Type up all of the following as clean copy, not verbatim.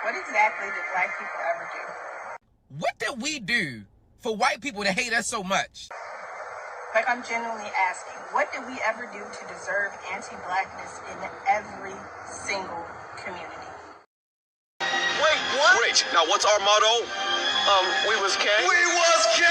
What exactly did black people ever do? What did we do for white people to hate us so much? Like, I'm genuinely asking, what did we ever do to deserve anti-blackness in every single community? Wait, what? Great. Now, what's our motto? We was Kings. We was Kings!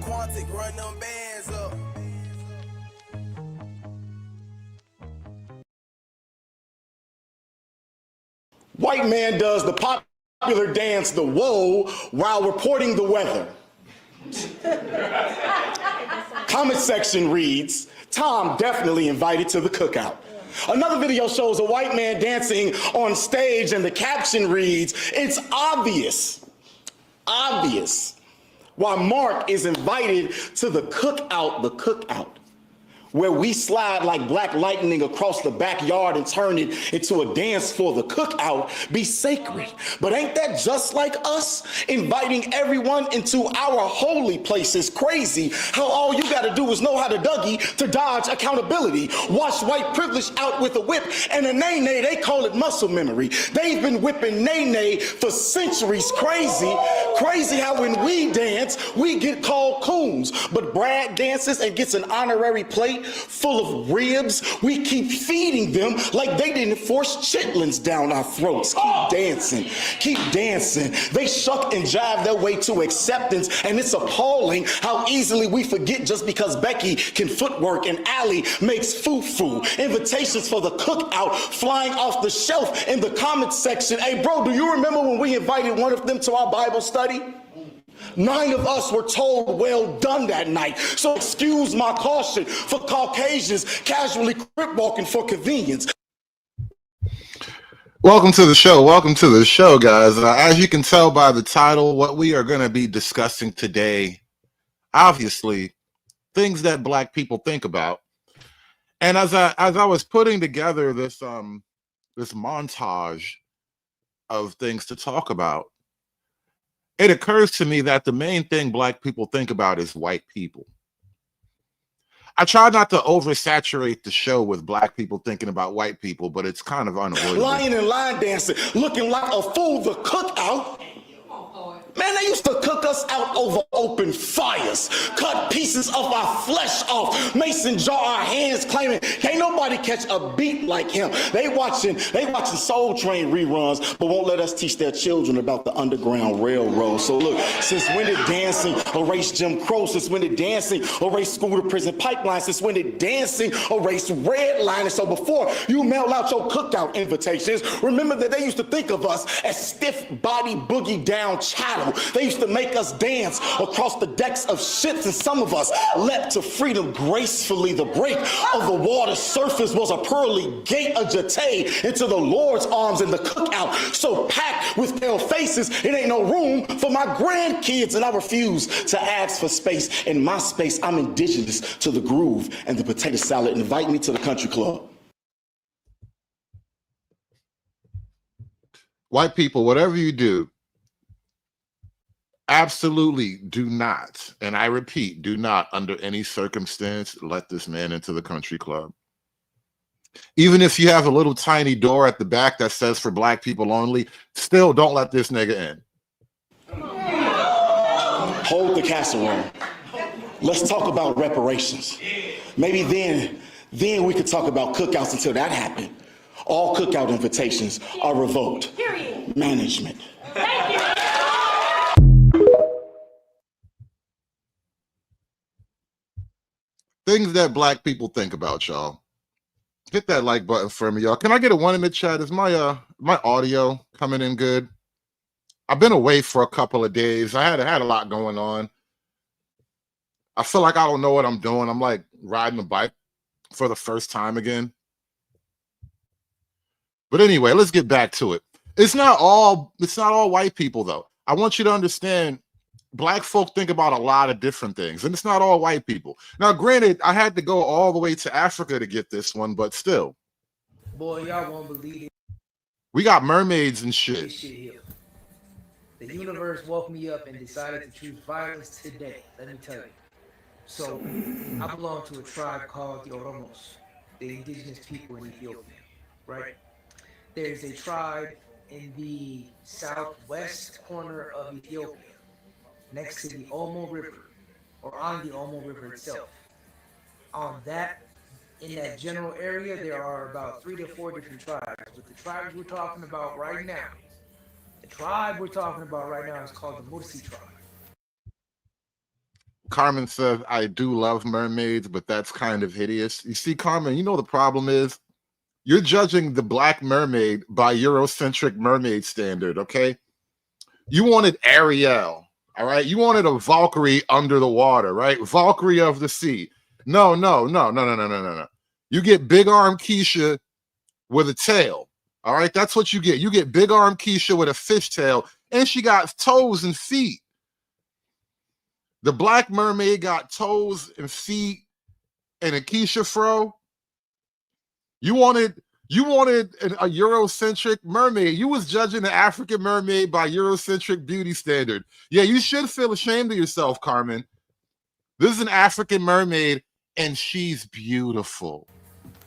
Quantic, run them bands up. White man does the popular dance, the whoa, while reporting the weather. Comment section reads, Tom definitely invited to the cookout. Another video shows a white man dancing on stage and the caption reads, it's obvious why Mark is invited to the cookout. where we slide like black lightning across the backyard and turn it into a dance for the cookout, be sacred. But ain't that just like us? Inviting everyone into our holy place is crazy. How all you gotta do is know how to Dougie to dodge accountability. Wash white privilege out with a whip and a nay-nay, they call it muscle memory. They've been whipping nay-nay for centuries. Crazy how when we dance, we get called coons. But Brad dances and gets an honorary plate full of ribs. We keep feeding them like they didn't force chitlins down our throats. Keep dancing. They shuck and jive their way to acceptance, and it's appalling how easily we forget just because Becky can footwork and Allie makes foo-foo. Invitations for the cookout flying off the shelf in the comments section. Hey bro, do you remember when we invited one of them to our Bible study? 9 of us were told well done that night. So excuse my caution for Caucasians casually crip walking for convenience. Welcome to the show, guys. As you can tell by the title, what we are going to be discussing today, obviously, things that black people think about. And as I was putting together this montage of things to talk about, it occurs to me that the main thing black people think about is white people. I try not to oversaturate the show with black people thinking about white people, but it's kind of unavoidable. Lying and line dancing, looking like a fool, the cookout. Man, they used to cook us out over open fires, cut pieces of our flesh off, mason jar our hands, claiming can't nobody catch a beat like him. They watching Soul Train reruns, but won't let us teach their children about the Underground Railroad. So look, since when did dancing erase Jim Crow? Since when did dancing erase school to prison pipeline? Since when did dancing erase redlining? So before you mail out your cookout invitations, remember that they used to think of us as stiff body boogie down chattel. They used to make us dance across the decks of ships, and some of us leapt to freedom gracefully. The break of the water surface was a pearly gate, a jetty into the Lord's arms, and the cookout so packed with pale faces, it ain't no room for my grandkids, and I refuse to ask for space. In my space, I'm indigenous to the groove and the potato salad. Invite me to the country club. White people, whatever you do, absolutely do not, and I repeat, do not under any circumstance let this man into the country club. Even if you have a little tiny door at the back that says for black people only, still don't let this nigga in. Hold the casserole. Let's talk about reparations. Maybe then we could talk about cookouts. Until that happened, all cookout invitations are revoked. Period. Management. Thank you. Things that black people think about, y'all. Hit that like button for me, y'all. Can I get a 1 in the chat? Is my audio coming in good? I've been away for a couple of days. I had a lot going on. I feel like I don't know what I'm doing. I'm like riding a bike for the first time again. But anyway, let's get back to it. It's not all white people though. I want you to understand, black folk think about a lot of different things, and it's not all white people. Now, granted, I had to go all the way to Africa to get this one, but still. Boy, y'all won't believe it. We got mermaids and shit. The universe woke me up and decided to choose violence today, let me tell you. So, I belong to a tribe called the Oromos, the indigenous people in Ethiopia, right? There's a tribe in the southwest corner of Ethiopia, next to the Omo River, or on the Omo River itself. In that general area, there are about 3 to 4 different tribes. But the tribes we're talking about right now, is called the Mursi tribe. Carmen says, I do love mermaids, but that's kind of hideous. You see, Carmen, you know the problem is, you're judging the black mermaid by Eurocentric mermaid standard, okay? You wanted Ariel. All right, you wanted a Valkyrie under the water, right? Valkyrie of the sea. No. You get big arm Keisha with a tail. All right, that's what you get. You get big arm Keisha with a fish tail, and she got toes and feet. The black mermaid got toes and feet and a Keisha fro. You wanted a Eurocentric mermaid. You was judging the African mermaid by Eurocentric beauty standard. Yeah, you should feel ashamed of yourself, Carmen. This is an African mermaid, and she's beautiful.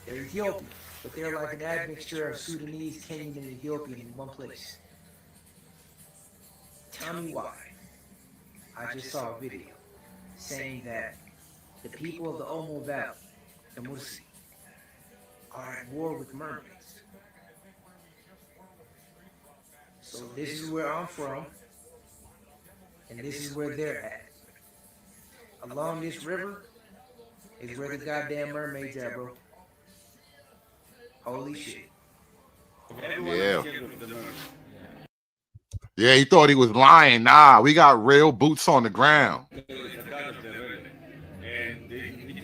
They're Ethiopian, but they're like an admixture of Sudanese, Kenyan, and Ethiopian in one place. Tell me why. I just saw a video saying that the people of the Omo Valley, the Mursi, are at war with mermaids. So this is where I'm from, and this is where they're at. Along this river is where the goddamn mermaids at, bro. Holy shit. Yeah. Yeah, he thought he was lying. Nah, we got real boots on the ground. And it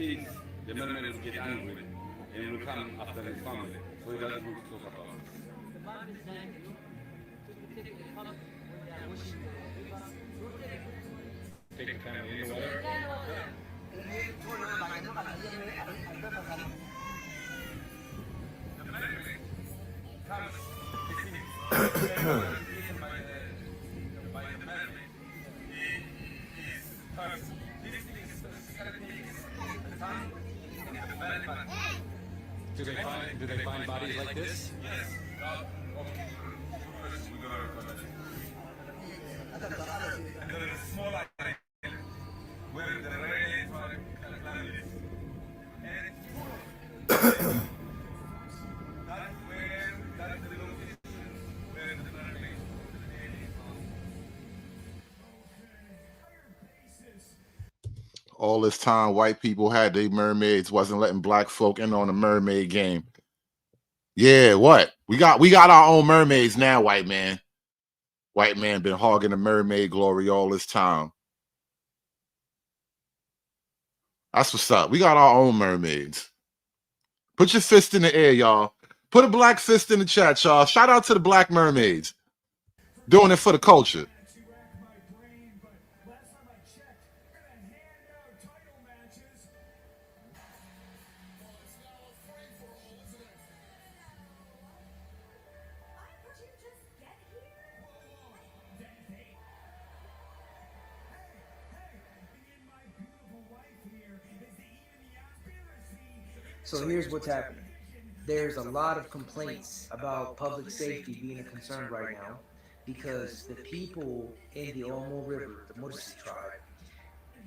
is the mermaid will get angry and will come after his family. So he doesn't want to talk about it. Take the family in the water. Do they find bodies like this? Yes. All this time, white people had their mermaids, wasn't letting black folk in on the mermaid game. Yeah, what? We got our own mermaids now, white man. White man been hogging the mermaid glory all this time. That's what's up. We got our own mermaids. Put your fist in the air, y'all. Put a black fist in the chat, y'all. Shout out to the black mermaids. Doing it for the culture. So here's what's happening. There's a lot of complaints about public safety being a concern right now because the people in the Omo River, the Mursi tribe,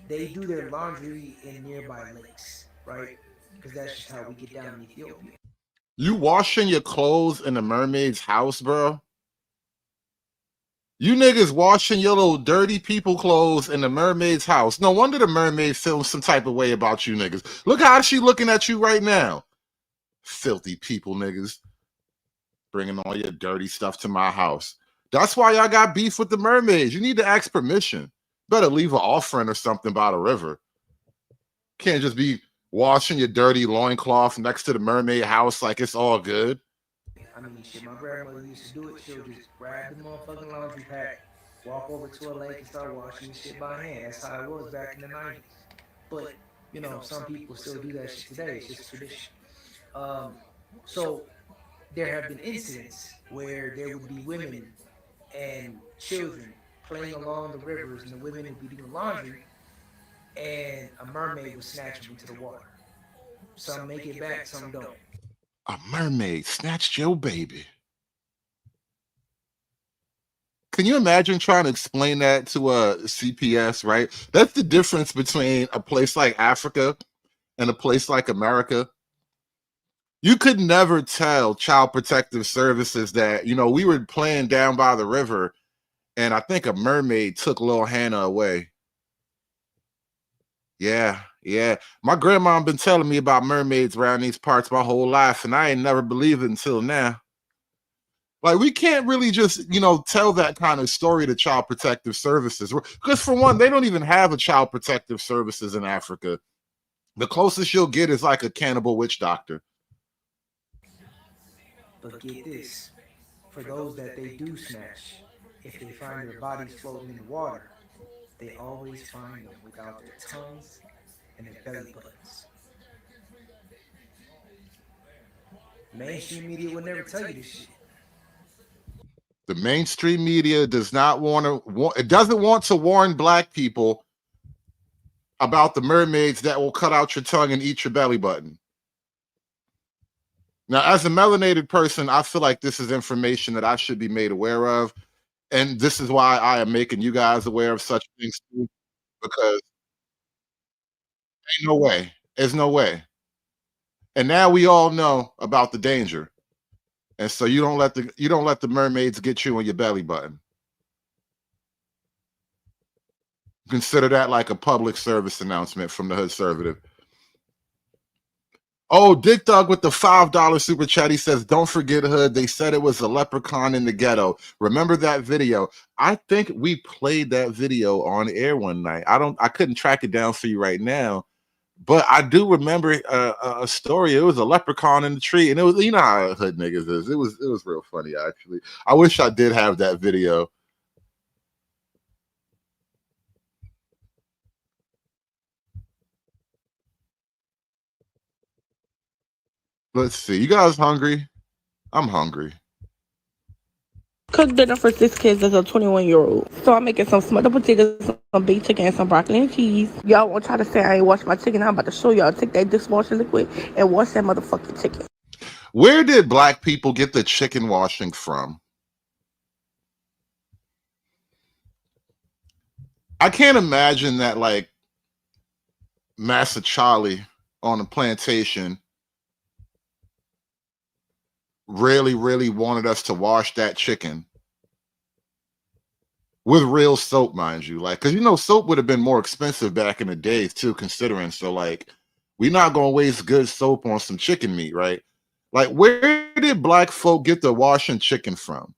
they do their laundry in nearby lakes, right? Because that's just how we get down in Ethiopia. You washing your clothes in the mermaid's house, bro? You niggas washing your little dirty people clothes in the mermaid's house. No wonder the mermaid feels some type of way about you niggas. Look how she looking at you right now. Filthy people, niggas. Bringing all your dirty stuff to my house. That's why y'all got beef with the mermaids. You need to ask permission. Better leave an offering or something by the river. Can't just be washing your dirty loincloth next to the mermaid house like it's all good. I mean, shit, my grandmother used to do it. She'll just grab the motherfucking laundry pack, walk over to a lake and start washing shit by hand. That's how it was back in the 90s. But, you know, some people still do that shit today. It's just tradition. So there have been incidents where there would be women and children playing along the rivers, and the women would be doing laundry, and a mermaid would snatch them into the water. Some make it back, some don't. A mermaid snatched your baby. Can you imagine trying to explain that to a CPS, right? That's the difference between a place like Africa and a place like America. You could never tell Child Protective Services that, you know, we were playing down by the river and I think a mermaid took little Hannah away. Yeah. My grandma been telling me about mermaids around these parts my whole life, and I ain't never believed it until now. Like, we can't really just, you know, tell that kind of story to Child Protective Services. Because, for one, they don't even have a Child Protective Services in Africa. The closest you'll get is like a cannibal witch doctor. But get this, for those that they do snatch, if they find their bodies floating in the water, they always find them without their tongues and their belly buttons. Mainstream media would never tell you this shit. The mainstream media does not it doesn't want to warn black people about the mermaids that will cut out your tongue and eat your belly button. Now, as a melanated person, I feel like this is information that I should be made aware of. And this is why I am making you guys aware of such things too, because ain't no way. There's no way. And now we all know about the danger. And so you don't let the mermaids get you on your belly button. Consider that like a public service announcement from the Hood Conservative. Oh, Dick Dog with the $5 super chat. He says, don't forget, Hood. They said it was a leprechaun in the ghetto. Remember that video? I think we played that video on air one night. I couldn't track it down for you right now, but I do remember a story. It was a leprechaun in the tree, and it was, you know how Hood niggas is. It was real funny, actually. I wish I did have that video. Let's see. You guys hungry? I'm hungry. Cook dinner for 6 kids as a 21-year-old. So I'm making some smothered potatoes, some baked chicken, and some broccoli and cheese. Y'all won't try to say I ain't washed my chicken. I'm about to show y'all. Take that dishwasher liquid and wash that motherfucking chicken. Where did black people get the chicken washing from? I can't imagine that, like, Massa Charlie on a plantation really wanted us to wash that chicken with real soap, mind you. Like, because, you know, soap would have been more expensive back in the days, too, considering. So, like, we're not going to waste good soap on some chicken meat, right? Like, where did black folk get the washing chicken from?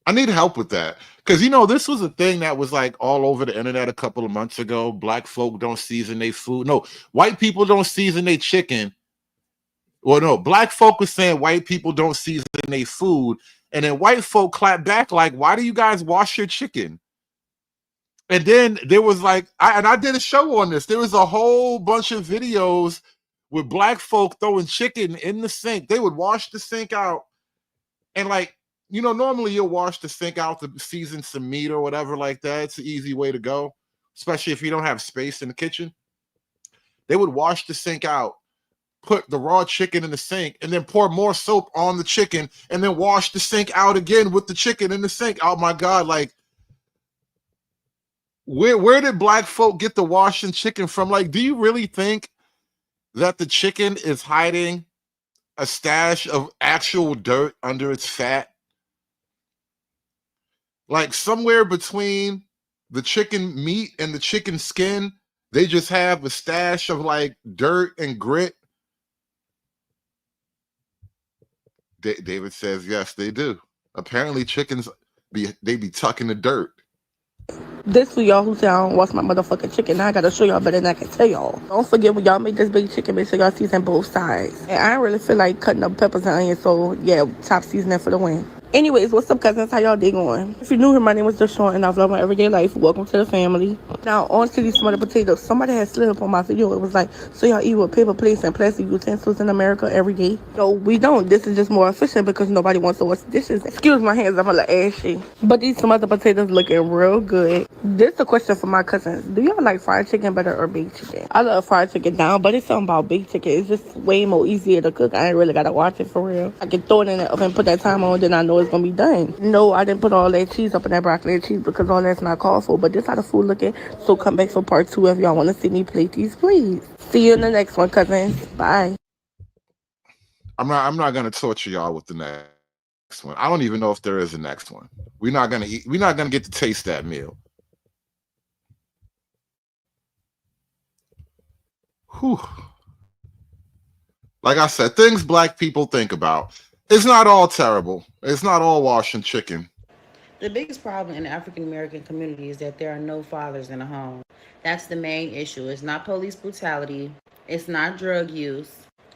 I need help with that. Because, you know, this was a thing that was, like, all over the internet a couple of months ago. Black folk don't season their food. No, white people don't season their chicken. Well, no, black folk was saying white people don't season their food. And then white folk clapped back like, why do you guys wash your chicken? And then there was like, I did a show on this. There was a whole bunch of videos with black folk throwing chicken in the sink. They would wash the sink out. And like, you know, normally you'll wash the sink out to season some meat or whatever like that. It's an easy way to go, especially if you don't have space in the kitchen. They would wash the sink out, put the raw chicken in the sink, and then pour more soap on the chicken, and then wash the sink out again with the chicken in the sink. Oh my God, like, where did black folk get the washing chicken from? Like, do you really think that the chicken is hiding a stash of actual dirt under its fat? Like, somewhere between the chicken meat and the chicken skin, they just have a stash of like dirt and grit. David says, yes, they do. Apparently chickens be tucking the dirt. This for y'all who say I don't wash my motherfucking chicken. Now I gotta show y'all better than I can tell y'all. Don't forget when y'all make this big chicken, make sure y'all season both sides. And I don't really feel like cutting up peppers and onions, so yeah, top seasoning for the win. Anyways, what's up, cousins? How y'all day going? If you're new here, my name is Deshawn, and I vlog my everyday life. Welcome to the family. Now, on to these smothered potatoes. Somebody had slid up on my video. It was like, so y'all eat with paper plates and plastic utensils in America every day? No, we don't. This is just more efficient because nobody wants to wash dishes. Excuse my hands, I'm a little ashy. But these smothered potatoes looking real good. This is a question for my cousins. Do y'all like fried chicken better or baked chicken? I love fried chicken down, but it's something about baked chicken. It's just way more easier to cook. I ain't really gotta watch it for real. I can throw it in the oven, put that time on, then I know it's gonna be done. No, I didn't put all that cheese up in that broccoli and cheese because all that's not called for. But this how the food looking. So come back for part 2 if y'all want to see me plate these, please. See you in the next one, cousins. Bye. I'm not gonna torture y'all with the next one. I don't even know if there is a next one. We're not gonna get to taste that meal. Whew. Like I said, things black people think about. It's not all terrible. It's not all washing chicken. The biggest problem in the African American community is that there are no fathers in the home. That's the main issue. It's not police brutality. It's not drug use.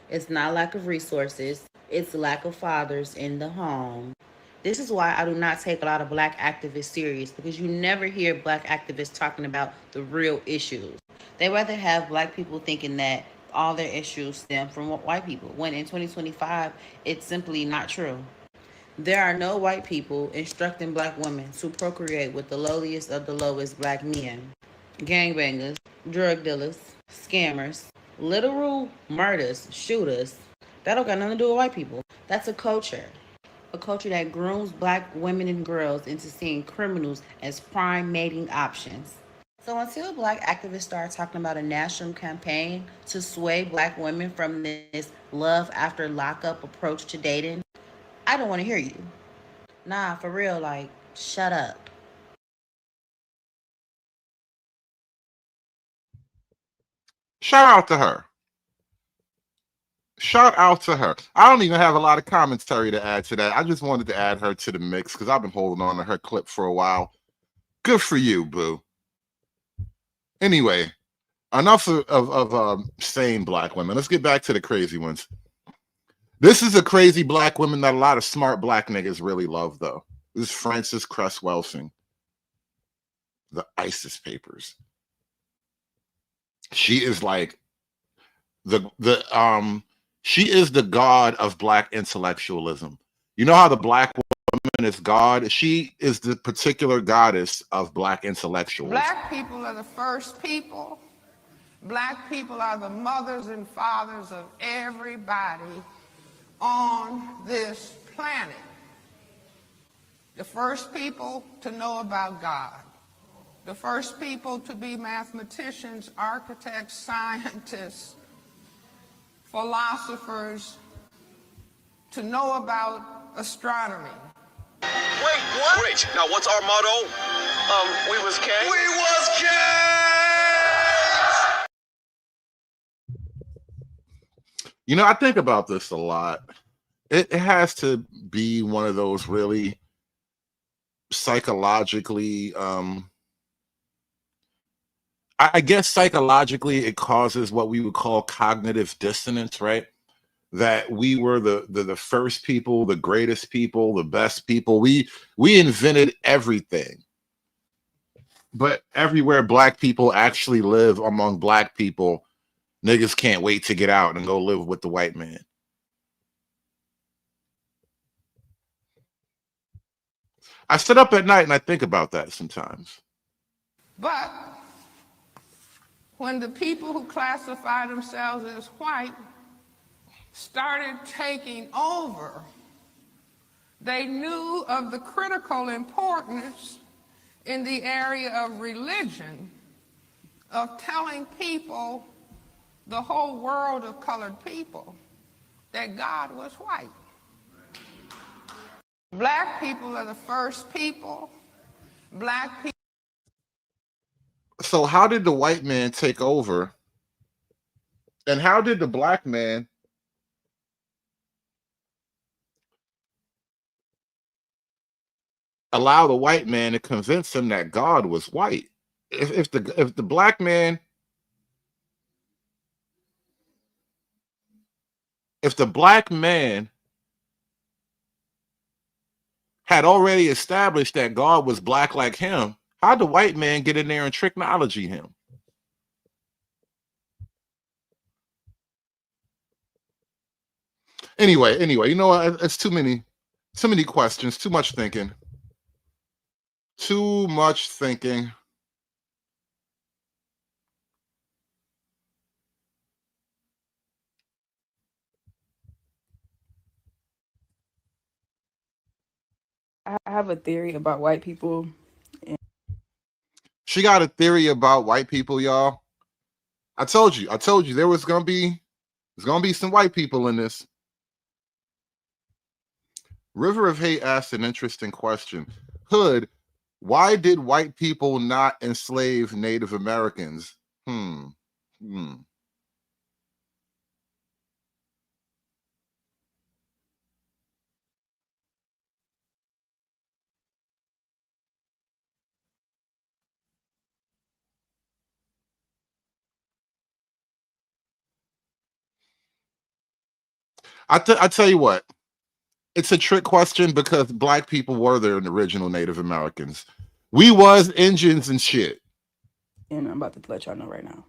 It's not lack of resources. It's lack of fathers in the home. This is why I do not take a lot of black activists serious, because you never hear black activists talking about the real issues. They rather have black people thinking that all their issues stem from white people, when in 2025, it's simply not true. There are no white people instructing black women to procreate with the lowliest of the lowest black men. Gangbangers, drug dealers, scammers, literal murders, shooters. That don't got nothing to do with white people. That's a culture. A culture that grooms black women and girls into seeing criminals as prime mating options. So until black activists start talking about a national campaign to sway black women from this love after lockup approach to dating, I don't want to hear you. Nah, for real, like, shut up. Shout out to her. Shout out to her. I don't even have a lot of commentary to add to that. I just wanted to add her to the mix because I've been holding on to her clip for a while. Good for you, boo. Anyway, enough of sane black women. Let's get back to the crazy ones. This is a crazy black woman that a lot of smart black niggas really love, though. This is Frances Cress Welsing, the ISIS Papers. She is like she is the god of black intellectualism. You know how the black woman is God? She is the particular goddess of black intellectuals. Black people are the first people. Black people are the mothers and fathers of everybody on this planet. The first people to know about God. The first people to be mathematicians, architects, scientists, philosophers, to know about astronomy. Wait, what? Great. Now, what's our motto? We was kings. We was kings! You know, I think about this a lot. It has to be one of those really psychologically, I guess psychologically it causes what we would call cognitive dissonance, right? That we were the first people, the greatest people, the best people. We invented everything. But everywhere black people actually live among black people, niggas can't wait to get out and go live with the white man. I sit up at night and I think about that sometimes. But when the people who classify themselves as white started taking over, they knew of the critical importance in the area of religion of telling people, the whole world of colored people, that God was white. Black people are the first people. Black people. So how did the white man take over? And how did the black man allow the white man to convince him that God was white? If the black man, if the black man had already established that God was black like him, how'd the white man get in there and technology him? Anyway, you know what? It's too many questions, too much thinking. Too much thinking. I have a theory about white people. She got a theory about white people, y'all. I told you there was gonna be some white people in this. River of Hate asked an interesting question. Hood, why did white people not enslave Native Americans? I tell you what, it's a trick question because black people were the original Native Americans. We was Indians and shit. And I'm about to let y'all know right now.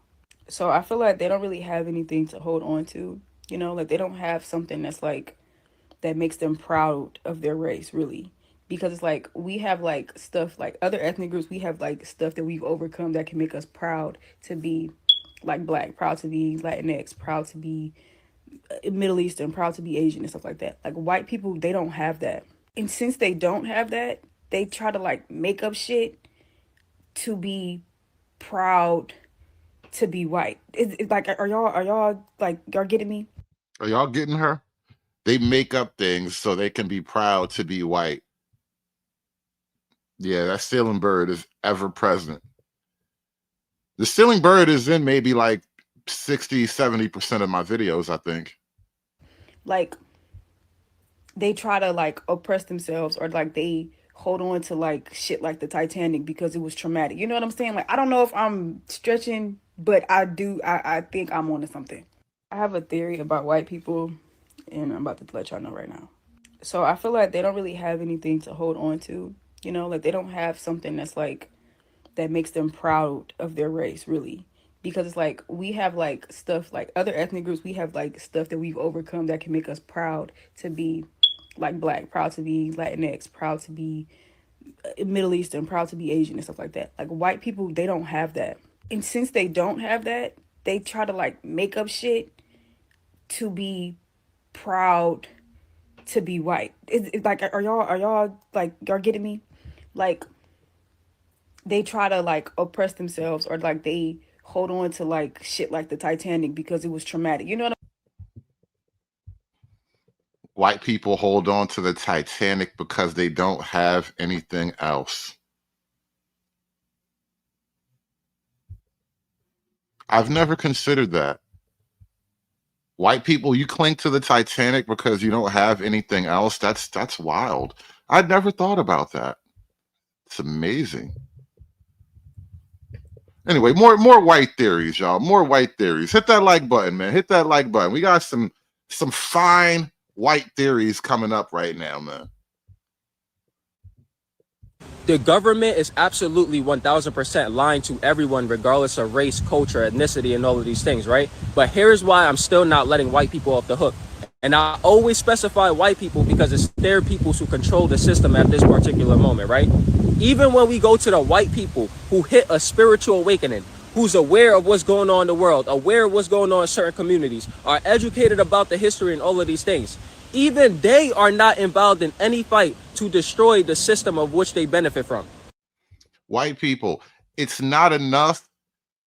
So I feel like they don't really have anything to hold on to, you know, like they don't have something that's like that makes them proud of their race, really. Because it's like we have like stuff like other ethnic groups, we have like stuff that we've overcome that can make us proud to be like black, proud to be Latinx, proud to be Middle Eastern, proud to be Asian and stuff like that. Like white people, they don't have that. And since they don't have that, they try to like make up shit to be proud to be white. It's like, are y'all like, y'all getting me? Are y'all getting her? They make up things so they can be proud to be white. Yeah, that stealing bird is ever present. The stealing bird is in maybe like 60-70% of my videos, I think. Like they try to like oppress themselves, or like they hold on to like shit like the Titanic because it was traumatic. You know what I'm saying? Like I don't know if I'm stretching, but I think I'm onto something. I have a theory about white people, and I'm about to let y'all know right now. So I feel like they don't really have anything to hold on to, you know, like they don't have something that's like that makes them proud of their race, really. Because it's like we have like stuff like other ethnic groups, we have like stuff that we've overcome that can make us proud to be like black, proud to be Latinx, proud to be Middle Eastern, proud to be Asian and stuff like that. Like white people, they don't have that. And since they don't have that, they try to like make up shit to be proud to be white. It's like, are y'all like, y'all getting me? Like they try to like oppress themselves, or like they hold on to like shit like the Titanic because it was traumatic. You know what White people hold on to the Titanic because they don't have anything else. I've never considered that. White people, you cling to the Titanic because you don't have anything else. That's wild. I'd never thought about that. It's amazing. Anyway, more white theories, y'all. More white theories. Hit that like button, man. Hit that like button. We got some fine white theories coming up right now, man. The government is absolutely 1000% lying to everyone, regardless of race, culture, ethnicity, and all of these things, right? But here's why I'm still not letting white people off the hook. And I always specify white people because it's their peoples who control the system at this particular moment, right? Even when we go to the white people who hit a spiritual awakening, who's aware of what's going on in the world, aware of what's going on in certain communities, are educated about the history and all of these things, even they are not involved in any fight to destroy the system of which they benefit from. White people, it's not enough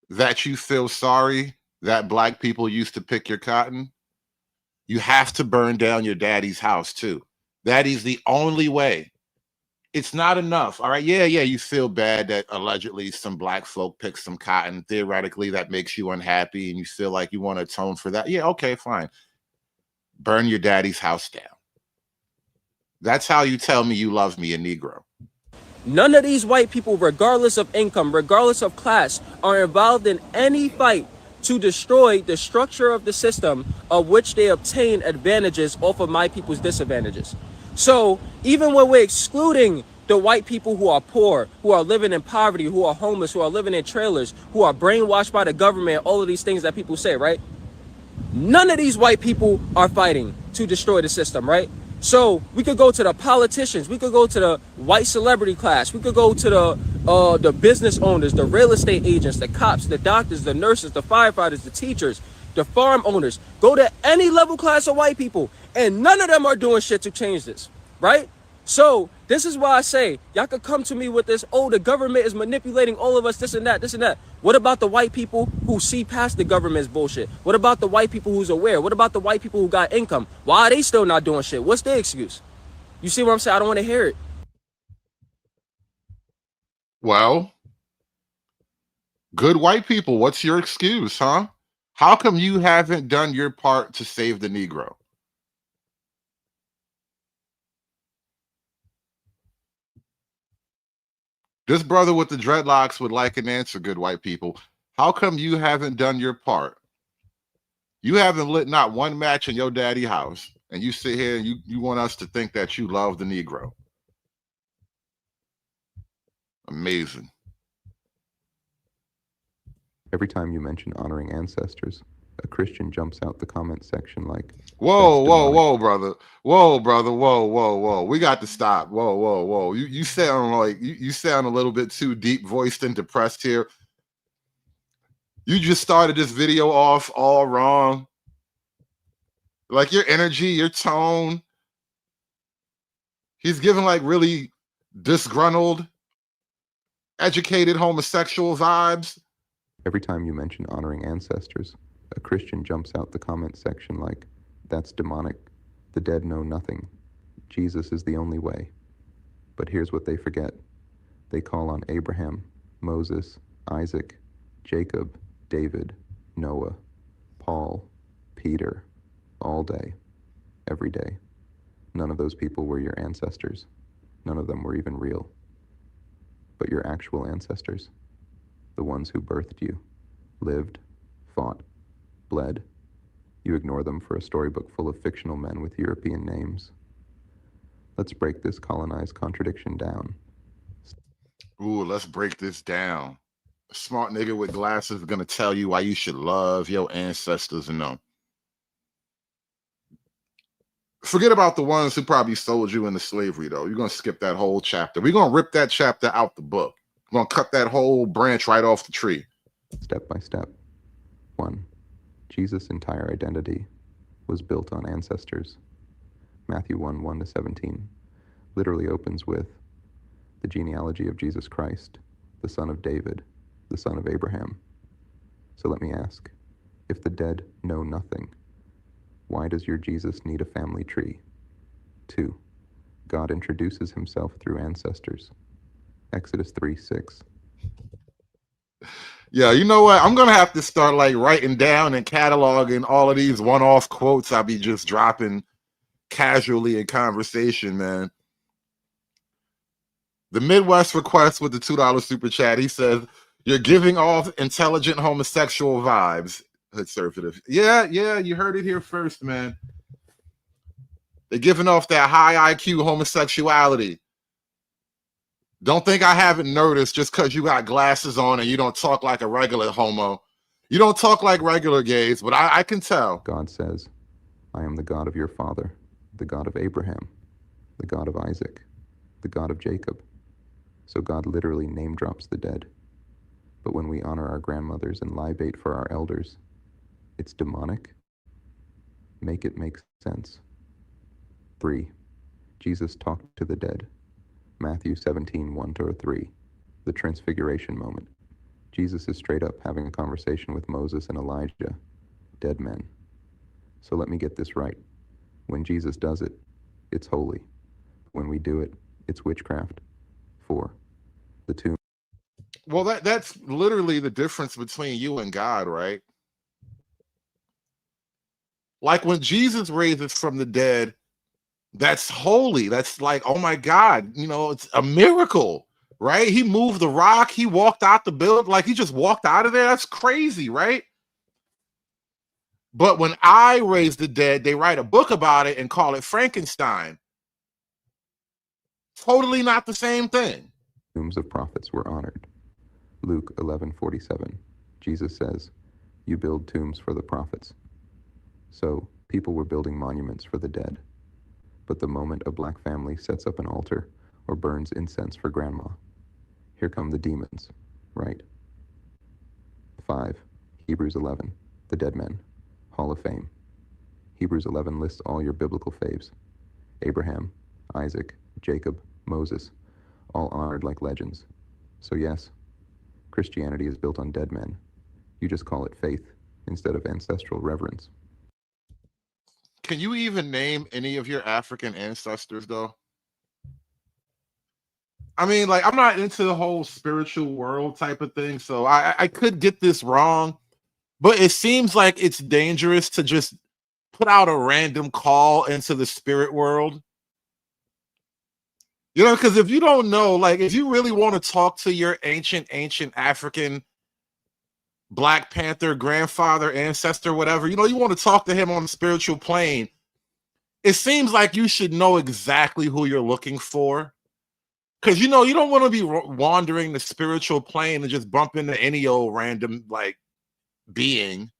that you feel sorry that black people used to pick your cotton. You have to burn down your daddy's house too. That is the only way. It's not enough. All right. Yeah. You feel bad that allegedly some black folk picked some cotton. Theoretically, that makes you unhappy and you feel like you want to atone for that. Yeah. Okay, fine. Burn your daddy's house down. That's how you tell me you love me, a Negro. None of these white people, regardless of income, regardless of class, are involved in any fight to destroy the structure of the system of which they obtain advantages off of my people's disadvantages. So even when we're excluding the white people who are poor, who are living in poverty, who are homeless, who are living in trailers, who are brainwashed by the government, all of these things that people say, right? None of these white people are fighting to destroy the system, right? So we could go to the politicians, we could go to the white celebrity class, we could go to the business owners, the real estate agents, the cops, the doctors, the nurses, the firefighters, the teachers, the farm owners. Go to any level class of white people, and none of them are doing shit to change this, right? So this is why I say, y'all could come to me with this, oh, the government is manipulating all of us, this and that, this and that. What about the white people who see past the government's bullshit? What about the white people who's aware? What about the white people who got income? Why are they still not doing shit? What's their excuse? You see what I'm saying? I don't want to hear it. Well, good white people, what's your excuse, huh? How come you haven't done your part to save the Negro? This brother with the dreadlocks would like an answer, good white people. How come you haven't done your part? You haven't lit not one match in your daddy house, and you sit here and you want us to think that you love the Negro. Amazing. Every time you mention honoring ancestors, a Christian jumps out the comment section like, Whoa, whoa, whoa, brother. Whoa, brother. Whoa, whoa, whoa. We got to stop. Whoa, whoa, whoa. You sound like you sound a little bit too deep voiced and depressed here. You just started this video off all wrong. Like your energy, your tone. He's giving like really disgruntled, educated homosexual vibes. Every time you mention honoring ancestors, a Christian jumps out the comment section like, that's demonic. The dead know nothing. Jesus is the only way. But here's what they forget. They call on Abraham, Moses, Isaac, Jacob, David, Noah, Paul, Peter, all day, every day. None of those people were your ancestors. None of them were even real. But your actual ancestors, the ones who birthed you, lived, fought, bled. You ignore them for a storybook full of fictional men with European names. Let's break this colonized contradiction down. Ooh, let's break this down. A smart nigga with glasses is gonna tell you why you should love your ancestors and them. Forget about the ones who probably sold you into slavery, though. You're gonna skip that whole chapter. We're gonna rip that chapter out the book. We're gonna cut that whole branch right off the tree. Step by step. 1. Jesus' entire identity was built on ancestors. Matthew 1:1-17 literally opens with the genealogy of Jesus Christ, the son of David, the son of Abraham. So let me ask, if the dead know nothing, why does your Jesus need a family tree? 2. God introduces himself through ancestors. Exodus 3:6. Yeah, you know what? I'm gonna have to start like writing down and cataloging all of these one-off quotes I'll be just dropping casually in conversation, man. The Midwest request with the $2 super chat. He says, "You're giving off intelligent homosexual vibes." Conservative. Yeah, you heard it here first, man. They're giving off that high IQ homosexuality. Don't think I haven't noticed just because you got glasses on and you don't talk like a regular homo. You don't talk like regular gays, but I can tell. God says, I am the God of your father, the God of Abraham, the God of Isaac, the God of Jacob. So God literally name drops the dead. But when we honor our grandmothers and libate for our elders, it's demonic. Make it make sense. 3. Jesus talked to the dead. Matthew 17:1-3, the transfiguration moment. Jesus is straight up having a conversation with Moses and Elijah, dead men. So let me get this right. When Jesus does it, it's holy. When we do it, it's witchcraft. 4. The tomb. Well, that's literally the difference between you and God, right? Like when Jesus raises from the dead, that's holy. That's like, oh my God, it's a miracle, right? He moved the rock. He walked out the building. Like he just walked out of there. That's crazy, right? But when I raise the dead, they write a book about it and call it Frankenstein. Totally not the same thing. Tombs of prophets were honored. Luke 11:47. Jesus says, you build tombs for the prophets. So people were building monuments for the dead. But the moment a black family sets up an altar or burns incense for grandma, here come the demons, right? 5. Hebrews 11, the dead men, Hall of Fame. Hebrews 11 lists all your biblical faves. Abraham, Isaac, Jacob, Moses, all honored like legends. So yes, Christianity is built on dead men. You just call it faith instead of ancestral reverence. Can you even name any of your African ancestors, though? I mean, like, I'm not into the whole spiritual world type of thing, so I could get this wrong, but it seems like it's dangerous to just put out a random call into the spirit world. Because if you don't know, like, if you really want to talk to your ancient African Black Panther grandfather, ancestor, whatever, you want to talk to him on the spiritual plane, it seems like you should know exactly who you're looking for. Because you don't want to be wandering the spiritual plane and just bump into any old random like being.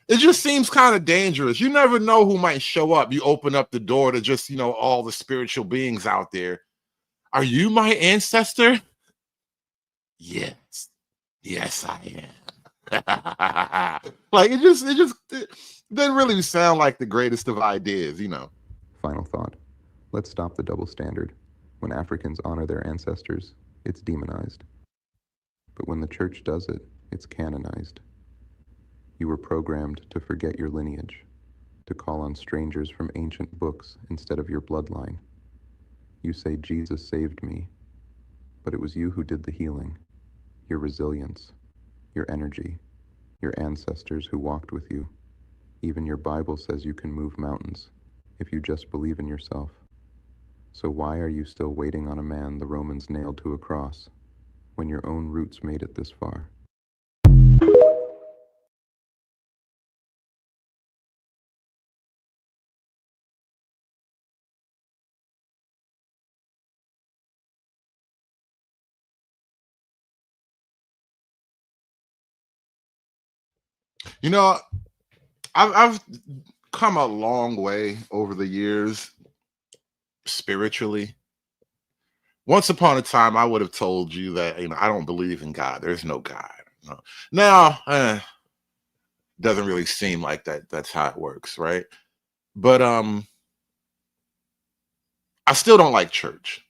It just seems kind of dangerous. You never know who might show up. You open up the door to just, all the spiritual beings out there. Are you my ancestor? Yes. Yes, I am. Like it didn't really sound like the greatest of ideas, Final thought. Let's stop the double standard. When Africans honor their ancestors, it's demonized. But when the church does it, it's canonized. You were programmed to forget your lineage, to call on strangers from ancient books instead of your bloodline. You say Jesus saved me, but it was you who did the healing, your resilience, your energy, your ancestors who walked with you. Even your Bible says you can move mountains if you just believe in yourself. So why are you still waiting on a man the Romans nailed to a cross when your own roots made it this far? I've come a long way over the years spiritually. Once upon a time, I would have told you that I don't believe in God. There's no God. Now, doesn't really seem like that. That's how it works, right? But I still don't like church,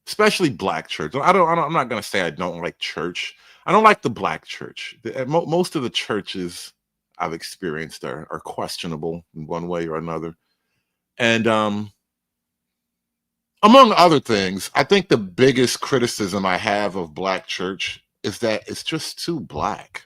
especially black church. I'm not gonna say I don't like church. I don't like the black church. Most of the churches I've experienced are questionable in one way or another. And among other things, I think the biggest criticism I have of black church is that it's just too black.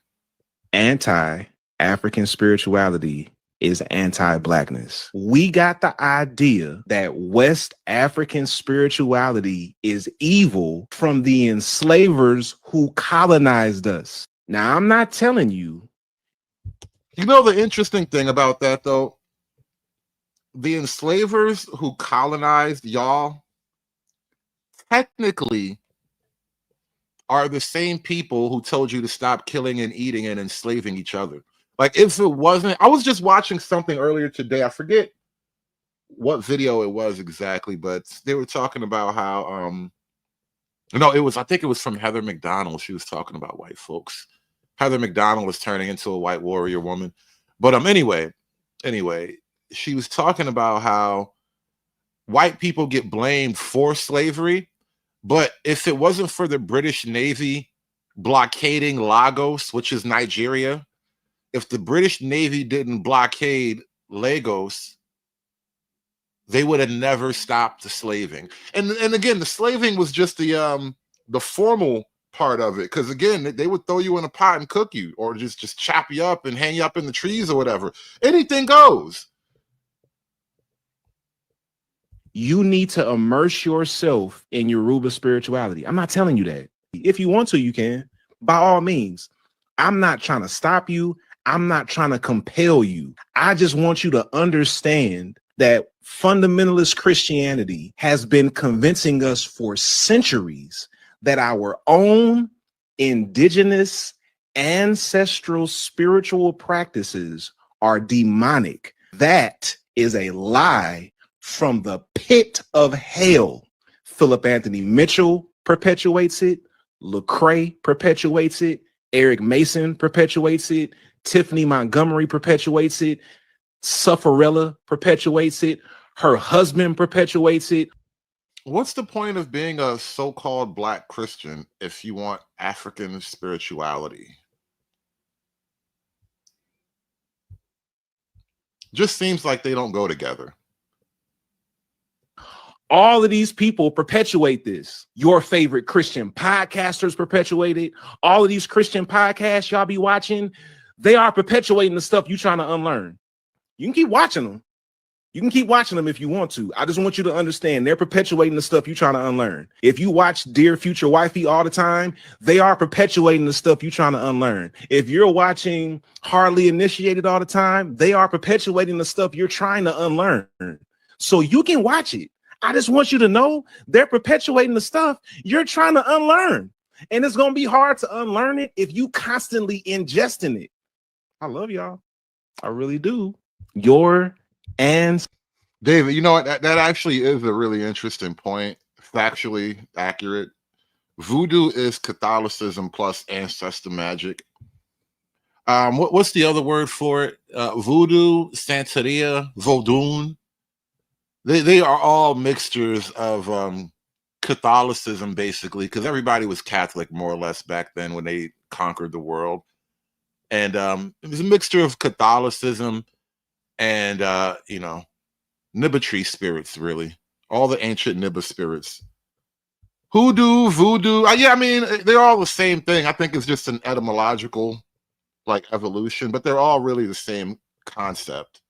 Anti-African spirituality is anti-blackness. We got the idea that West African spirituality is evil from the enslavers who colonized us. Now, I'm not telling you. The interesting thing about that, though, the enslavers who colonized y'all technically are the same people who told you to stop killing and eating and enslaving each other. Like, if it wasn't, I was just watching something earlier today. I forget what video it was exactly, but they were talking about how, I think it was from Heather McDonald. She was talking about white folks. Heather McDonald was turning into a white warrior woman. But anyway, she was talking about how white people get blamed for slavery, but if it wasn't for the British Navy blockading Lagos, which is Nigeria, if the British Navy didn't blockade Lagos, they would have never stopped the slaving. And again, the slaving was just the formal part of it, because again, they would throw you in a pot and cook you, or just chop you up and hang you up in the trees or whatever. Anything goes. You need to immerse yourself in Yoruba spirituality. I'm not telling you that. If you want to, you can, by all means. I'm not trying to stop you. I'm not trying to compel you. I just want you to understand that fundamentalist Christianity has been convincing us for centuries that our own indigenous ancestral spiritual practices are demonic. That is a lie from the pit of hell. Philip Anthony Mitchell perpetuates it. Lecrae perpetuates it. Eric Mason perpetuates it. Tiffany Montgomery perpetuates it. Sufferella perpetuates it. Her husband perpetuates it. What's the point of being a so-called black Christian if you want African spirituality? Just seems like they don't go together. All of these people perpetuate this. Your favorite Christian podcasters perpetuate it. All of these Christian podcasts y'all be watching, they are perpetuating the stuff you're trying to unlearn. You can keep watching them. You can keep watching them if you want to. I just want you to understand they're perpetuating the stuff you're trying to unlearn. If you watch Dear Future Wifey all the time, they are perpetuating the stuff you're trying to unlearn. If you're watching Hardly Initiated all the time, they are perpetuating the stuff you're trying to unlearn. So you can watch it. I just want you to know they're perpetuating the stuff you're trying to unlearn. And it's going to be hard to unlearn it if you constantly ingesting it. I love y'all. I really do. Your and David, you know what? That actually is a really interesting point. Factually accurate. Voodoo is Catholicism plus ancestor magic. What's the other word for it? Voodoo, Santeria, Vodun. They are all mixtures of Catholicism, basically, because everybody was Catholic more or less back then when they conquered the world. And it was a mixture of Catholicism and Nibbatri spirits, really. All the ancient Nibba spirits. Hoodoo, voodoo. Yeah, I mean, they're all the same thing. I think it's just an etymological evolution, but they're all really the same concept.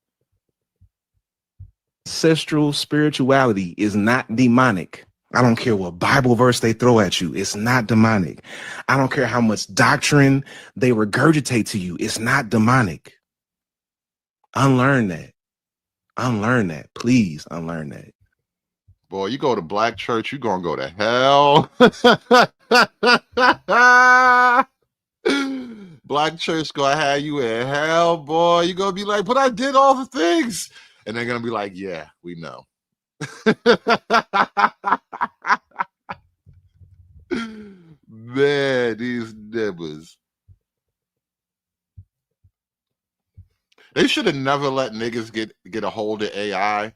Ancestral spirituality is not demonic. I don't care what Bible verse they throw at you. It's not demonic. I don't care how much doctrine they regurgitate to you. It's not demonic. Unlearn that. Unlearn that. Please unlearn that. Boy, you go to black church, you're going to go to hell. Black church going to have you in hell, boy. You're going to be like, but I did all the things. And they're going to be like, yeah, we know. Man, these niggers. They should have never let niggas get a hold of AI.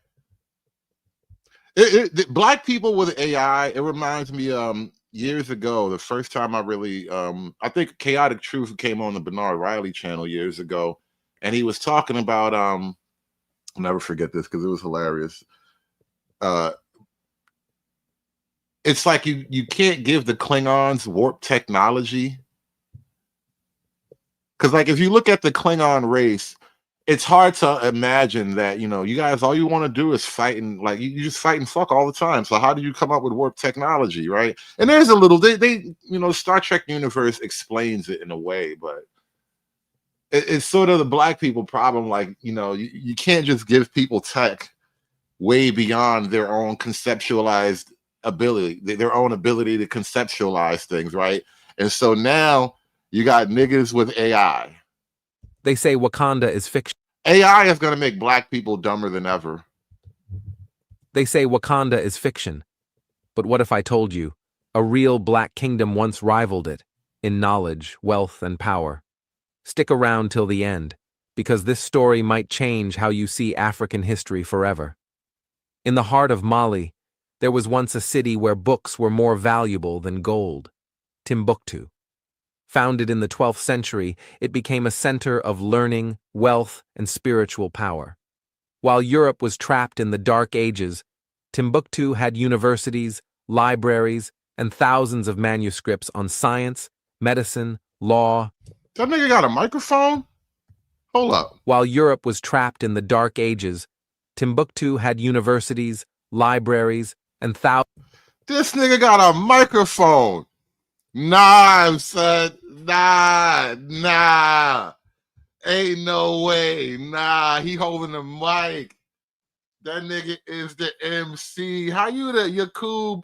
Black people with AI, it reminds me years ago, the first time I really I think Chaotic Truth came on the Bernard Riley channel years ago, and he was talking about I'll never forget this because it was hilarious. It's like you can't give the Klingons warp technology. Because like if you look at the Klingon race, it's hard to imagine that, you guys, all you want to do is fight and you just fight and fuck all the time. So how do you come up with warp technology, right? And there's a little, they Star Trek universe explains it in a way, but it's sort of the black people problem. You can't just give people tech way beyond their own conceptualized ability, their own ability to conceptualize things, right? And so now you got niggas with AI. They say Wakanda is fiction. AI is going to make black people dumber than ever. They say Wakanda is fiction. But what if I told you, a real black kingdom once rivaled it in knowledge, wealth, and power? Stick around till the end, because this story might change how you see African history forever. In the heart of Mali, there was once a city where books were more valuable than gold, Timbuktu. Founded in the 12th century, it became a center of learning, wealth, and spiritual power. While Europe was trapped in the Dark Ages, Timbuktu had universities, libraries, and thousands of manuscripts on science, medicine, law. That nigga got a microphone? Hold up. While Europe was trapped in the Dark Ages, Timbuktu had universities, libraries, and thousands. This nigga got a microphone. Nah, son. Nah. Ain't no way. Nah, he holding the mic. That nigga is the MC. How you the Yakub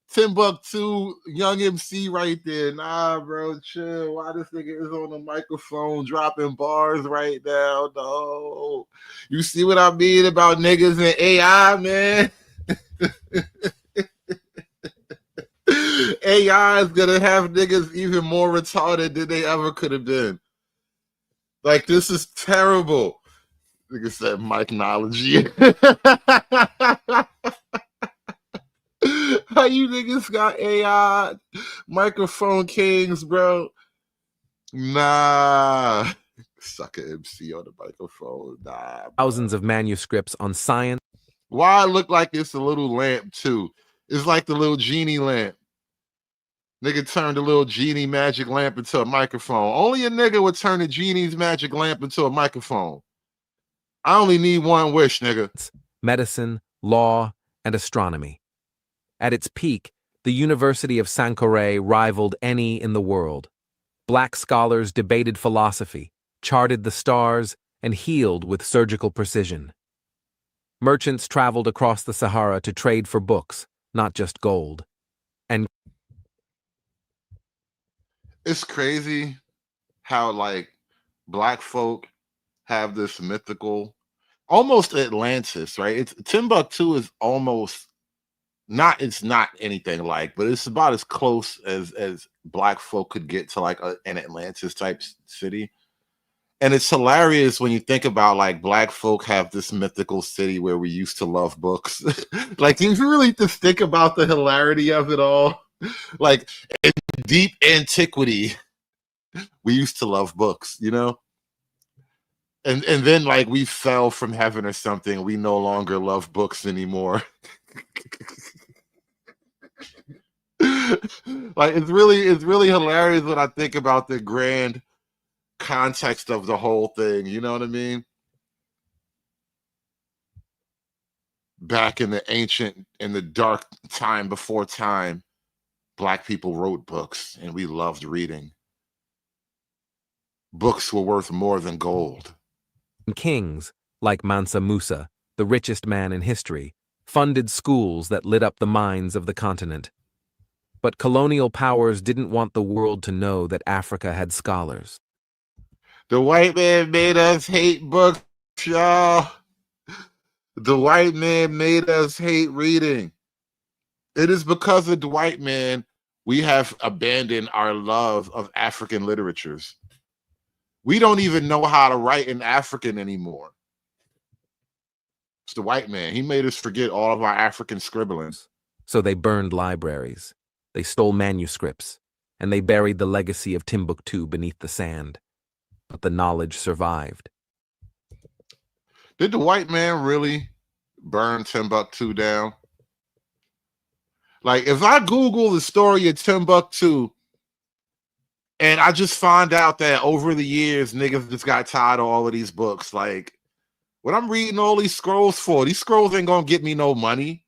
Timbuktu young MC right there? Nah, bro, chill. Why this nigga is on the microphone dropping bars right now? No. You see what I mean about niggas and AI, man? AI is gonna have niggas even more retarded than they ever could have been. Like, this is terrible. Nigga said Mikenology. How you niggas got AI microphone kings, bro? Nah. Sucker MC on the microphone. Nah, bro. Thousands of manuscripts on science. Why it look like it's a little lamp too? It's like the little genie lamp. Nigga turned a little genie magic lamp into a microphone. Only a nigga would turn a genie's magic lamp into a microphone. I only need one wish, nigga. Medicine, law, and astronomy. At its peak, the University of Sankore rivaled any in the world. Black scholars debated philosophy, charted the stars, and healed with surgical precision. Merchants traveled across the Sahara to trade for books, not just gold. And It's crazy how like black folk have this mythical, almost Atlantis, right? It's Timbuktu is almost not, it's not anything like, but it's about as close as black folk could get to like an Atlantis type city. And it's hilarious when you think about like black folk have this mythical city where we used to love books. Like you really just think about the hilarity of it all. Like in deep antiquity, we used to love books, you know? And then like we fell from heaven or something. We no longer love books anymore. Like it's really hilarious when I think about the grand context of the whole thing, you know what I mean? Back in the dark time before time, black people wrote books and we loved reading. Books were worth more than gold. kings, like Mansa Musa, the richest man in history, funded schools that lit up the minds of the continent. But colonial powers didn't want the world to know that Africa had scholars. The white man made us hate books, y'all. The white man made us hate reading. It is because of the white man we have abandoned our love of African literatures. We don't even know how to write in African anymore. It's the white man. He made us forget all of our African scribblings. So they burned libraries, they stole manuscripts, and they buried the legacy of Timbuktu beneath the sand. But the knowledge survived. Did the white man really burn Timbuktu down? Like, if I Google the story of Timbuktu and I just find out that over the years, niggas just got tired of all of these books, like, what I'm reading all these scrolls for? These scrolls ain't gonna get me no money.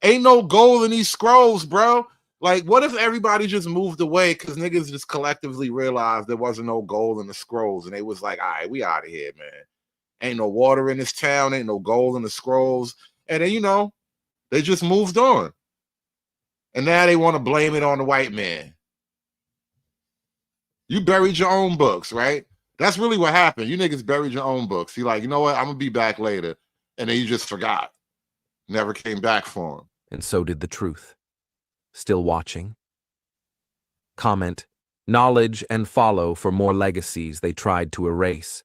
Ain't no gold in these scrolls, bro. Like, what if everybody just moved away because niggas just collectively realized there wasn't no gold in the scrolls and they was like, all right, we out of here, man. Ain't no water in this town, ain't no gold in the scrolls. And then, you know, they just moved on. And now they want to blame it on the white man. You buried your own books, right? That's really what happened. You niggas buried your own books. You're like, you know what? I'm going to be back later. And then you just forgot. Never came back for them. And so did the truth. Still watching? Comment, knowledge, and follow for more legacies they tried to erase.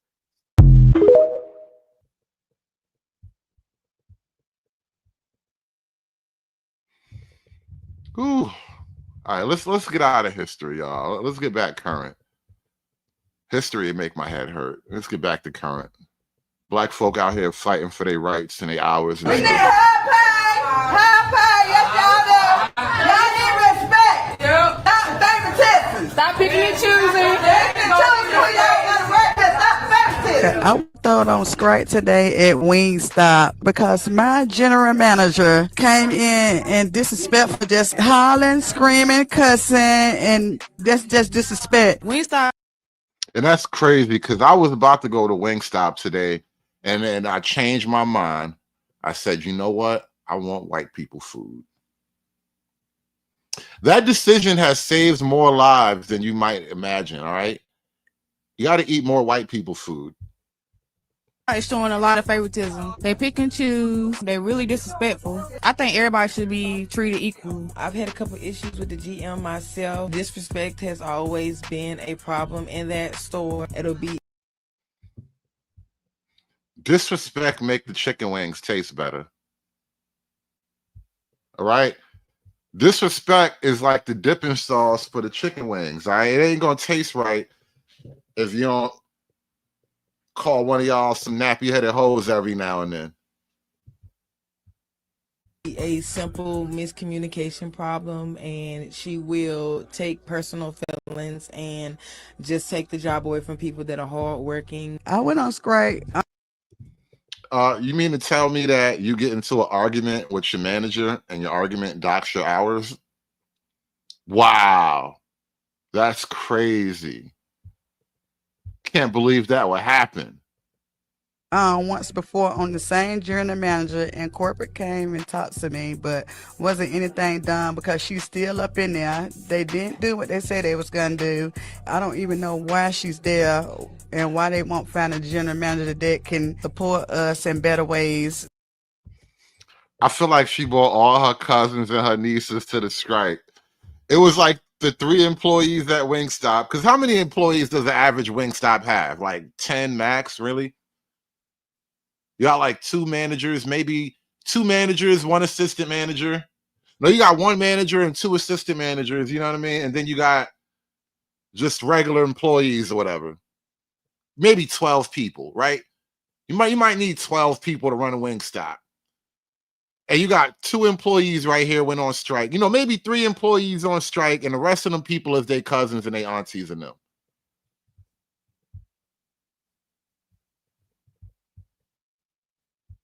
Ooh. All right, let's get out of history, y'all. Let's get back current. History would make my head hurt. Let's get back to current. Black folk out here fighting for their rights and their hours. And We need high pay, yes y'all do. Y'all need respect. Yep. Not favoritism. Stop picking and choosing. I thought on strike today at Wingstop because my general manager came in and disrespectful, just hollering, screaming, cussing, and that's just disrespect. Wingstop. And that's crazy because I was about to go to Wingstop today and then I changed my mind. I said, you know what? I want white people food. That decision has saved more lives than you might imagine, all right? You got to eat more white people food. It's showing a lot of favoritism. They pick and choose. They're really disrespectful. I think everybody should be treated equal. I've had a couple issues with the GM myself. Disrespect has always been a problem in that store. It'll be Disrespect make the chicken wings taste better. All right? Disrespect is like the dipping sauce for the chicken wings. All right? It ain't going to taste right if you don't call one of y'all some nappy-headed hoes every now and then. a simple miscommunication problem, and she will take personal feelings and just take the job away from people that are hardworking. I went on strike. You mean to tell me that you get into an argument with your manager and your argument docks your hours? Wow. That's crazy. Can't believe that would happen. once before on the same journal manager, and corporate came and talked to me, but wasn't anything done because she's still up in there. They didn't do what they said they was gonna do. I don't even know why she's there and why they won't find a general manager that can support us in better ways. I feel like she brought all her cousins and her nieces to the strike. It was like the 3 employees at Wingstop. Because how many employees does the average Wingstop have? Like 10 max, really? You got like 2 managers, maybe 2 managers, 1 assistant manager. No, you got 1 manager and 2 assistant managers, you know what I mean? And then you got just regular employees or whatever. Maybe 12 people, right? You might need 12 people to run a Wingstop. And you got 2 employees right here went on strike. You know, maybe 3 employees on strike, and the rest of them people is their cousins and their aunties and them.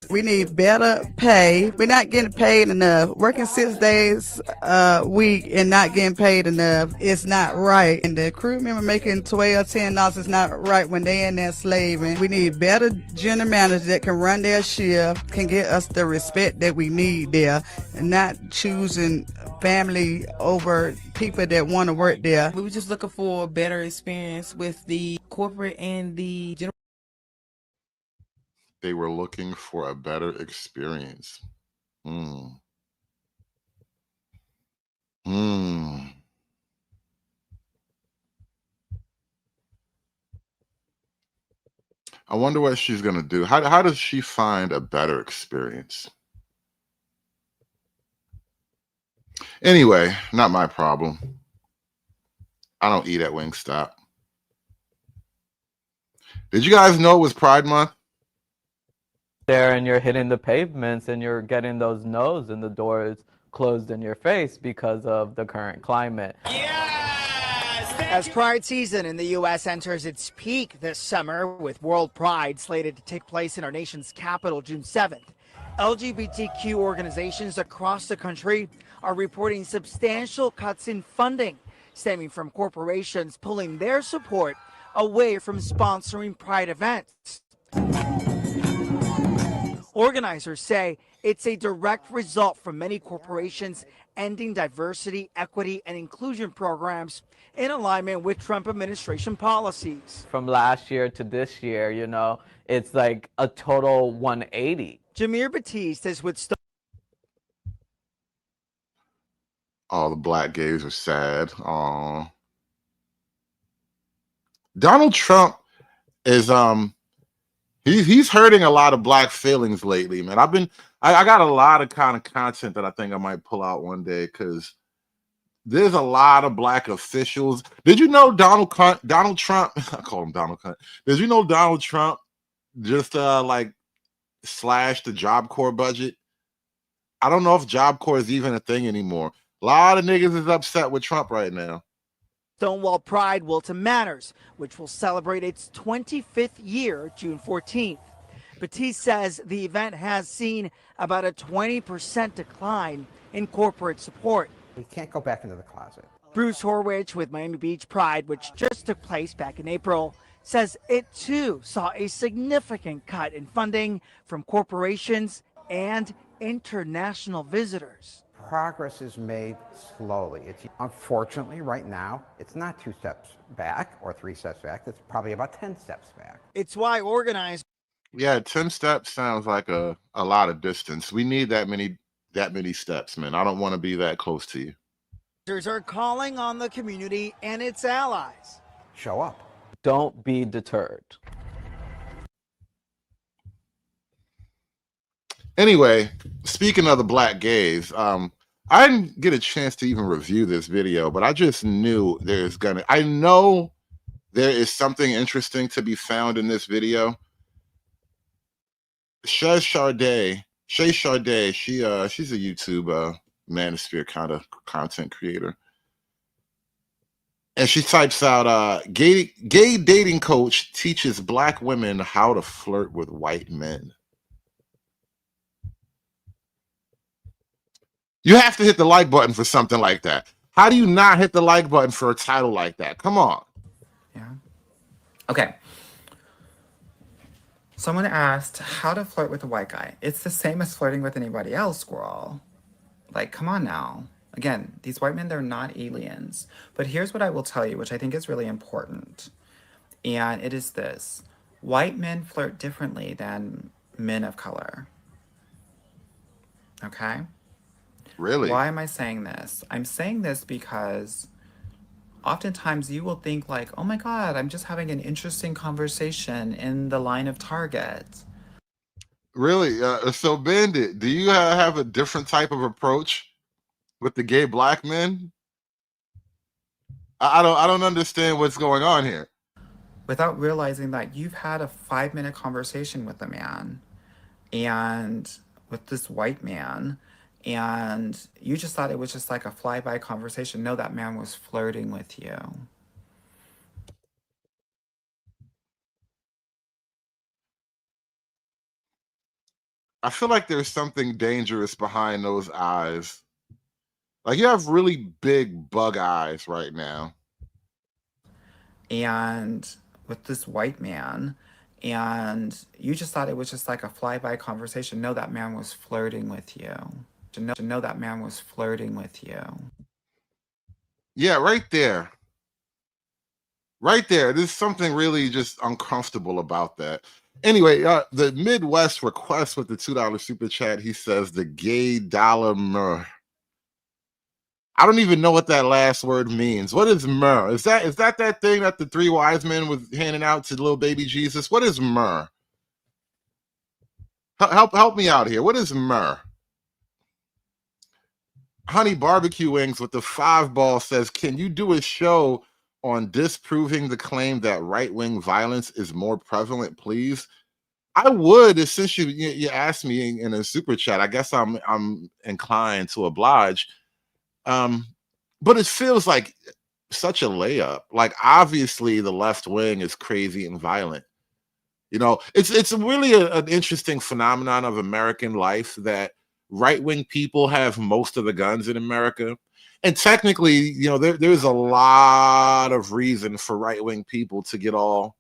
We need better pay. We're not getting paid enough. Working 6 days a week and not getting paid enough is not right. And the crew member making $12, $10 is not right when they in there slaving. We need better general managers that can run their shift, can get us the respect that we need there, and not choosing family over people that want to work there. We were just looking for a better experience with the corporate and the general. They were looking for a better experience. I wonder what she's going to do. How does she find a better experience? Anyway, not my problem. I don't eat at Wingstop. Did you guys know it was Pride Month? There and you're hitting the pavements and you're getting those no's and the doors closed in your face because of the current climate. As Pride season in the U.S. enters its peak this summer, with World Pride slated to take place in our nation's capital June 7th, LGBTQ organizations across the country are reporting substantial cuts in funding, stemming from corporations pulling their support away from sponsoring Pride events. Organizers say it's a direct result from many corporations ending diversity, equity, and inclusion programs in alignment with Trump administration policies. From last year to this year, you know, it's like a total 180. Jameer Batiste is with All the black gays are sad. Aww. Donald Trump is he's hurting a lot of black feelings lately, man. I got a lot of kind of content that I think I might pull out one day, because there's a lot of black officials. Did you know Donald Trump? I call him Donald Cunt. Did you know Donald Trump just like slashed the Job Corps budget? I don't know if Job Corps is even a thing anymore. A lot of niggas is upset with Trump right now. Stonewall Pride Wilton Manors, which will celebrate its 25th year June 14th. Batiste says the event has seen about a 20% decline in corporate support. We can't go back into the closet. Bruce Horwich with Miami Beach Pride, which just took place back in April, says it too saw a significant cut in funding from corporations and international visitors. Progress is made slowly. It's unfortunately right now, it's not 2 steps back or 3 steps back. It's probably about 10 steps back. It's why organizers. Yeah, 10 steps sounds like a lot of distance. We need that many steps, man. I don't want to be that close to you. Are calling on the community and its allies. Show up. Don't be deterred. Anyway, speaking of the black gays, I didn't get a chance to even review this video, but I just knew I know there is something interesting to be found in this video. Shay Sharday, she's a YouTube manosphere kind of content creator. And she types out, gay dating coach teaches black women how to flirt with white men. You have to hit the like button for something like that. How do you not hit the like button for a title like that? Come on. Yeah. Okay. Someone asked how to flirt with a white guy. It's the same as flirting with anybody else, squirrel. Like, come on now. Again, these white men, they're not aliens. But here's what I will tell you, which I think is really important. And it is this. White men flirt differently than men of color. Okay? Really? Why am I saying this? I'm saying this because oftentimes you will think like, oh my God, I'm just having an interesting conversation in the line of Target. Really? So, Bandit, do you have a different type of approach with the gay black men? I don't understand what's going on here. Without realizing that you've had a 5-minute conversation with a man and with this white man, and you just thought it was just like a flyby conversation. No, that man was flirting with you. I feel like there's something dangerous behind those eyes. Like, you have really big bug eyes right now. And with this white man, and you just thought it was just like a flyby conversation. No, that man was flirting with you. To know that man was flirting with you. Yeah, right there. Right there. There's something really just uncomfortable about that. Anyway, the Midwest request with the $2 super chat, he says the gay dollar myrrh. I don't even know what that last word means. What is myrrh? Is that thing that the 3 wise men was handing out to little baby Jesus? What is myrrh? Help me out here. What is myrrh? Honey Barbecue Wings with the 5-ball says, can you do a show on disproving the claim that right-wing violence is more prevalent, please? I would, since you asked me in a super chat. I guess I'm inclined to oblige. But it feels like such a layup. Like, obviously the left wing is crazy and violent. You know, it's really an interesting phenomenon of American life that right-wing people have most of the guns in America. And technically, you know, there's a lot of reason for right-wing people to get all,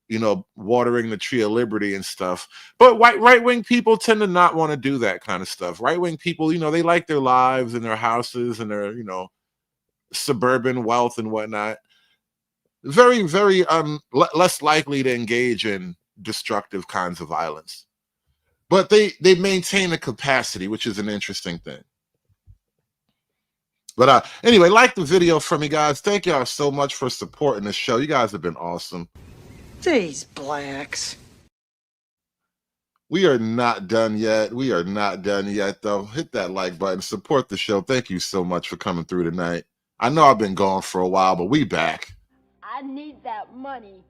you know, watering the tree of liberty and stuff. But right-wing people tend to not want to do that kind of stuff. Right-wing people, you know, they like their lives and their houses and their, you know, suburban wealth and whatnot. Very, very less likely to engage in destructive kinds of violence. But they maintain a capacity, which is an interesting thing. But anyway, like the video from you guys. Thank y'all so much for supporting the show. You guys have been awesome. These blacks. We are not done yet. We are not done yet, though. Hit that like button. Support the show. Thank you so much for coming through tonight. I know I've been gone for a while, but we back. I need that money.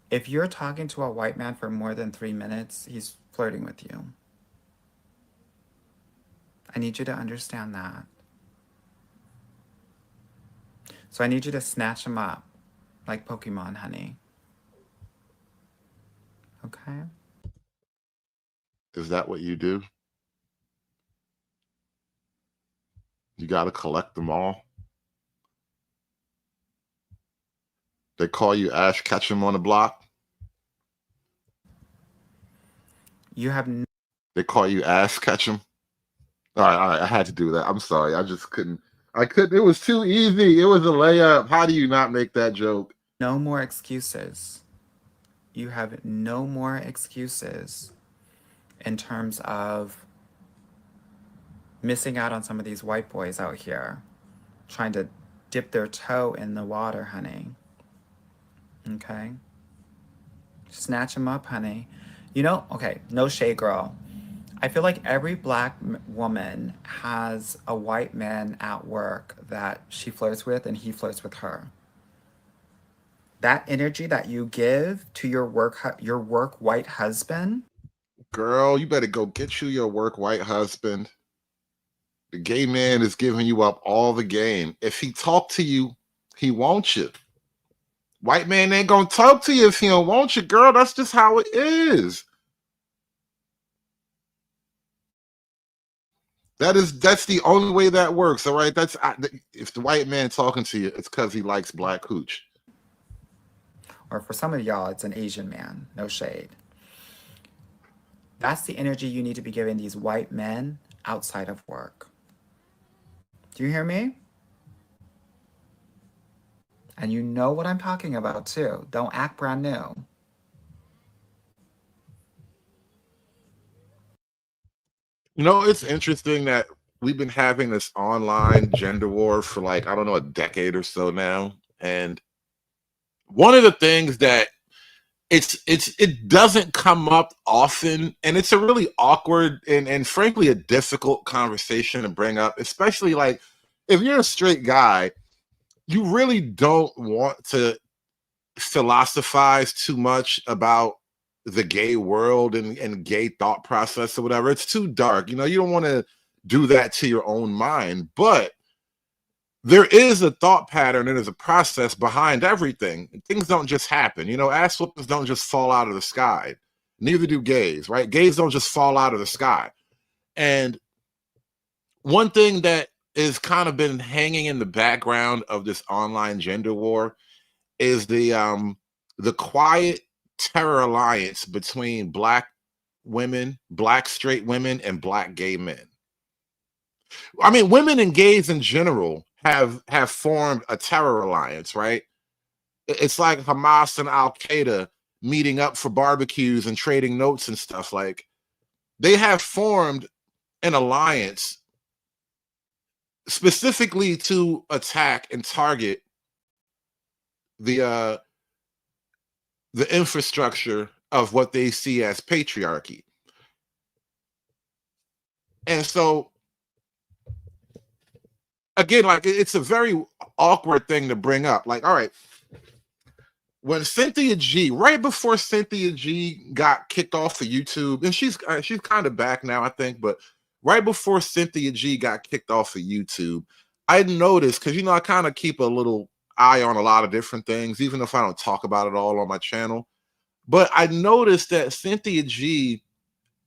If you're talking to a white man for more than 3 minutes, he's flirting with you. I need you to understand that. So I need you to snatch him up like Pokemon, honey. Okay? Is that what you do? You got to collect them all? They call you Ash Ketchum on the block? You have They call you Ash Ketchum? All right, I had to do that. I'm sorry. I just couldn't. It was too easy. It was a layup. How do you not make that joke? no more excuses. You have no more excuses in terms of missing out on some of these white boys out here trying to dip their toe in the water, honey. Okay? Snatch them up, honey. You know, okay, no shade, girl. I feel like every black woman has a white man at work that she flirts with and he flirts with her. That energy that you give to your work white husband. Girl, you better go get you your work white husband. The gay man is giving you up all the game. If he talk to you, he wants you. White man ain't gonna talk to you if he don't want you, girl. That's just how it is. That's the only way that works. All right. If the white man talking to you, it's because he likes black hooch. or for some of y'all, it's an Asian man, no shade. That's the energy you need to be giving these white men outside of work. Do you hear me? And you know what I'm talking about too. Don't act brand new. You know, it's interesting that we've been having this online gender war for like, I don't know, a decade or so now. And one of the things that it doesn't come up often, and it's a really awkward and frankly a difficult conversation to bring up, especially like if you're a straight guy, you really don't want to philosophize too much about the gay world and gay thought process or whatever. It's too dark. You know, you don't want to do that to your own mind, but there is a thought pattern and there's a process behind everything. Things don't just happen. You know, ass whoopers don't just fall out of the sky. Neither do gays, right? Gays don't just fall out of the sky. And one thing that is kind of been hanging in the background of this online gender war is the quiet terror alliance between black women, black straight women, and black gay men. I mean, women and gays in general have formed a terror alliance, right? It's like Hamas and Al Qaeda meeting up for barbecues and trading notes and stuff. Like, they have formed an alliance specifically to attack and target the infrastructure of what they see as patriarchy. And so again, like, it's a very awkward thing to bring up. Like, all right, when Cynthia G, right before Cynthia G got kicked off of YouTube, and she's kind of back now, I think, but right before Cynthia G got kicked off of YouTube, I noticed, because, you know, I kind of keep a little eye on a lot of different things, even if I don't talk about it all on my channel. But I noticed that Cynthia G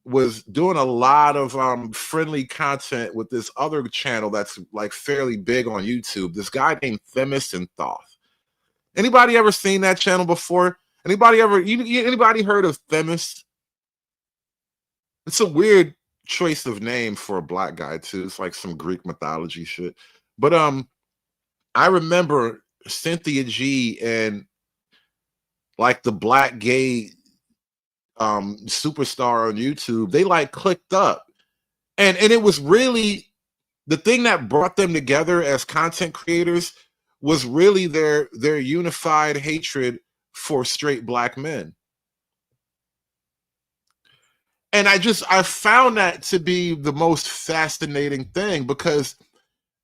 was doing a lot of friendly content with this other channel that's like fairly big on YouTube. This guy named Themis and Thoth. Anybody ever seen that channel before? Anybody heard of Themis? It's a weird choice of name for a black guy too. It's like some Greek mythology shit. But I remember Cynthia G and like the black gay superstar on YouTube, they like clicked up, and it was really the thing that brought them together as content creators was really their unified hatred for straight black men. And I found that to be the most fascinating thing, because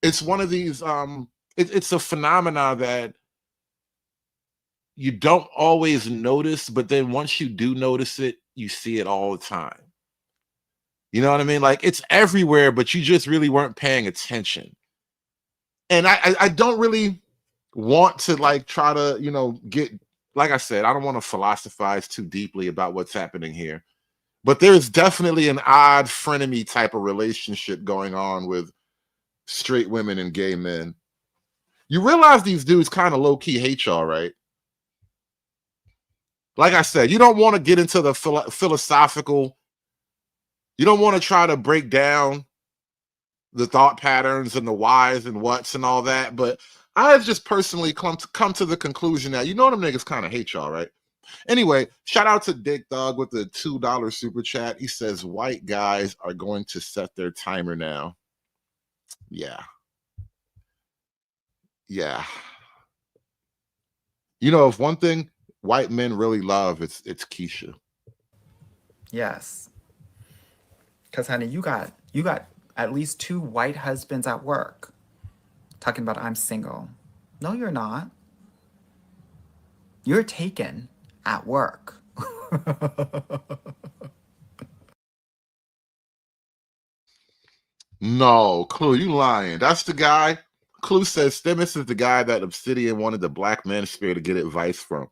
it's one of these it's a phenomena that you don't always notice, but then once you do notice it, you see it all the time. You know what I mean? Like, it's everywhere, but you just really weren't paying attention. And I don't really want to like try to, you know, get, like I said, I don't want to philosophize too deeply about what's happening here. But there's definitely an odd frenemy type of relationship going on with straight women and gay men. You realize these dudes kind of low-key hate y'all, right? Like I said, you don't want to get into the philosophical. You don't want to try to break down the thought patterns and the whys and whats and all that. But I've just personally come to the conclusion that, you know, them niggas kind of hate y'all, right? Anyway, shout out to Dick Dog with the $2 super chat. He says, white guys are going to set their timer now. Yeah. Yeah. You know, if one thing white men really love, it's Keisha. Yes. Because, honey, you got at least 2 white husbands at work talking about I'm single. No, you're not. You're taken at work. No, Clue, you lying. That's the guy. Clue says Themis is the guy that Obsidian wanted the Black Manosphere to get advice from.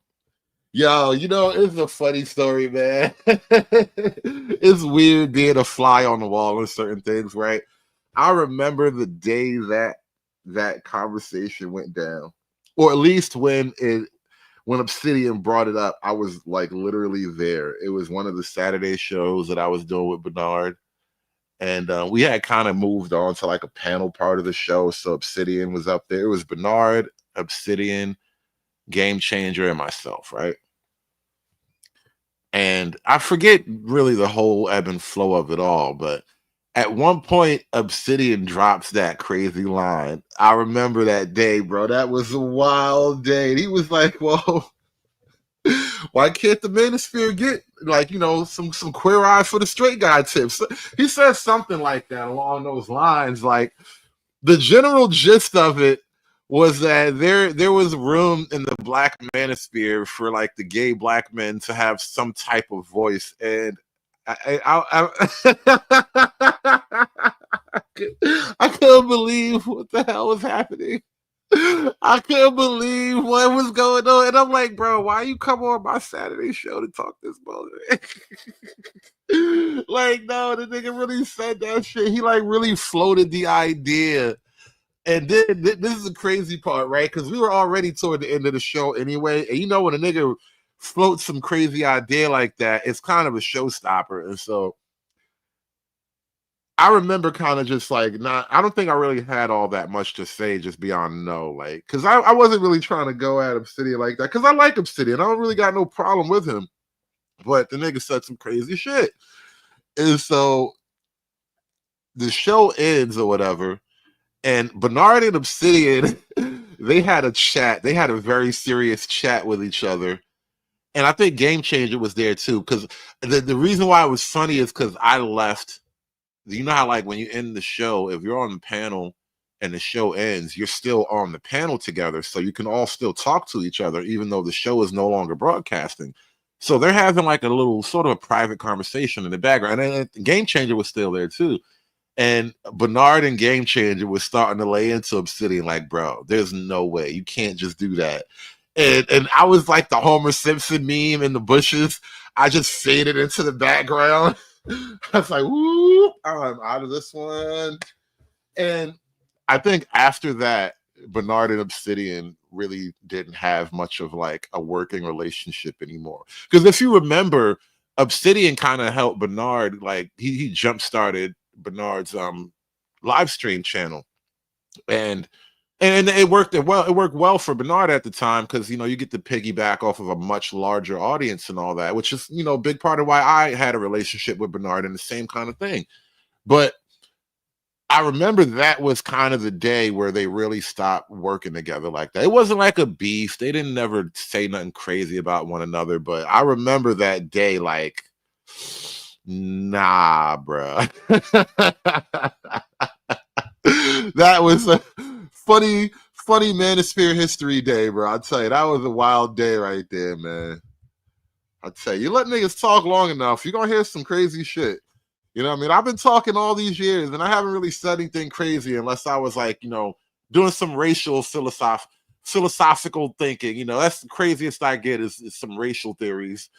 Yo, you know, it's a funny story, man. It's weird being a fly on the wall on certain things, right? I remember the day that conversation went down, or at least when when Obsidian brought it up, I was like literally there. It was one of the Saturday shows that I was doing with Bernard. And we had kind of moved on to like a panel part of the show. So Obsidian was up there. It was Bernard, Obsidian, Game Changer, and myself, right? And I forget really the whole ebb and flow of it all, but at one point, Obsidian drops that crazy line. I remember that day, bro. That was a wild day. And he was like, whoa, why can't the manosphere get like, you know, some queer eye for the straight guy tips? He said something like that along those lines. Like the general gist of it was that there was room in the black manosphere for like the gay black men to have some type of voice. And I couldn't believe what the hell was happening. I couldn't believe what was going on. And I'm like, bro, why you come on my Saturday show to talk this bullshit? Like, no, the nigga really said that shit. He like really floated the idea. And then this is the crazy part, right? Because we were already toward the end of the show anyway. And you know, when a nigga floats some crazy idea like that, it's kind of a showstopper. And so I remember kind of just like I don't think I really had all that much to say just beyond no, like, because I wasn't really trying to go at Obsidian like that, because I like Obsidian. I don't really got no problem with him. But the nigga said some crazy shit. And so the show ends or whatever, and Bernard and Obsidian, they had a chat. They had a very serious chat with each other. And I think Game Changer was there too, because the reason why it was funny is because I left. You know how like when you end the show, if you're on the panel and the show ends, you're still on the panel together. So you can all still talk to each other, even though the show is no longer broadcasting. So they're having like a little sort of a private conversation in the background. And Game Changer was still there too. And Bernard and Game Changer was starting to lay into Obsidian like, bro, there's no way. You can't just do that. And I was like the Homer Simpson meme in the bushes. I just faded into the background. I was like, whoop, I'm out of this one. And I think after that, Bernard and Obsidian really didn't have much of like a working relationship anymore. Because if you remember, Obsidian kind of helped Bernard, like he jump-started Bernard's live stream channel. And it worked well. It worked well for Bernard at the time because, you know, you get to piggyback off of a much larger audience and all that, which is, you know, a big part of why I had a relationship with Bernard and the same kind of thing. But I remember that was kind of the day where they really stopped working together like that. It wasn't like a beef. They didn't never say nothing crazy about one another. But I remember that day like, nah, bro. That was a funny Manosphere History Day, bro. I'll tell you, that was a wild day right there, man. I'll tell you, let niggas talk long enough, you're gonna hear some crazy shit. You know what I mean? I've been talking all these years, and I haven't really said anything crazy unless I was like, you know, doing some racial philosophical thinking. You know, that's the craziest I get is some racial theories.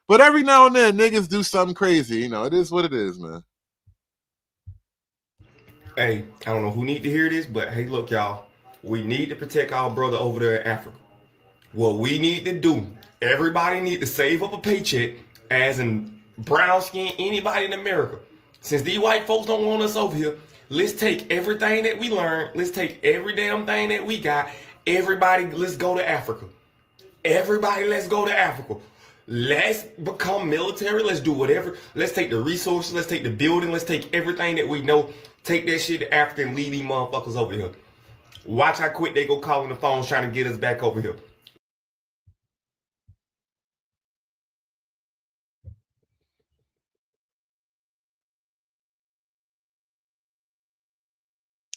But every now and then, niggas do something crazy. You know, it is what it is, man. Hey, I don't know who need to hear this, but hey, look, y'all. We need to protect our brother over there in Africa. What we need to do, everybody need to save up a paycheck, as in brown skin, anybody in America. Since these white folks don't want us over here, let's take everything that we learned. Let's take every damn thing that we got. Everybody, let's go to Africa. Everybody, let's go to Africa. Let's become military. Let's do whatever. Let's take the resources. Let's take the building. Let's take everything that we know. Take that shit to Africa and leave these motherfuckers over here. Watch how quick they go calling the phones trying to get us back over here.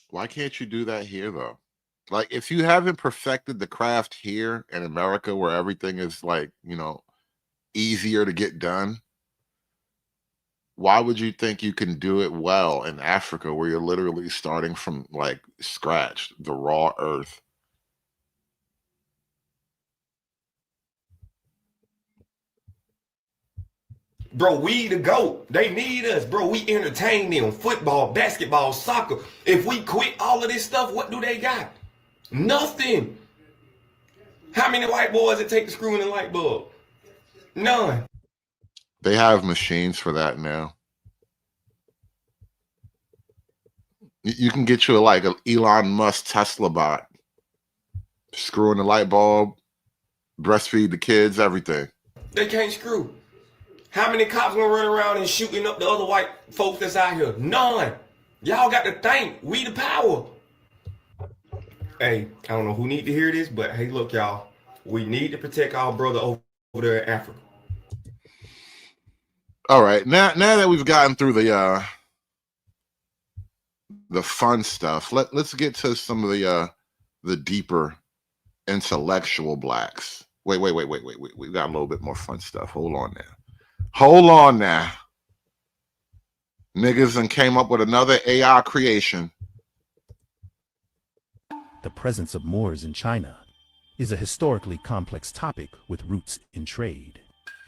Why can't you do that here, though? Like, if you haven't perfected the craft here in America, where everything is like, you know, easier to get done, why would you think you can do it well in Africa, where you're literally starting from like scratch, the raw earth? Bro, we the GOAT. They need us, bro. We entertain them. Football, basketball, soccer. If we quit all of this stuff, what do they got? Nothing. How many white boys it take to screw in a light bulb? None. They have machines for that now. You can get you like an Elon Musk Tesla bot. Screw in the light bulb, breastfeed the kids, everything. They can't screw. How many cops gonna run around and shooting up the other white folks that's out here? None. Y'all got to think. We the power. Hey, I don't know who need to hear this, but hey, look, y'all. We need to protect our brother over there in Africa. All right, now that we've gotten through the fun stuff, let's get to some of the deeper intellectual blacks. Wait. We got a little bit more fun stuff. Hold on now. Niggas and came up with another AI creation. The presence of Moors in China is a historically complex topic with roots in trade,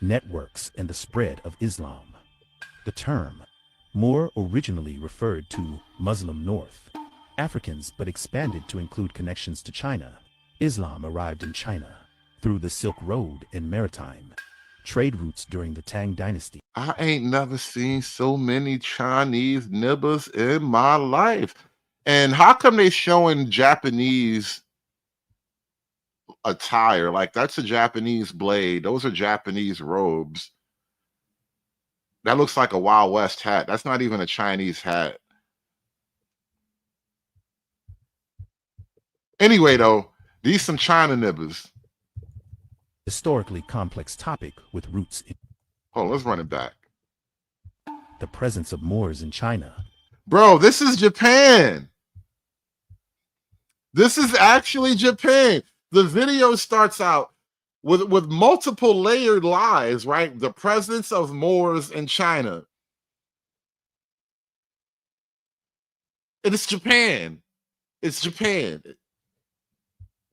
networks, and the spread of Islam. The term Moor originally referred to Muslim North Africans, but expanded to include connections to China. Islam arrived in China through the Silk Road and maritime trade routes during the Tang Dynasty. I ain't never seen so many Chinese nibbers in my life. And how come they showing Japanese attire? Like, that's a Japanese blade. Those are Japanese robes. That looks like a Wild West hat. That's not even a Chinese hat. Anyway, though, these some China nibbers. Historically complex topic with roots in... Hold on, let's run it back. The presence of Moors in China. Bro, this is Japan. This is actually Japan. The video starts out with multiple layered lies, right? The presence of Moors in China. And it's Japan. It's Japan.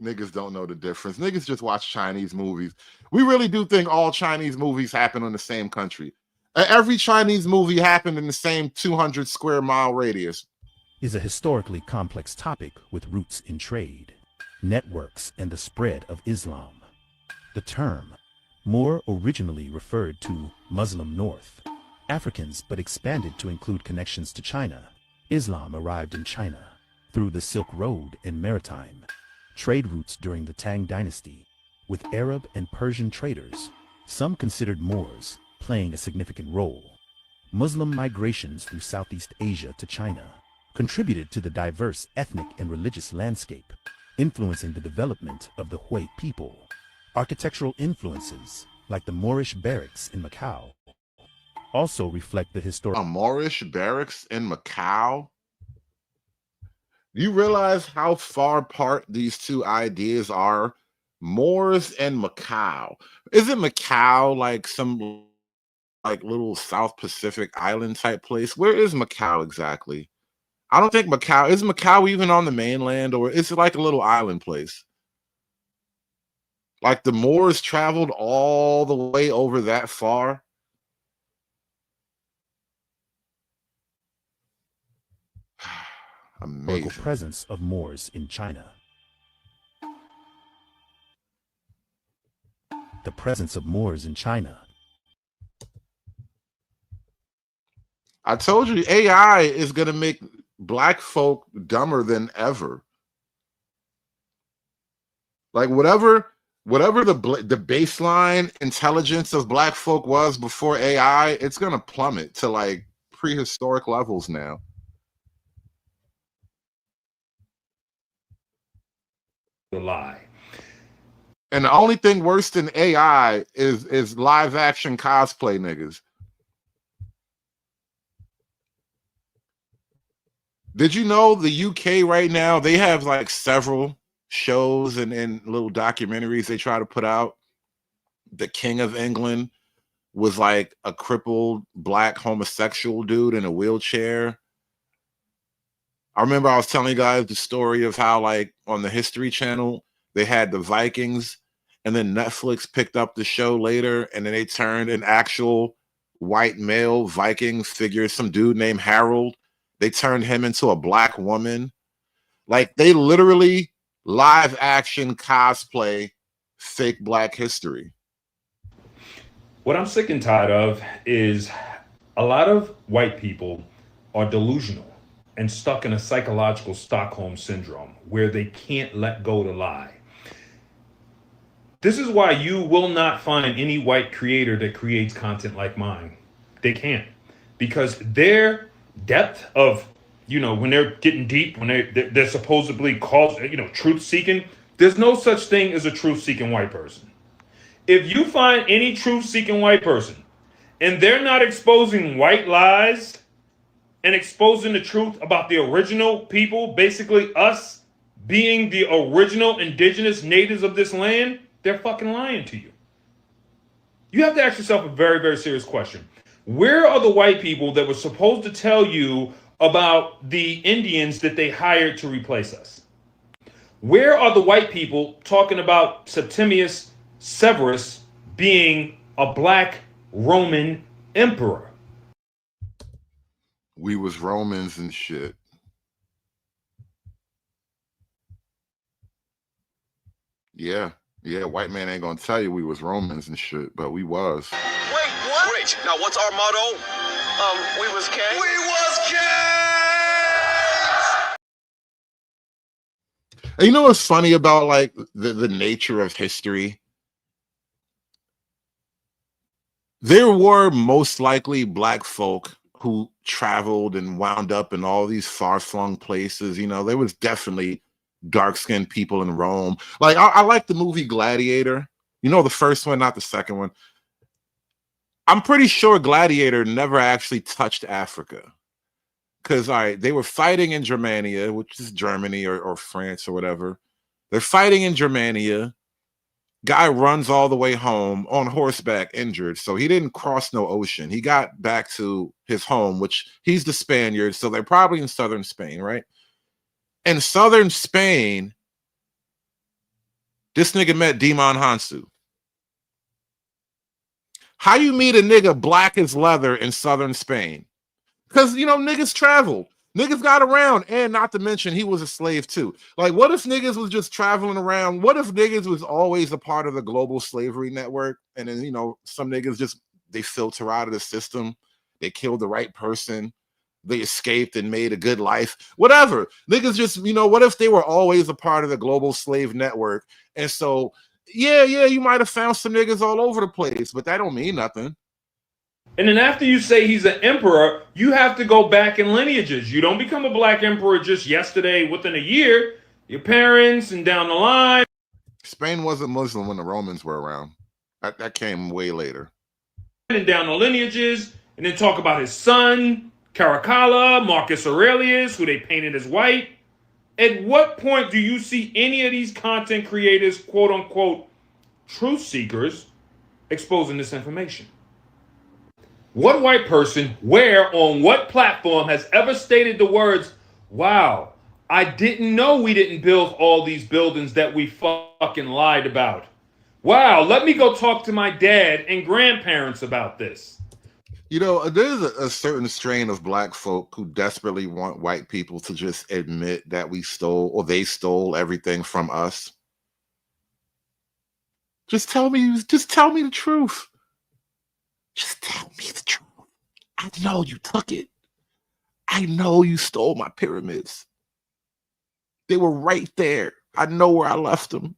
Niggas don't know the difference. Niggas just watch Chinese movies. We really do think all Chinese movies happen in the same country. Every Chinese movie happened in the same 200 square mile radius. Is a historically complex topic with roots in trade, networks, and the spread of Islam. The term Moor originally referred to Muslim North Africans, but expanded to include connections to China. Islam arrived in China through the Silk Road and maritime trade routes during the Tang Dynasty, with Arab and Persian traders, some considered Moors, playing a significant role. Muslim migrations through Southeast Asia to China contributed to the diverse ethnic and religious landscape, influencing the development of the Hui people. Architectural influences, like the Moorish barracks in Macau, also reflect the historic... A Moorish barracks in Macau? You realize how far apart these two ideas are? Moors and Macau. Isn't Macau like some like little South Pacific island type place? Where is Macau exactly? I don't think Macau, is Macau even on the mainland, or is it like a little island place? Like the Moors traveled all the way over that far? Amazing. Presence of Moors in China. The presence of Moors in China. I told you AI is going to make black folk dumber than ever. Like whatever the baseline intelligence of black folk was before AI, it's going to plummet to like prehistoric levels now. The lie. And the only thing worse than AI is live action cosplay niggas. Did you know the UK right now, they have like several shows and little documentaries they try to put out. The King of England was like a crippled black homosexual dude in a wheelchair. I remember I was telling you guys the story of how like on the History Channel, they had the Vikings and then Netflix picked up the show later and then they turned an actual white male Viking figure, some dude named Harold. They turned him into a black woman. Like they literally live action cosplay fake Black history. What I'm sick and tired of is a lot of white people are delusional and stuck in a psychological Stockholm syndrome where they can't let go to lie. This is why you will not find any white creator that creates content like mine. They can't, because their depth of, when they're getting deep, when they're supposedly called, truth seeking, there's no such thing as a truth seeking white person. If you find any truth seeking white person and they're not exposing white lies and exposing the truth about the original people, basically us being the original indigenous natives of this land, they're fucking lying to you. You have to ask yourself a very, very serious question. Where are the white people that were supposed to tell you about the Indians that they hired to replace us? Where are the white people talking about Septimius Severus being a Black Roman emperor? We was Romans and shit. Yeah, white man ain't gonna tell you we was Romans and shit, but we was. Wait, what? Great. Now, what's our motto? We was kings. We was kings! And you know what's funny about like the nature of history? There were most likely Black folk who traveled and wound up in all these far-flung places. There was definitely dark-skinned people in Rome. Like, I like the movie Gladiator. The first one, not the second one. I'm pretty sure Gladiator never actually touched Africa. Because, all right, they were fighting in Germania, which is Germany or France or whatever. They're fighting in Germania. Guy runs all the way home on horseback, injured. So he didn't cross no ocean. He got back to his home, which he's the Spaniard. So they're probably in southern Spain, right? In southern Spain, this nigga met Demon Hansu. How you meet a nigga black as leather in southern Spain? Because, niggas traveled. Niggas got around, and not to mention he was a slave too. Like, what if niggas was just traveling around? What if niggas was always a part of the global slavery network? And then, some niggas they filter out of the system. They killed the right person. They escaped and made a good life. Whatever. Niggas just, what if they were always a part of the global slave network? And so, yeah, you might have found some niggas all over the place, but that don't mean nothing. And then after you say he's an emperor, you have to go back in lineages. You don't become a Black emperor just yesterday, within a year. Your parents and down the line. Spain wasn't Muslim when the Romans were around. That came way later. And down the lineages, and then talk about his son, Caracalla, Marcus Aurelius, who they painted as white. At what point do you see any of these content creators, quote unquote, truth seekers, exposing this information? What white person, where, on what platform has ever stated the words, wow, I didn't know we didn't build all these buildings that we fucking lied about. Wow, let me go talk to my dad and grandparents about this. There's a certain strain of Black folk who desperately want white people to just admit that we stole or they stole everything from us. Just tell me the truth. Just tell me the truth. I know you took it. I know you stole my pyramids. They were right there. I know where I left them.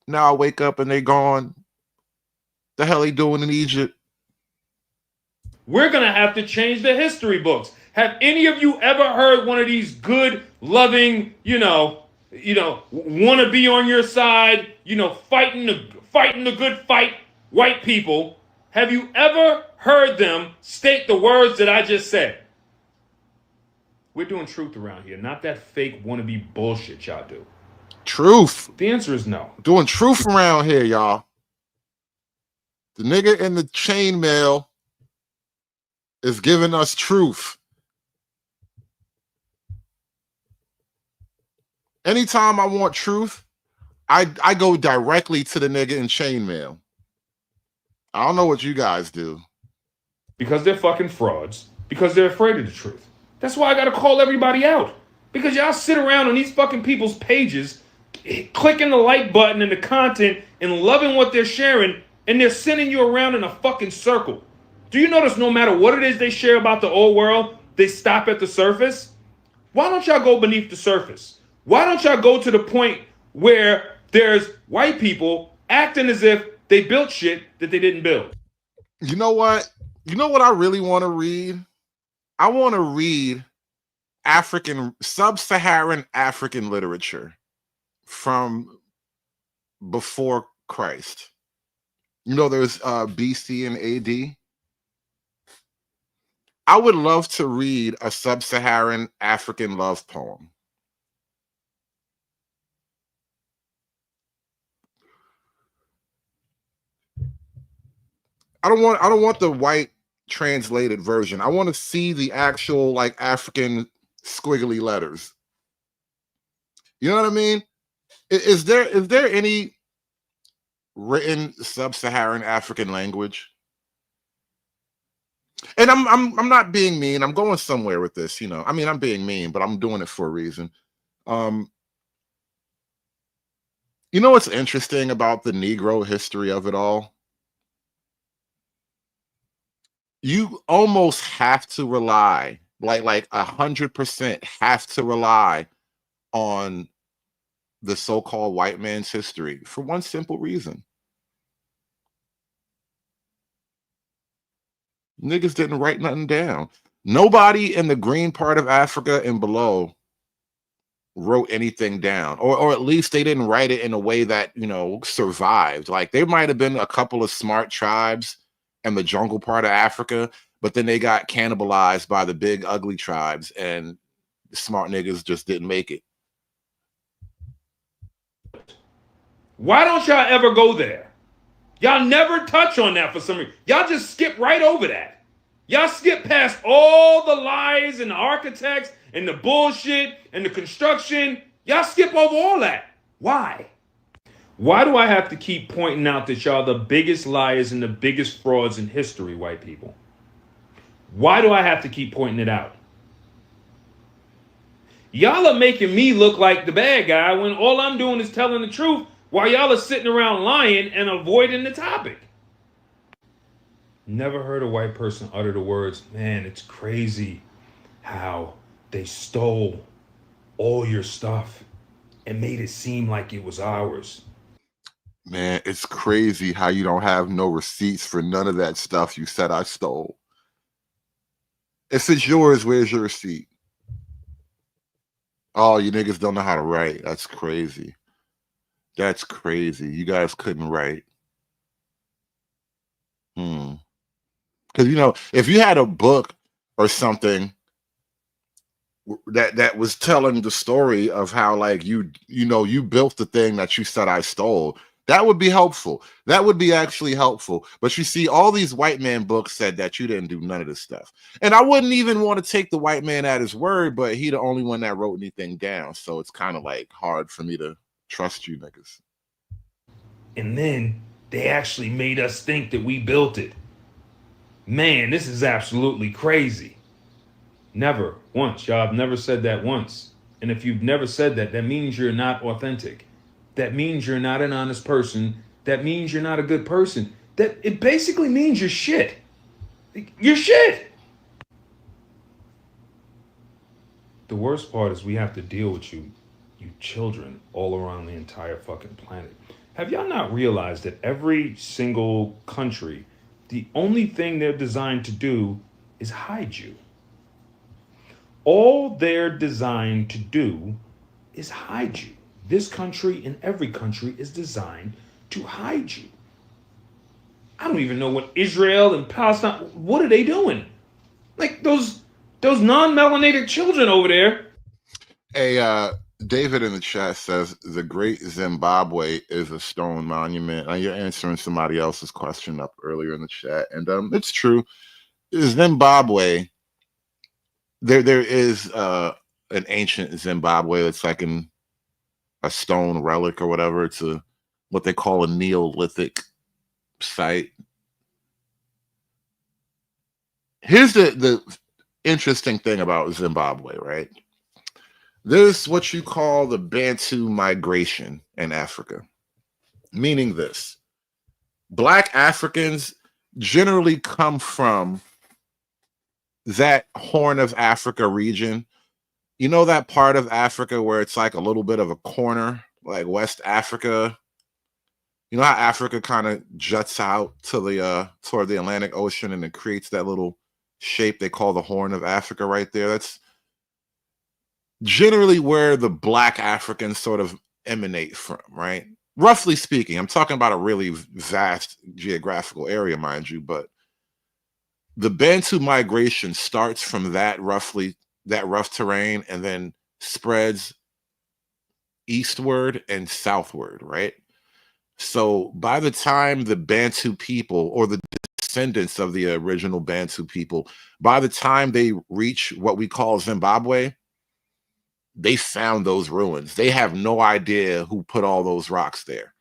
Now I wake up and they're gone. The hell they doing in Egypt? We're going to have to change the history books. Have any of you ever heard one of these good, loving, want to be on your side, fighting the good fight white people? Have you ever heard them state the words that I just said? We're doing truth around here, not that fake wannabe bullshit y'all do. Truth. The answer is no. Doing truth around here, y'all. The nigga in the chainmail is giving us truth. Anytime I want truth, I go directly to the nigga in chainmail. I don't know what you guys do. Because they're fucking frauds. Because they're afraid of the truth. That's why I gotta call everybody out. Because y'all sit around on these fucking people's pages clicking the like button and the content and loving what they're sharing, and they're sending you around in a fucking circle. Do you notice no matter what it is they share about the old world, they stop at the surface? Why don't y'all go beneath the surface? Why don't y'all go to the point where there's white people acting as if they built shit that they didn't build? You know what? You know what I really want to read? I want to read sub-Saharan African literature from before Christ. You know, there's BC and AD. I would love to read a sub-Saharan African love poem. I don't want the white translated version. I want to see the actual like African squiggly letters. You know what I mean? Is there any written sub-Saharan African language? And I'm not being mean. I'm going somewhere with this, you know. I mean, I'm being mean, but I'm doing it for a reason. You know what's interesting about the Negro history of it all? You almost have to rely, like 100% have to rely on the so-called white man's history for one simple reason. Niggas didn't write nothing down. Nobody in the green part of Africa and below wrote anything down, or at least they didn't write it in a way that, you know, survived. Like there might have been a couple of smart tribes in the jungle part of Africa, but then they got cannibalized by the big ugly tribes, and the smart niggas just didn't make it. Why don't y'all ever go there? Y'all never touch on that for some reason. Y'all just skip right over that. Y'all skip past all the lies and the architects and the bullshit and the construction. Y'all skip over all that. Why? Why do I have to keep pointing out that y'all the biggest liars and the biggest frauds in history, white people? Why do I have to keep pointing it out? Y'all are making me look like the bad guy when all I'm doing is telling the truth while y'all are sitting around lying and avoiding the topic. Never heard a white person utter the words, man, it's crazy how they stole all your stuff and made it seem like it was ours. Man, it's crazy how you don't have no receipts for none of that stuff you said I stole. If it's yours, where's your receipt? Oh, you niggas don't know how to write. That's crazy. That's crazy. You guys couldn't write. Because, you know, if you had a book or something that was telling the story of how, like, you built the thing that you said I stole, that would be helpful. That would be actually helpful. But you see, all these white man books said that you didn't do none of this stuff. And I wouldn't even want to take the white man at his word, but he the only one that wrote anything down. So it's kind of like hard for me to trust you niggas. And then they actually made us think that we built it. Man, this is absolutely crazy. Never once. Y'all have never said that once. And if you've never said that, that means you're not authentic. That means you're not an honest person. That means you're not a good person. That it basically means you're shit. You're shit. The worst part is we have to deal with you children all around the entire fucking planet. Have y'all not realized that every single country, the only thing they're designed to do is hide you? All they're designed to do is hide you. This country and every country is designed to hide you. I don't even know what Israel and Palestine, what are they doing? Like those non-melanated children over there. Hey, David in the chat says the Great Zimbabwe is a stone monument. You're answering somebody else's question up earlier in the chat, and it's true. Zimbabwe, there is an ancient Zimbabwe that's like a stone relic or whatever. It's what they call a Neolithic site. Here's the interesting thing about Zimbabwe, right? There's what you call the Bantu migration in Africa, meaning this: Black Africans generally come from that Horn of Africa region. You know that part of Africa where it's like a little bit of a corner, like West Africa. You know how Africa kind of juts out to the toward the Atlantic Ocean, and it creates that little shape they call the Horn of Africa right there. That's generally where the Black Africans sort of emanate from, right? Roughly speaking, I'm talking about a really vast geographical area, mind you, but the Bantu migration starts from that rough terrain and then spreads eastward and southward, right? So by the time the Bantu people, or the descendants of the original Bantu people, by the time they reach what we call Zimbabwe, they found those ruins. They have no idea who put all those rocks there.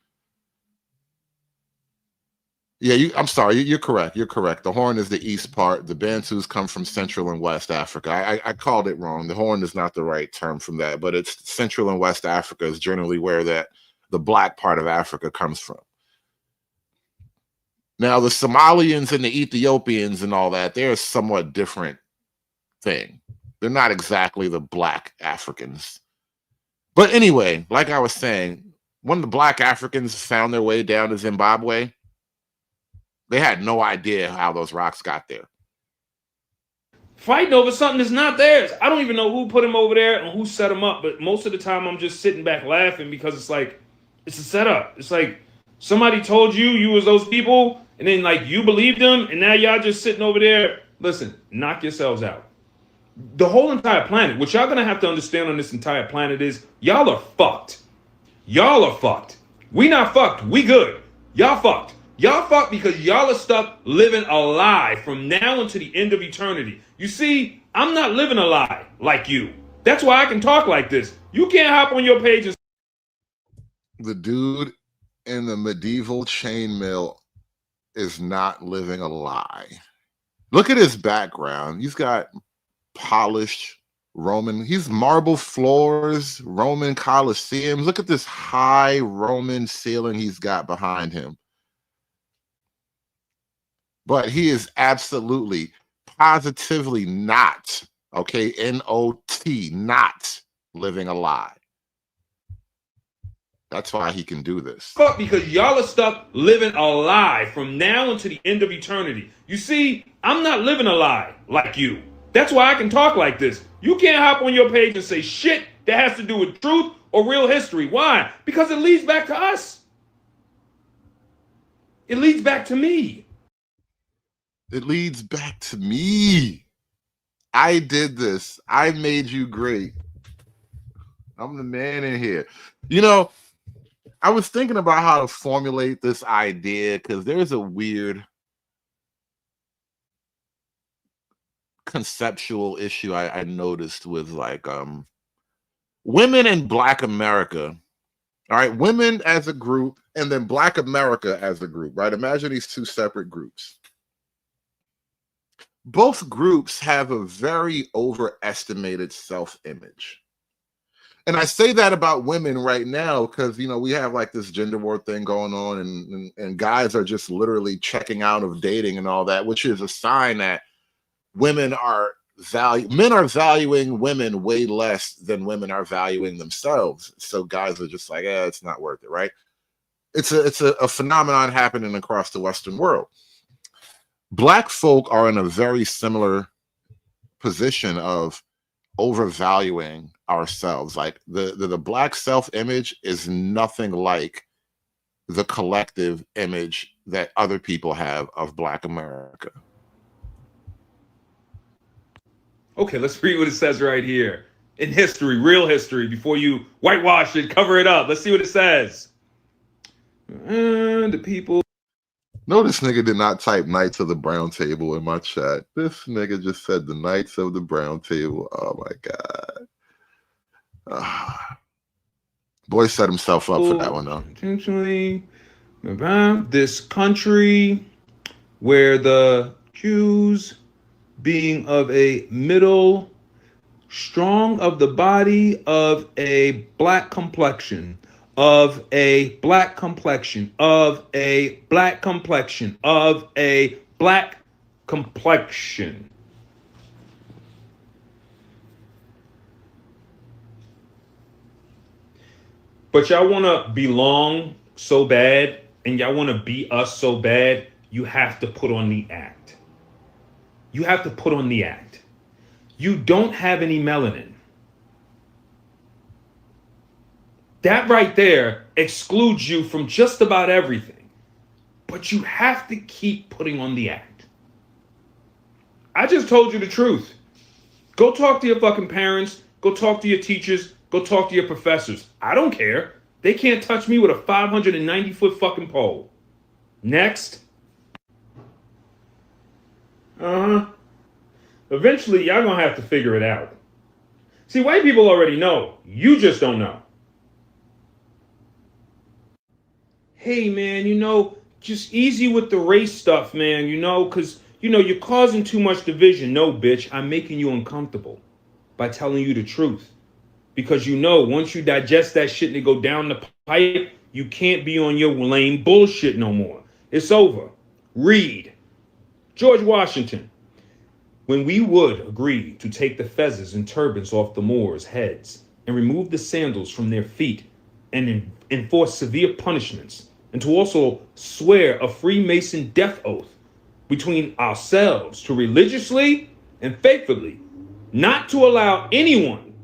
Yeah, I'm sorry, you're correct. You're correct. The Horn is the east part. The Bantus come from Central and West Africa. I called it wrong. The Horn is not the right term from that, but it's Central and West Africa is generally where the Black part of Africa comes from. Now, the Somalians and the Ethiopians and all that, they're a somewhat different thing. They're not exactly the Black Africans. But anyway, like I was saying, when the Black Africans found their way down to Zimbabwe, they had no idea how those rocks got there. Fighting over something that's not theirs. I don't even know who put them over there and who set them up, but most of the time I'm just sitting back laughing because it's like, it's a setup. It's like somebody told you was those people, and then like you believed them, and now y'all just sitting over there. Listen, knock yourselves out. The whole entire planet, what y'all gonna have to understand on this entire planet is y'all are fucked. Y'all are fucked. We not fucked. We good. Y'all fucked. Y'all fucked because y'all are stuck living a lie from now until the end of eternity. You see, I'm not living a lie like you. That's why I can talk like this. You can't hop on your page and... The dude in the medieval chainmail is not living a lie. Look at his background. He's got polished Roman, he's marble floors, Roman Colosseums. Look at this high Roman ceiling he's got behind him. But he is absolutely, positively not, okay, N-O-T, not living a lie. That's why he can do this. Fuck, because y'all are stuck living a lie from now until the end of eternity. You see, I'm not living a lie like you. That's why I can talk like this. You can't hop on your page and say shit that has to do with truth or real history. Why? Because it leads back to us. It leads back to me. It leads back to me. I did this. I made you great. I'm the man in here. You know, I was thinking about how to formulate this idea because there's a weird conceptual issue I noticed with like women in Black America. All right, women as a group and then Black America as a group, right? Imagine these two separate groups. Both groups have a very overestimated self-image. And I say that about women right now because, you know, we have like this gender war thing going on and guys are just literally checking out of dating and all that, which is a sign that men are valuing women way less than women are valuing themselves. So guys are just like, it's not worth it, right? It's a phenomenon happening across the Western world. Black folk are in a very similar position of overvaluing ourselves. Like the Black self-image is nothing like the collective image that other people have of Black America. Okay, let's read what it says right here. In history, real history, before you whitewash it, cover it up. Let's see what it says. The people... No, this nigga did not type Knights of the Brown Table in my chat. This nigga just said the Knights of the Brown Table. Oh my God. Boy set himself up for that one though. Intentionally about this country where the Jews, being of a middle Strong of the body, of a black complexion, of a black complexion, of a black complexion, of a black complexion. But y'all want to belong so bad, and y'all want to be us so bad, you have to put on the act. You have to put on the act. You don't have any melanin. That right there excludes you from just about everything. But you have to keep putting on the act. I just told you the truth. Go talk to your fucking parents. Go talk to your teachers. Go talk to your professors. I don't care. They can't touch me with a 590-foot fucking pole. Next. Eventually, y'all gonna have to figure it out. See, white people already know. You just don't know. Hey, man, just easy with the race stuff, man, because, you're causing too much division. No, bitch, I'm making you uncomfortable by telling you the truth. Because once you digest that shit and it go down the pipe, you can't be on your lame bullshit no more. It's over. Read. George Washington. When we would agree to take the fezzes and turbans off the Moors' heads and remove the sandals from their feet and enforce severe punishments, and to also swear a Freemason death oath between ourselves to religiously and faithfully not to allow anyone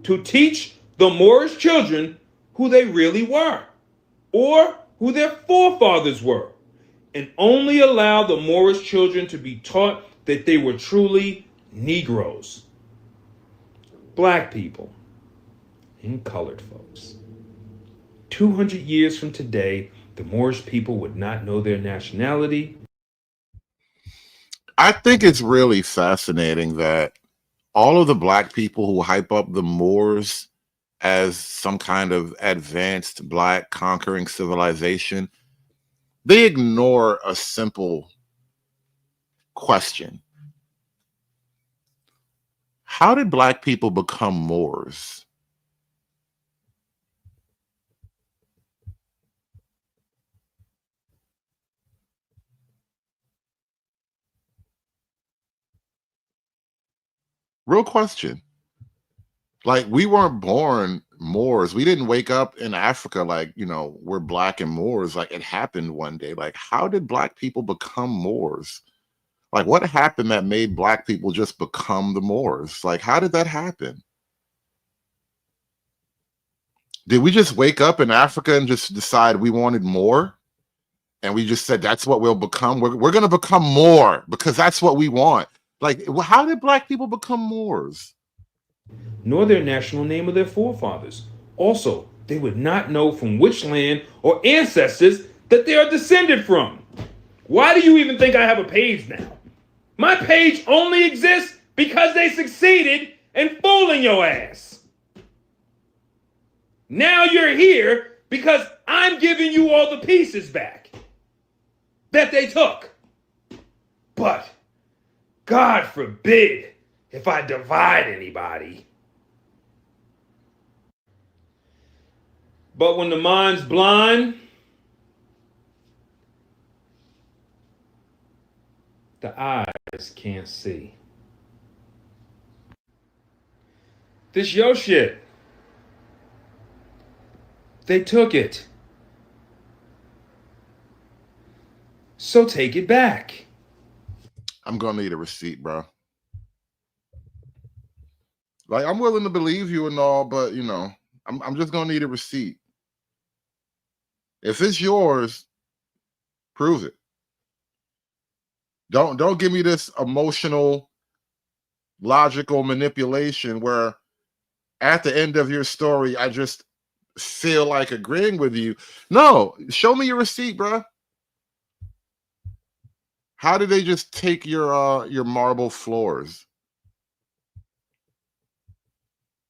to teach the Moorish children who they really were or who their forefathers were, and only allow the Moorish children to be taught that they were truly Negroes, black people, and colored folks. 200 years from today, the Moorish people would not know their nationality. I think it's really fascinating that all of the black people who hype up the Moors as some kind of advanced black conquering civilization, they ignore a simple question. How did black people become Moors? Real question. Like, we weren't born Moors. We didn't wake up in Africa like, we're black and Moors. Like, it happened one day. Like, how did black people become Moors? Like, what happened that made black people just become the Moors? Like, how did that happen? Did we just wake up in Africa and just decide we wanted more? And we just said, that's what we'll become. We're going to become more because that's what we want. Like, how did black people become Moors? Nor their national name of their forefathers. Also, they would not know from which land or ancestors that they are descended from. Why do you even think I have a page now? My page only exists because they succeeded in fooling your ass. Now you're here because I'm giving you all the pieces back that they took. But God forbid if I divide anybody. But when the mind's blind, the eyes can't see. This your shit. They took it. So take it back. I'm gonna need a receipt, bro. Like, I'm willing to believe you and all, but I'm just gonna need a receipt. If it's yours, prove it. Don't give me this emotional, logical manipulation where at the end of your story, I just feel like agreeing with you. No, show me your receipt, bro. How did they just take your marble floors?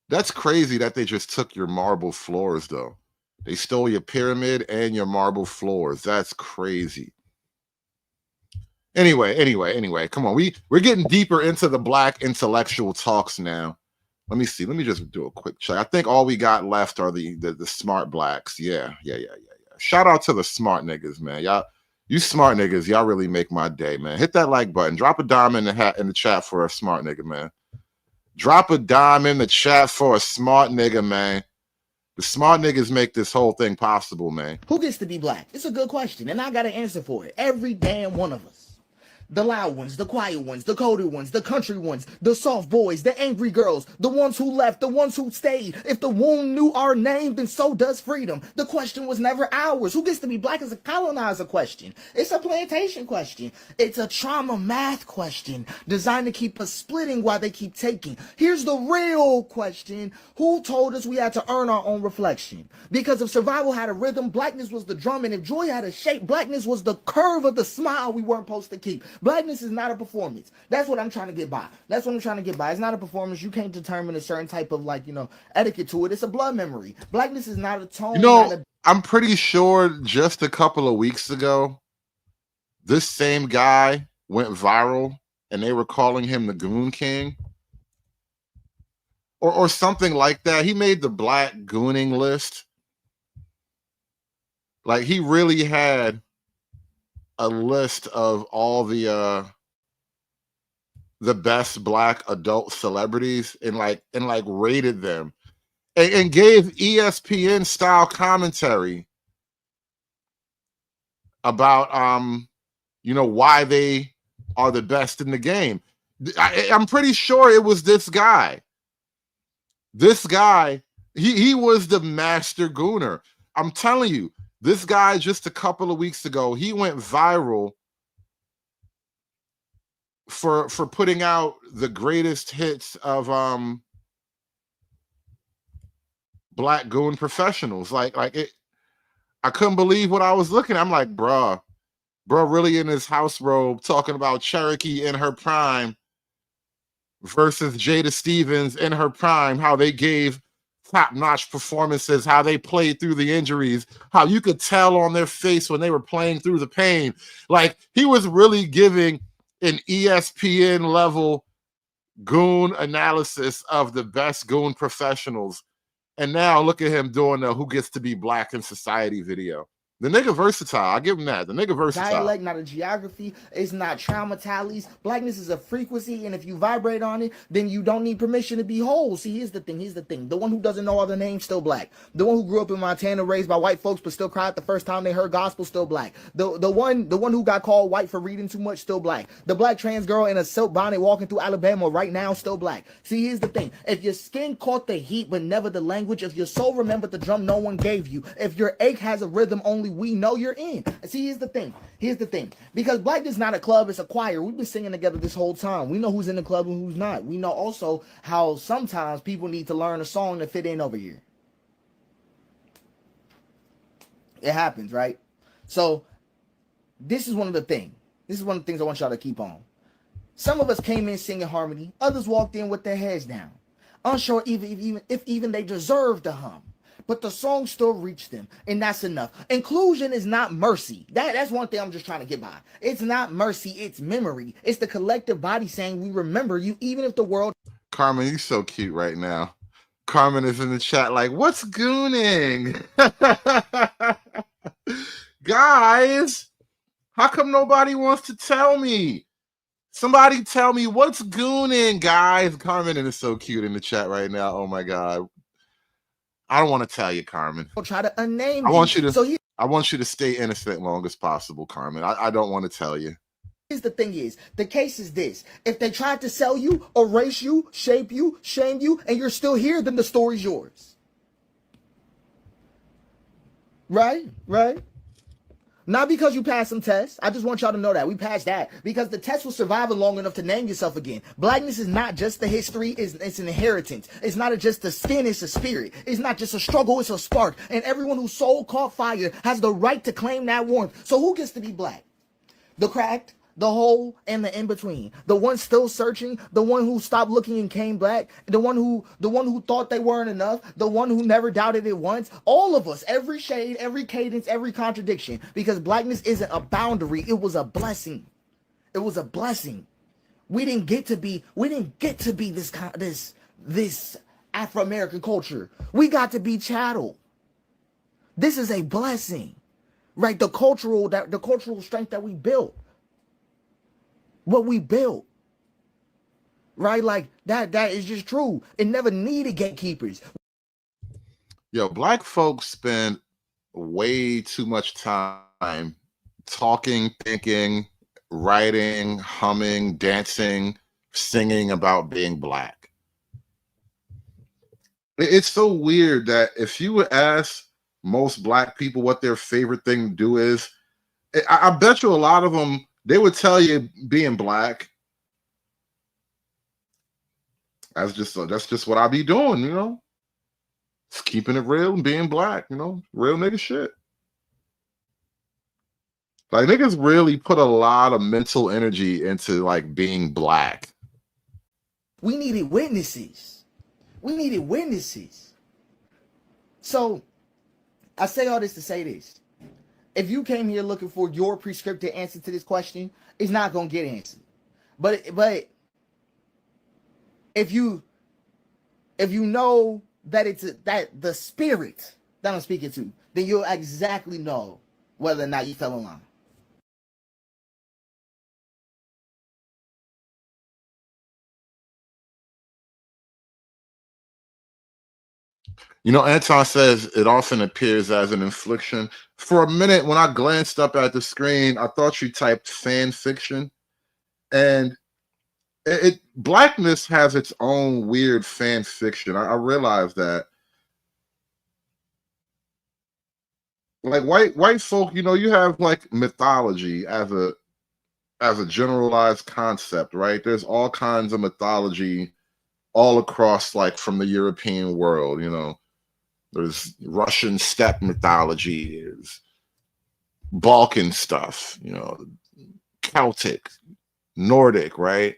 That's crazy that they just took your marble floors, though. They stole your pyramid and your marble floors. That's crazy. Anyway, come on. We're getting deeper into the black intellectual talks now. Let me see. Let me just do a quick check. I think all we got left are the smart blacks. Yeah. Shout out to the smart niggas, man. Y'all, you smart niggas, y'all really make my day, man. Hit that like button. Drop a dime in the chat for a smart nigga, man. Drop a dime in the chat for a smart nigga, man. The smart niggas make this whole thing possible, man. Who gets to be black? It's a good question, and I got an answer for it. Every damn one of us. The loud ones, the quiet ones, the colder ones, the country ones, the soft boys, the angry girls, the ones who left, the ones who stayed. If the womb knew our name, then so does freedom. The question was never ours. Who gets to be black is a colonizer question. It's a plantation question. It's a trauma math question designed to keep us splitting while they keep taking. Here's the real question. Who told us we had to earn our own reflection? Because if survival had a rhythm, blackness was the drum, and if joy had a shape, blackness was the curve of the smile we weren't supposed to keep. Blackness is not a performance. That's what I'm trying to get by. That's what I'm trying to get by. It's not a performance. You can't determine a certain type of etiquette to it. It's a blood memory. Blackness is not a tone. I'm pretty sure just a couple of weeks ago, this same guy went viral and they were calling him the Goon King. Or something like that. He made the black gooning list. Like he really had a list of all the best black adult celebrities and rated them and gave ESPN style commentary about why they are the best in the game. I'm pretty sure it was this guy. This guy, he was the master gooner. I'm telling you. This guy just a couple of weeks ago, he went viral for putting out the greatest hits of black goon professionals. I couldn't believe what I was looking at. I'm like, bro really in his house robe talking about Cherokee in her prime versus Jada Stevens in her prime, how they gave top-notch performances, how they played through the injuries, how you could tell on their face when they were playing through the pain. Like he was really giving an ESPN level goon analysis of the best goon professionals. And now look at him doing the Who Gets to Be Black in Society video. The nigga versatile. I give him that. The nigga versatile. Dialect, not a geography. It's not trauma tallies. Blackness is a frequency, and if you vibrate on it, then you don't need permission to be whole. See, here's the thing. The one who doesn't know all the names, still black. The one who grew up in Montana, raised by white folks, but still cried the first time they heard gospel, still black. The one who got called white for reading too much, still black. The black trans girl in a silk bonnet walking through Alabama right now, still black. See, here's the thing. If your skin caught the heat, but never the language, if your soul remembered the drum no one gave you, if your ache has a rhythm only we know you're in. See, here's the thing. Because blackness is not a club, it's a choir. We've been singing together this whole time. We know who's in the club and who's not. We know also how sometimes people need to learn a song to fit in over here. It happens, right? So this is one of the things. This is one of the things I want y'all to keep on. Some of us came in singing harmony. Others walked in with their heads down, unsure if even they deserve to hum. But the song still reached them, and that's enough. Inclusion is not mercy. That's one thing I'm just trying to get by. It's not mercy, it's memory. It's the collective body saying we remember you, even if the world... Carmen, you're so cute right now. Carmen is in the chat like, what's gooning? Guys, how come nobody wants to tell me? Somebody tell me what's gooning, guys. Carmen is so cute in the chat right now. Oh, my God. I don't want to tell you, Carmen. I'll try to unname you. I want you to stay innocent long as possible, Carmen. I don't want to tell you. Here's the thing is, the case is this. If they tried to sell you, erase you, shape you, shame you, and you're still here, then the story's yours. Right? Not because you passed some tests. I just want y'all to know that. We passed that. Because the test was surviving long enough to name yourself again. Blackness is not just the history, it's an inheritance. It's not just a skin, it's a spirit. It's not just a struggle, it's a spark. And everyone whose soul caught fire has the right to claim that warmth. So who gets to be black? The cracked, the whole, and the in-between. The one still searching, the one who stopped looking and came black, the one who thought they weren't enough, the one who never doubted it once. All of us, every shade, every cadence, every contradiction. Because blackness isn't a boundary, it was a blessing. It was a blessing. We didn't get to be this this Afro-American culture. We got to be chattel. This is a blessing, right? The cultural strength that we built, what we built, right? Like that is just true. It never needed gatekeepers. Yo, black folks spend way too much time talking, thinking, writing, humming, dancing, singing about being black. It's so weird that if you would ask most black people what their favorite thing to do is, I bet you a lot of them, they would tell you being black. That's just what I be doing, you know? It's keeping it real and being black, you know? Real nigga shit. Like, niggas really put a lot of mental energy into, like, being black. We needed witnesses. We needed witnesses. So, I say all this to say this. If you came here looking for your prescriptive answer to this question, it's not going to get answered. But if you know that it's that the spirit that I'm speaking to, then you'll exactly know whether or not you fell in line. You know, Anton says it often appears as an infliction. For a minute, when I glanced up at the screen, I thought you typed fan fiction. And blackness has its own weird fan fiction. I realized that. Like white folk, you know, you have like mythology as a generalized concept, right? There's all kinds of mythology all across, like, from the European world, you know. There's Russian steppe mythology, there's Balkan stuff, you know, Celtic, Nordic, right?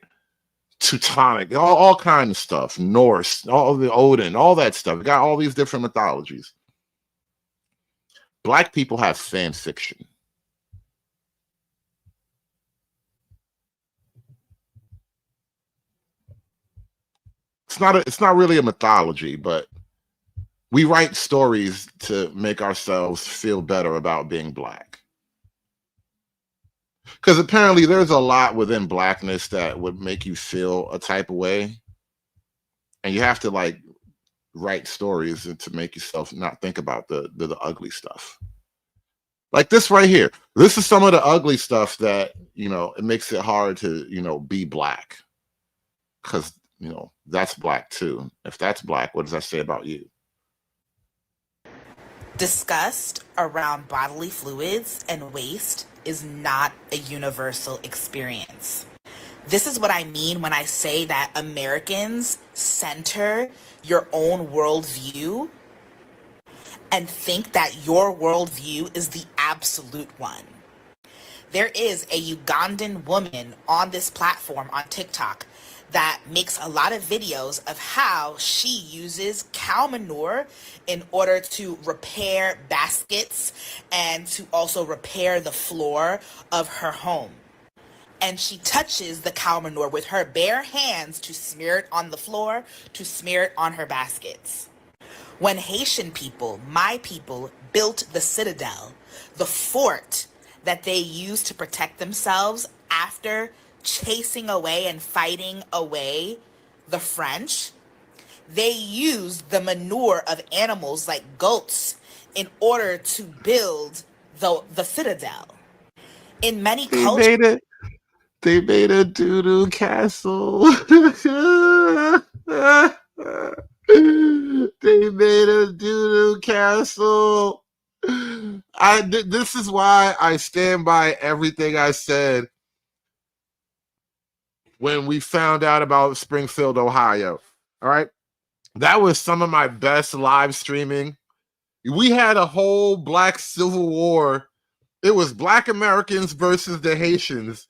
Teutonic, all kinds of stuff, Norse, all the Odin, all that stuff. We got all these different mythologies. Black people have fan fiction. It's not really a mythology, but we write stories to make ourselves feel better about being black. Because apparently there's a lot within blackness that would make you feel a type of way. And you have to, like, write stories to make yourself not think about the ugly stuff. Like this right here. This is some of the ugly stuff that, you know, it makes it hard to, you know, be black. Because, you know, that's black too. If that's black, what does that say about you? Disgust around bodily fluids and waste is not a universal experience. This is what I mean when I say that Americans center your own worldview and think that your worldview is the absolute one. There is a Ugandan woman on this platform on TikTok that makes a lot of videos of how she uses cow manure in order to repair baskets and to also repair the floor of her home. And she touches the cow manure with her bare hands to smear it on the floor, to smear it on her baskets. When Haitian people, my people, built the citadel, the fort that they used to protect themselves after chasing away and fighting away the French, they used the manure of animals like goats in order to build the citadel. In many cultures, They made a doo-doo castle. They made a doo-doo castle. This is why I stand by everything I said when we found out about Springfield, Ohio. All right. That was some of my best live streaming. We had a whole Black Civil War. It was Black Americans versus the Haitians.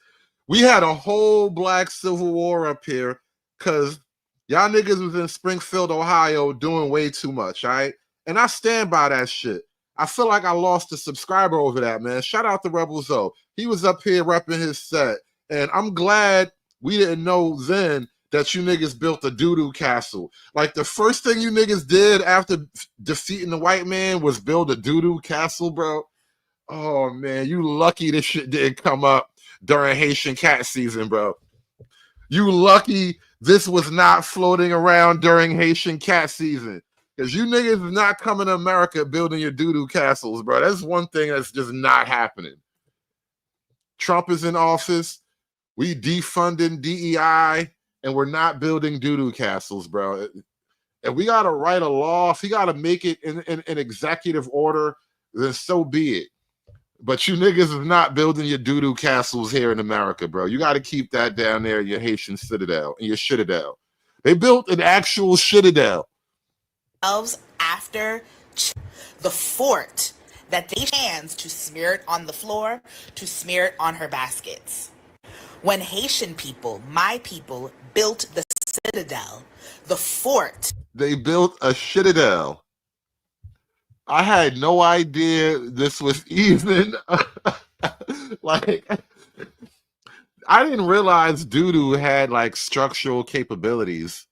We had a whole Black Civil War up here because y'all niggas was in Springfield, Ohio doing way too much, all right? And I stand by that shit. I feel like I lost a subscriber over that, man. Shout out to Rebel Zoe. He was up here repping his set. And I'm glad we didn't know then that you niggas built a doo-doo castle. Like, the first thing you niggas did after defeating the white man was build a doo-doo castle, bro. Oh, man, you lucky this shit didn't come up during Haitian cat season, bro. You lucky this was not floating around during Haitian cat season. Because you niggas is not coming to America building your doo-doo castles, bro. That's one thing that's just not happening. Trump is in office. We defunding DEI, and we're not building doo-doo castles, bro. And we got to write a law. If you got to make it in executive order, then so be it. But you niggas is not building your doo-doo castles here in America, bro. You got to keep that down there in your Haitian citadel, in your shitadel. They built an actual shitadel. After the fort that they hands to smear it on the floor, to smear it on her baskets. When Haitian people, my people, built the citadel, the fort. They built a shitadel. I had no idea this was even like, I didn't realize doo-doo had like structural capabilities.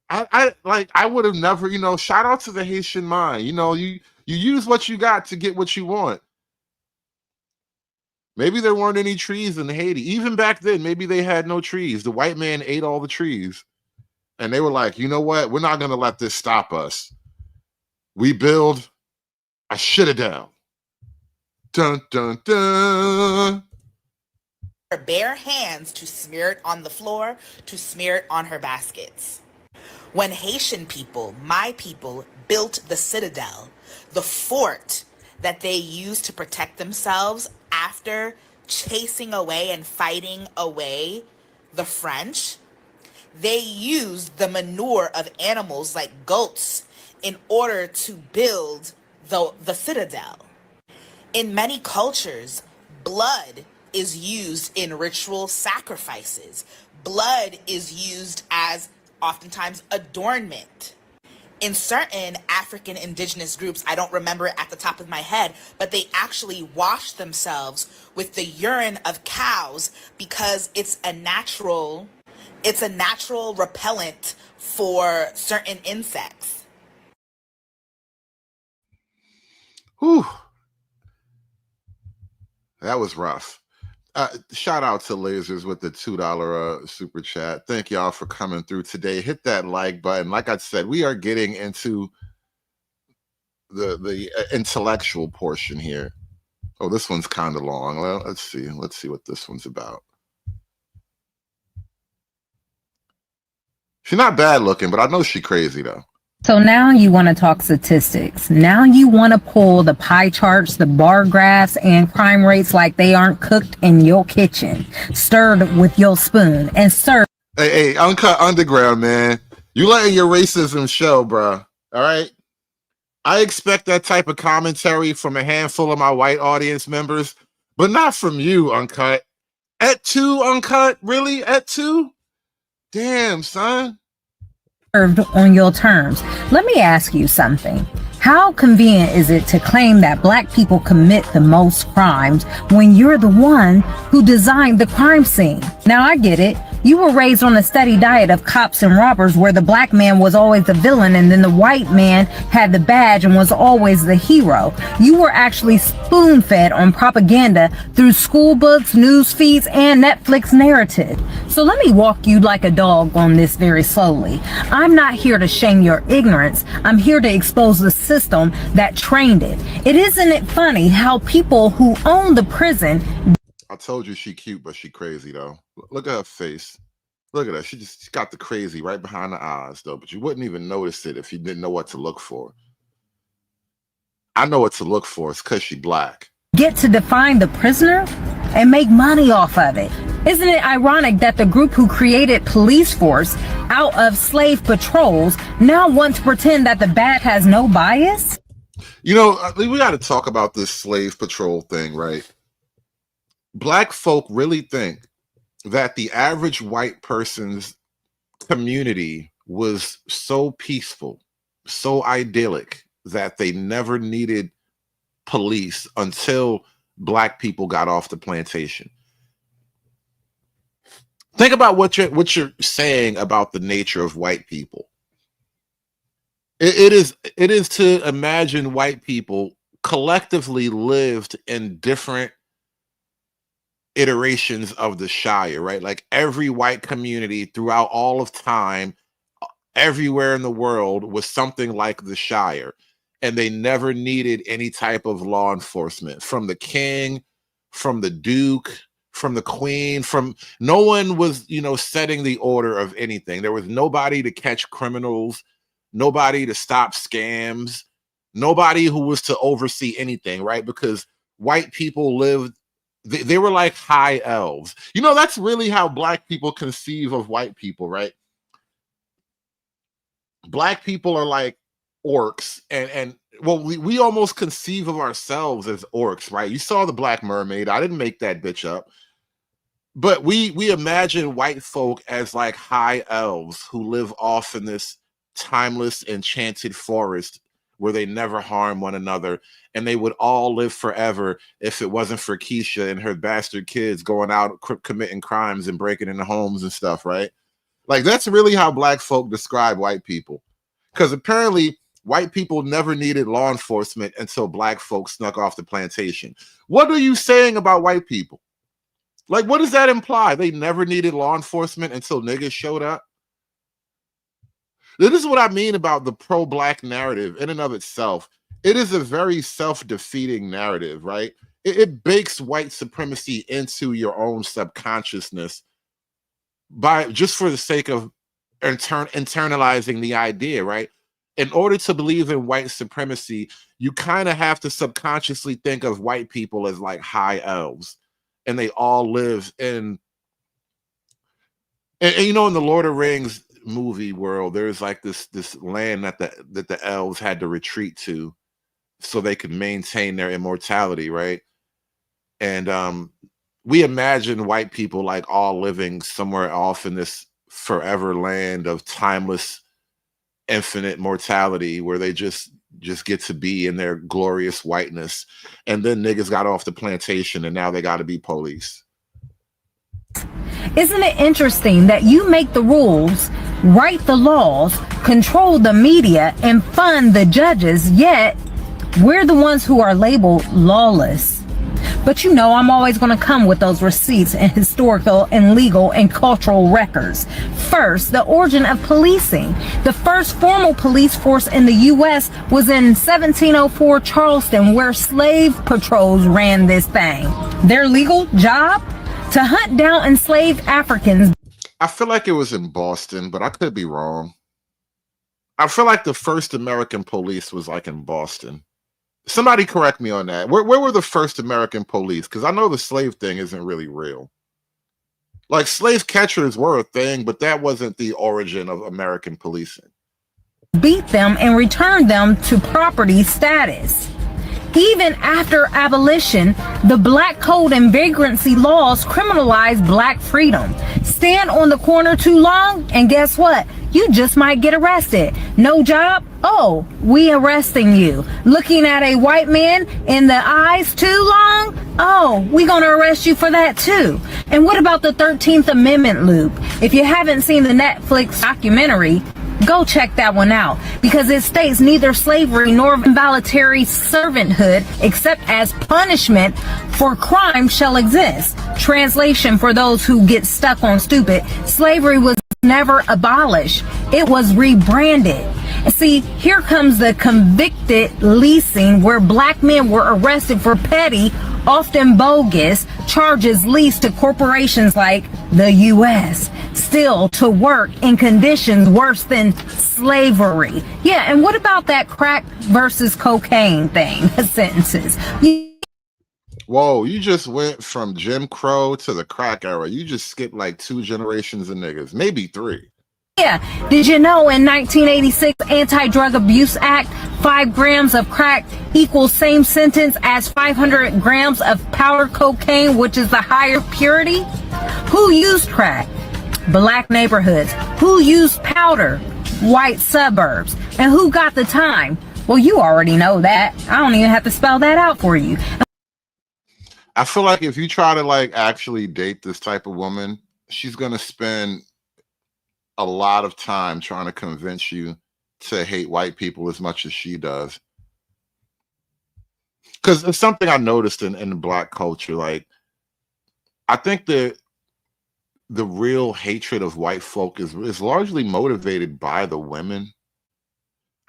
I would have never, shout out to the Haitian mind. You use what you got to get what you want. Maybe there weren't any trees in Haiti. Even back then, maybe they had no trees. The white man ate all the trees. And they were like, you know what? We're not going to let this stop us. We build a shitadel. Dun, dun, dun. Her bare hands to smear it on the floor, to smear it on her baskets. When Haitian people, my people, built the citadel, the fort that they used to protect themselves after chasing away and fighting away the French, they used the manure of animals like goats in order to build the citadel. In many cultures, blood is used in ritual sacrifices. Blood is used as oftentimes adornment. In certain African indigenous groups, I don't remember it at the top of my head, but they actually wash themselves with the urine of cows because it's a natural repellent for certain insects. Whew. That was rough. Shout out to Lasers with the $2 super chat. Thank y'all for coming through today. Hit that like button. Like I said, we are getting into the intellectual portion here. Oh, this one's kind of long. Well, let's see. Let's see what this one's about. She's not bad looking, but I know she's crazy though. So now you want to talk statistics. Now you want to pull the pie charts, the bar graphs, and crime rates like they aren't cooked in your kitchen, stirred with your spoon, and served. Hey, Uncut Underground, man. You letting your racism show, bro. All right? I expect that type of commentary from a handful of my white audience members, but not from you, Uncut. At 2, Uncut? Really? At 2? Damn, son. On your terms. Let me ask you something. How convenient is it to claim that black people commit the most crimes when you're the one who designed the crime scene? Now I get it. You were raised on a steady diet of cops and robbers where the black man was always the villain and then the white man had the badge and was always the hero. You were actually spoon-fed on propaganda through school books, news feeds, and Netflix narrative. So let me walk you like a dog on this very slowly. I'm not here to shame your ignorance. I'm here to expose the system that trained it. Isn't it funny how people who own the prison... I told you she cute, but she crazy though. Look at her face. Look at her. She just got the crazy right behind the eyes though, but you wouldn't even notice it if you didn't know what to look for. I know what to look for. It's because she black. Get to define the prisoner and make money off of it. Isn't it ironic that the group who created police force out of slave patrols now want to pretend that the bad has no bias? You know, we got to talk about this slave patrol thing, right? Black folk really think that the average white person's community was so peaceful, so idyllic that they never needed police until black people got off the plantation. Think about what you're saying about the nature of white people. It is to imagine white people collectively lived in different iterations of the Shire, right? Like every white community throughout all of time, everywhere in the world was something like the Shire, and they never needed any type of law enforcement from the king, from the duke, from the queen, from no one was, setting the order of anything. There was nobody to catch criminals, nobody to stop scams, nobody who was to oversee anything, right? Because white people lived, they were like high elves. That's really how black people conceive of white people, right? Black people are like orcs, and we almost conceive of ourselves as orcs, right? You saw the Black Mermaid. I didn't make that bitch up. But we imagine white folk as like high elves who live off in this timeless, enchanted forest where they never harm one another, and they would all live forever if it wasn't for Keisha and her bastard kids going out committing crimes and breaking into homes and stuff, right? Like that's really how black folk describe white people, because apparently white people never needed law enforcement until black folks snuck off the plantation. What are you saying about white people? Like, what does that imply? They never needed law enforcement until niggas showed up? This is what I mean about the pro-black narrative in and of itself. It is a very self-defeating narrative, right? It bakes white supremacy into your own subconsciousness just for the sake of internalizing the idea, right? In order to believe in white supremacy, you kind of have to subconsciously think of white people as like high elves, and they all live in in the Lord of the Rings movie world, there's like this land that the elves had to retreat to so they could maintain their immortality, right? And we imagine white people like all living somewhere off in this forever land of timeless, infinite mortality where they just get to be in their glorious whiteness. And then niggas got off the plantation and now they got to be police. Isn't it interesting that you make the rules, write the laws, control the media, and fund the judges, yet we're the ones who are labeled lawless? But I'm always going to come with those receipts and historical and legal and cultural records. First, the origin of policing. The first formal police force in the U.S. was in 1704 Charleston, where slave patrols ran this thing. Their legal job? To hunt down enslaved Africans. I feel like it was in Boston, but I could be wrong. I feel like the first American police was like in Boston. Somebody correct me on that. Where were the first American police? Because I know the slave thing isn't really real. Like slave catchers were a thing, but that wasn't the origin of American policing. Beat them and return them to property status. Even after abolition, the Black Code and vagrancy laws criminalize black freedom. Stand on the corner too long, and guess what? You just might get arrested. No job? Oh, we arresting you. Looking at a white man in the eyes too long? Oh, we gonna arrest you for that too. And what about the 13th Amendment loop? If you haven't seen the Netflix documentary, go check that one out, because it states neither slavery nor involuntary servanthood, except as punishment for crime, shall exist. Translation for those who get stuck on stupid: slavery was never abolished. It was rebranded. See, here comes the convicted leasing, where black men were arrested for petty, often bogus, charges leased to corporations like the U.S., still to work in conditions worse than slavery. Yeah, and what about that crack versus cocaine thing? Sentences. Whoa, you just went from Jim Crow to the crack era. You just skipped like 2 generations of niggas, maybe 3. Yeah, did you know in 1986 Anti-Drug Abuse Act, 5 grams of crack equals same sentence as 500 grams of powder cocaine, which is the higher purity? Who used crack? Black neighborhoods. Who used powder? White suburbs. And who got the time? Well, you already know that. I don't even have to spell that out for you. I feel like if you try to like actually date this type of woman, she's gonna spend a lot of time trying to convince you to hate white people as much as she does. Because it's something I noticed in the black culture. Like, I think the real hatred of white folk is largely motivated by the women.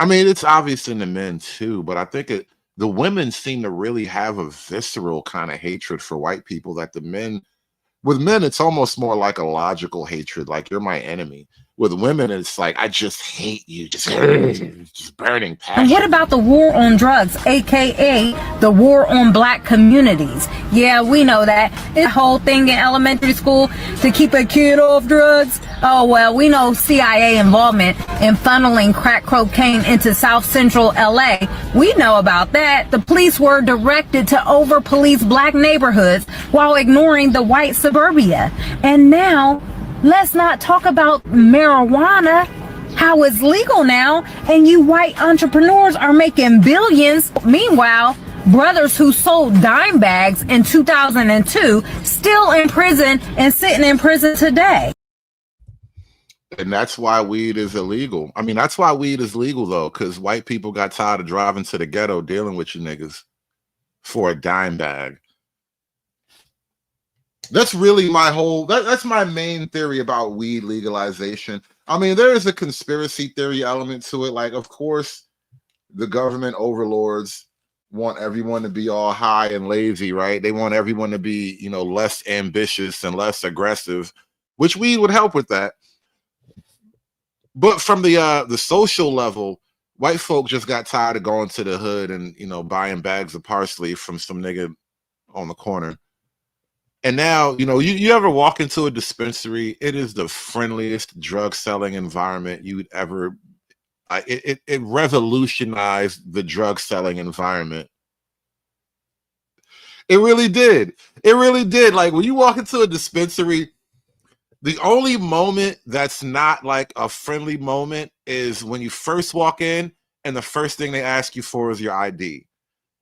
I mean, it's obvious in the men too, but I think the women seem to really have a visceral kind of hatred for white people that with men, it's almost more like a logical hatred, like you're my enemy. With women, it's like, I just hate you, just burning passion. And what about the war on drugs, aka the war on black communities? Yeah, we know that. This whole thing in elementary school to keep a kid off drugs. Oh, well, we know CIA involvement in funneling crack cocaine into South Central LA. We know about that. The police were directed to over-police black neighborhoods while ignoring the white suburbia. And now, let's not talk about marijuana, how it's legal now, and you white entrepreneurs are making billions. Meanwhile, brothers who sold dime bags in 2002 still in prison and sitting in prison today. And that's why weed is illegal. I mean, that's why weed is legal, though, because white people got tired of driving to the ghetto dealing with you niggas for a dime bag. That's really my whole, that's my main theory about weed legalization. I mean, there is a conspiracy theory element to it. Like, of course, the government overlords want everyone to be all high and lazy, right? They want everyone to be, you know, less ambitious and less aggressive, which weed would help with that. But from the social level, white folk just got tired of going to the hood and, you know, buying bags of parsley from some nigga on the corner. And now, you know, you ever walk into a dispensary, it is the friendliest drug selling environment you'd ever, it revolutionized the drug selling environment. It really did. It really did. Like, when you walk into a dispensary, the only moment that's not like a friendly moment is when you first walk in and the first thing they ask you for is your ID.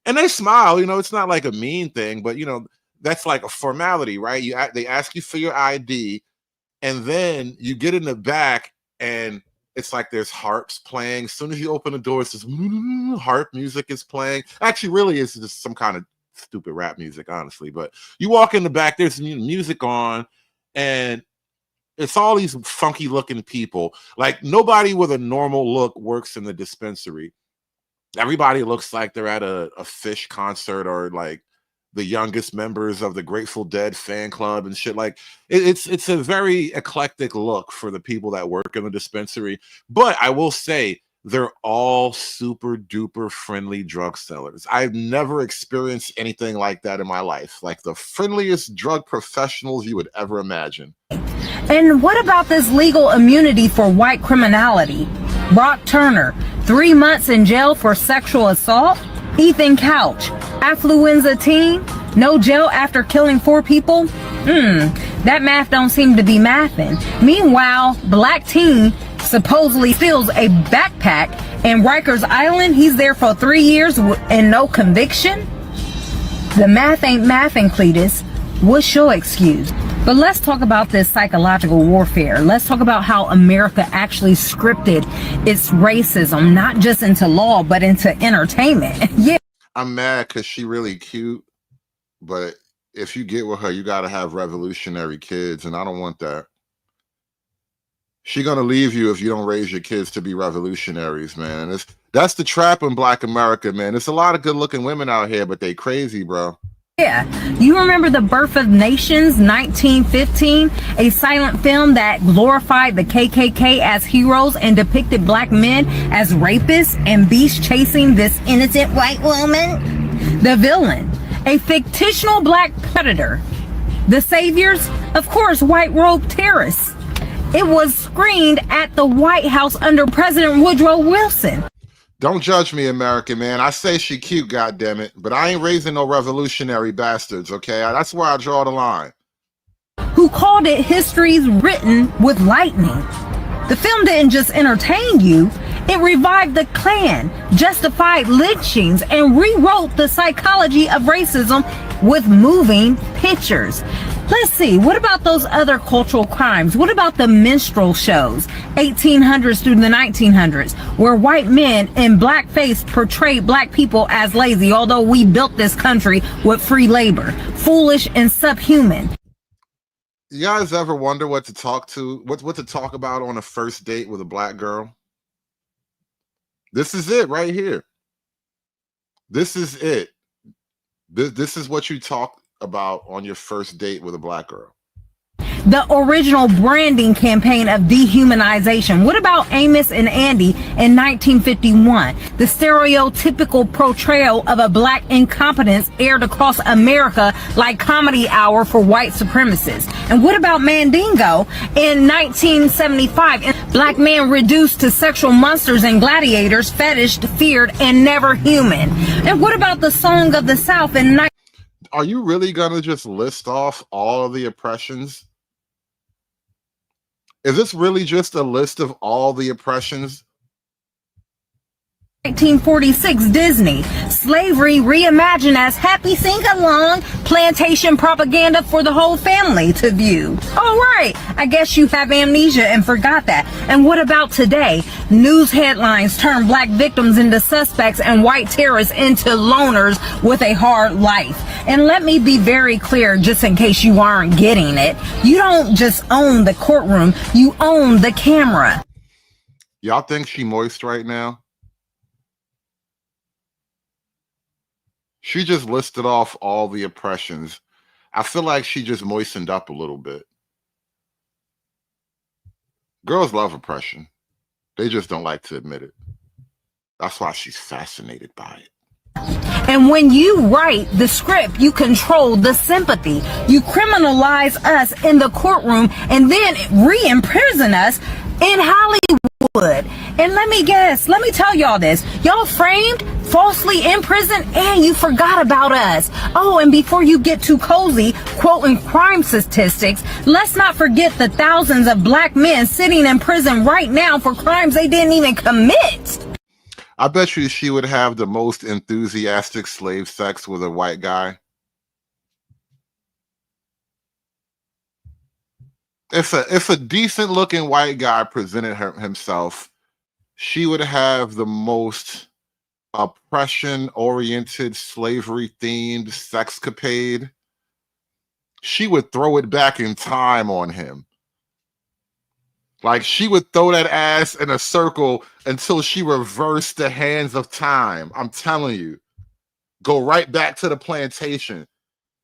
And they smile, you know, it's not like a mean thing, but, you know, that's like a formality, right? They ask you for your ID, and then you get in the back, and it's like there's harps playing. As soon as you open the door, it's just harp music is playing. Actually, really, it's just some kind of stupid rap music, honestly. But you walk in the back, there's music on, and it's all these funky looking people. Like, nobody with a normal look works in the dispensary. Everybody looks like they're at a Fish concert or like the youngest members of the Grateful Dead fan club and shit. Like, it's a very eclectic look for the people that work in the dispensary. But I will say, they're all super duper friendly drug sellers. I've never experienced anything like that in my life. Like, the friendliest drug professionals you would ever imagine. And what about this legal immunity for white criminality? Brock Turner, 3 months in jail for sexual assault? Ethan Couch, affluenza teen, no jail after killing 4 people? That math don't seem to be mathing. Meanwhile, black teen supposedly steals a backpack in Rikers Island. He's there for 3 years and no conviction? The math ain't mathing, Cletus. What's your excuse? But let's talk about this psychological warfare. Let's talk about how America actually scripted its racism, not just into law, but into entertainment. Yeah. I'm mad because she really cute, but if you get with her, you got to have revolutionary kids, and I don't want that. She gonna leave you if you don't raise your kids to be revolutionaries, man. That's the trap in Black America, man. There's a lot of good-looking women out here, but they crazy, bro. Yeah, you remember The Birth of Nations, 1915, a silent film that glorified the KKK as heroes and depicted black men as rapists and beasts chasing this innocent white woman? The villain, a fictional black predator. The saviors, of course, white robe terrorists. It was screened at the White House under President Woodrow Wilson. Don't judge me, American man. I say she cute, goddammit, but I ain't raising no revolutionary bastards, okay? That's where I draw the line. Who called it Histories Written with Lightning. The film didn't just entertain you, it revived the Klan, justified lynchings, and rewrote the psychology of racism with moving pictures. Let's see, what about those other cultural crimes? What about the minstrel shows, 1800s through the 1900s, where white men in blackface portrayed black people as lazy, although we built this country with free labor, foolish and subhuman? You guys ever wonder what to talk about on a first date with a black girl? This is it right here. This is it. This is what you talk about on your first date with a black girl. The original branding campaign of dehumanization. What about Amos and Andy in 1951? The stereotypical portrayal of a black incompetence aired across America like Comedy Hour for white supremacists. And what about Mandingo in 1975? Black men reduced to sexual monsters and gladiators, fetished, feared, and never human. And what about the Song of the South in Are you really gonna just list off all of the oppressions? Is this really just a list of all the oppressions? 1946 Disney, slavery reimagined as happy sing-along plantation propaganda for the whole family to view. All right, I guess you have amnesia and forgot that. And what about today? News headlines turn black victims into suspects and white terrorists into loners with a hard life. And let me be very clear, just in case you aren't getting it, you don't just own the courtroom, you own the camera. Y'all think she moist right now? She just listed off all the oppressions. I feel like she just moistened up a little bit. Girls love oppression. They just don't like to admit it. That's why she's fascinated by it. And when you write the script, you control the sympathy. You criminalize us in the courtroom and then re-imprison us in Hollywood. And let me tell y'all this. Y'all framed, falsely imprisoned, and you forgot about us. Oh, and before you get too cozy, quoting crime statistics, let's not forget the thousands of black men sitting in prison right now for crimes they didn't even commit. I bet you she would have the most enthusiastic slave sex with a white guy. If a decent looking white guy presented himself, she would have the most oppression oriented, slavery themed sexcapade. She would throw it back in time on him. Like, she would throw that ass in a circle until she reversed the hands of time. I'm telling you. Go right back to the plantation.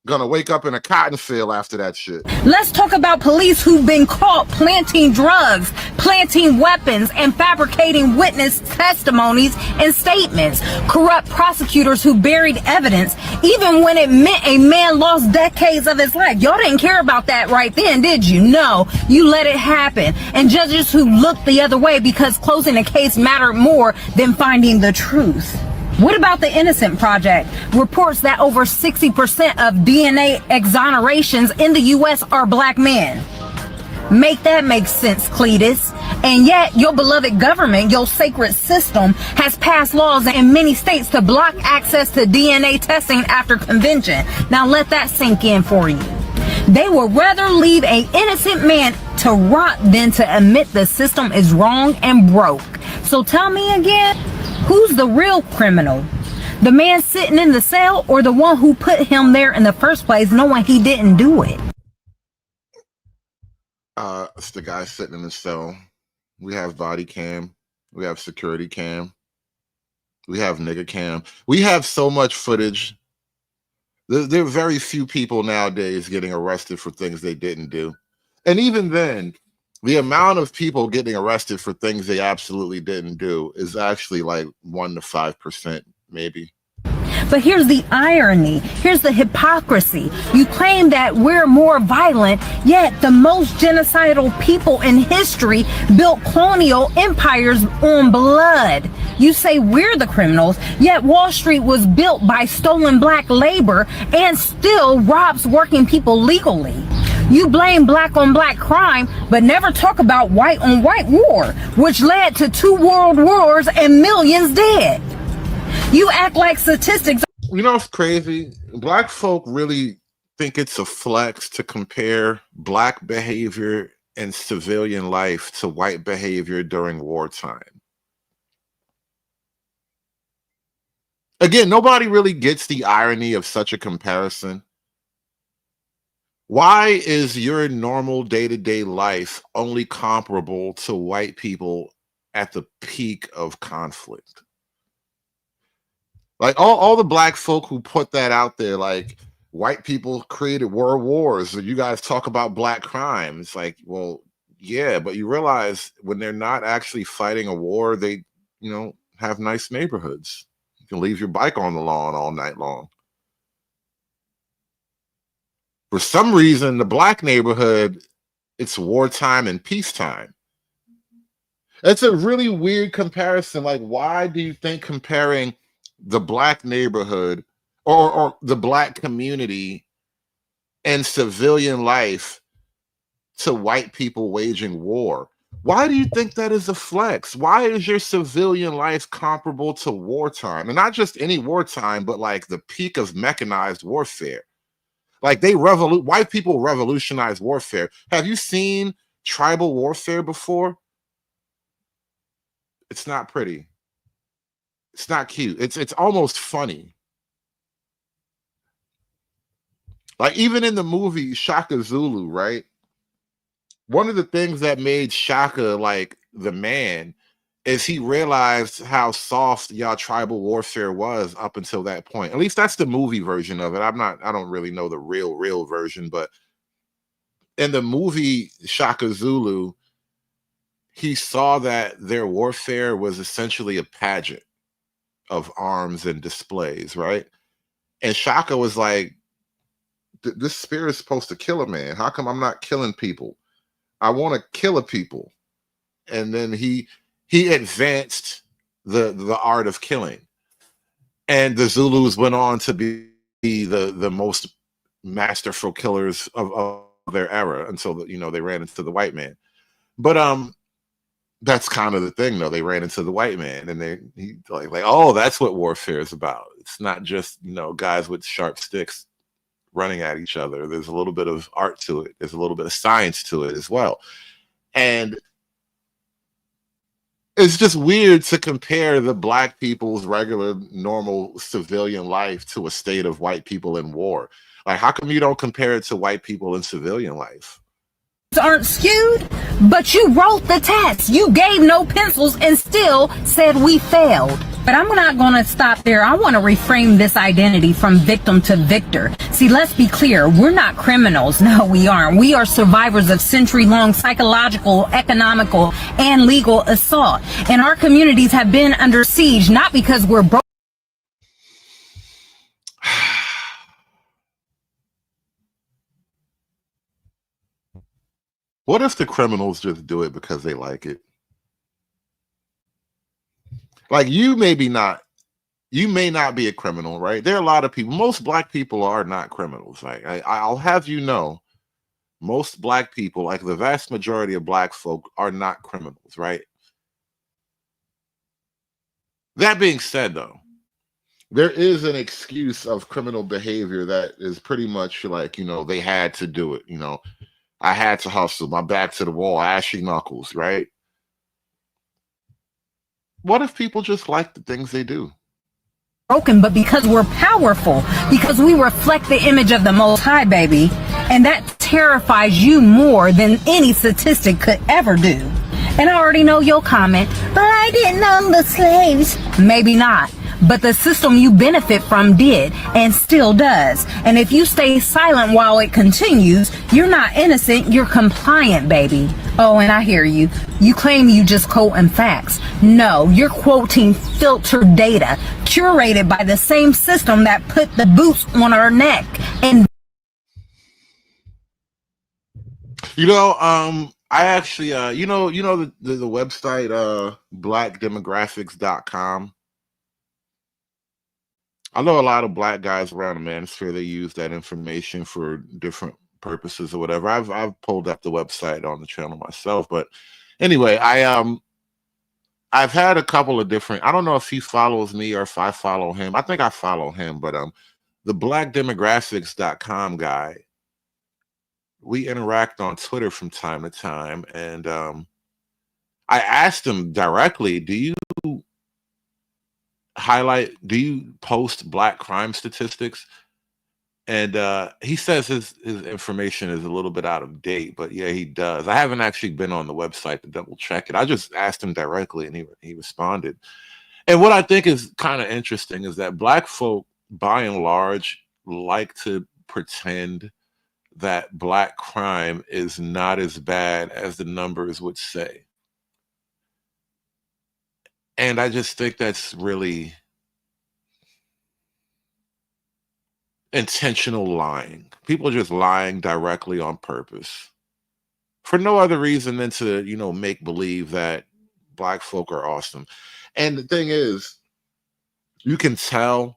Gonna wake up in a cotton field after that shit. Let's talk about police who've been caught planting drugs, planting weapons, and fabricating witness testimonies and statements. Corrupt prosecutors who buried evidence, even when it meant a man lost decades of his life. Y'all didn't care about that right then, did you? No, you let it happen. And judges who looked the other way because closing a case mattered more than finding the truth. What about the Innocent Project? Reports that over 60% of DNA exonerations in the U.S. are black men. Make that make sense, Cletus. And yet, your beloved government, your sacred system, has passed laws in many states to block access to DNA testing after convention. Now let that sink in for you. They would rather leave an innocent man to rot than to admit the system is wrong and broke. So tell me again, who's the real criminal? The man sitting in the cell or the one who put him there in the first place knowing he didn't do it? It's the guy sitting in the cell. We have body cam. We have security cam. We have nigga cam. We have so much footage. There are very few people nowadays getting arrested for things they didn't do. And even then, the amount of people getting arrested for things they absolutely didn't do is actually like 1 to 5%, maybe. But here's the irony. Here's the hypocrisy. You claim that we're more violent, yet the most genocidal people in history built colonial empires on blood. You say we're the criminals, yet Wall Street was built by stolen black labor and still robs working people legally. You blame black on black crime, but never talk about white on white war, which led to 2 world wars and millions dead. You act like statistics. You know what's crazy? Black folk really think it's a flex to compare black behavior in civilian life to white behavior during wartime? Again, nobody really gets the irony of such a comparison. Why is your normal day-to-day life only comparable to white people at the peak of conflict? Like all the black folk who put that out there, like white people created world wars, and you guys talk about black crime. It's like, well, yeah, but you realize when they're not actually fighting a war, they, have nice neighborhoods. You can leave your bike on the lawn all night long. For some reason, the black neighborhood, it's wartime and peacetime. It's a really weird comparison. Like, why do you think comparing the black neighborhood or the black community and civilian life to white people waging war? Why do you think that is a flex? Why is your civilian life comparable to wartime? And not just any wartime, but like the peak of mechanized warfare. Like white people revolutionized warfare. Have you seen tribal warfare before? It's not pretty. It's not cute. It's almost funny. Like even in the movie Shaka Zulu, right? One of the things that made Shaka like the man is he realized how soft y'all tribal warfare was up until that point. At least that's the movie version of it. I don't really know the real version, but in the movie Shaka Zulu, he saw that their warfare was essentially a pageant of arms and displays, right? And Shaka was like, this spirit is supposed to kill a man. How come I'm not killing people? I want to kill a people. And then he advanced the art of killing. And the Zulus went on to be the most masterful killers of their era until they ran into the white man. But that's kind of the thing, though. They ran into the white man, and he like, oh, that's what warfare is about. It's not just guys with sharp sticks running at each other. There's a little bit of art to it. There's a little bit of science to it as well. And it's just weird to compare the black people's regular, normal civilian life to a state of white people in war. Like, how come you don't compare it to white people in civilian life? Aren't skewed, but you wrote the test. You gave no pencils and still said we failed. But I'm not going to stop there. I want to reframe this identity from victim to victor. See, let's be clear. We're not criminals. No, we aren't. We are survivors of century-long psychological, economical, and legal assault. And our communities have been under siege, not because we're broke. What if the criminals just do it because they like it? Like, you may not be a criminal, right? There are a lot of people. Most black people are not criminals. Right? I'll have you know, most black people, like the vast majority of black folk, are not criminals, right? That being said, though, there is an excuse of criminal behavior that is pretty much like, they had to do it. I had to hustle, my back to the wall, ashy knuckles, right? What if people just like the things they do? Broken, but because we're powerful, because we reflect the image of the Most High, baby. And that terrifies you more than any statistic could ever do. And I already know your comment, but I didn't own the slaves. Maybe not. But the system you benefit from did and still does. And if you stay silent while it continues, you're not innocent, you're compliant, baby. Oh, and I hear you. You claim you just quoting facts. No, you're quoting filtered data, curated by the same system that put the boots on our neck. And I actually the website blackdemographics.com. I know a lot of black guys around the manosphere, they use that information for different purposes or whatever. I've pulled up the website on the channel myself, but anyway, I've had a couple of different, I don't know if he follows me or if I follow him. I think I follow him, but the blackdemographics.com guy, we interact on Twitter from time to time, and I asked him directly, do you post black crime statistics? And he says his information is a little bit out of date, but yeah, he does. I haven't actually been on the website to double check it. I just asked him directly, and he responded. And what I think is kind of interesting is that black folk, by and large, like to pretend that black crime is not as bad as the numbers would say. And I just think that's really intentional lying. People are just lying directly on purpose for no other reason than to, make believe that black folk are awesome. And the thing is, you can tell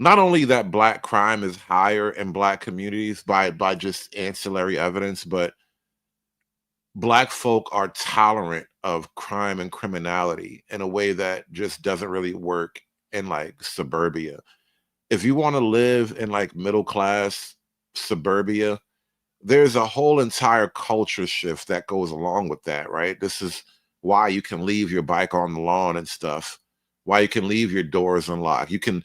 not only that black crime is higher in black communities by just ancillary evidence, but black folk are tolerant of crime and criminality in a way that just doesn't really work in like suburbia. If you want to live in like middle class suburbia, there's a whole entire culture shift that goes along with that, right? This is why you can leave your bike on the lawn and stuff, why you can leave your doors unlocked. You can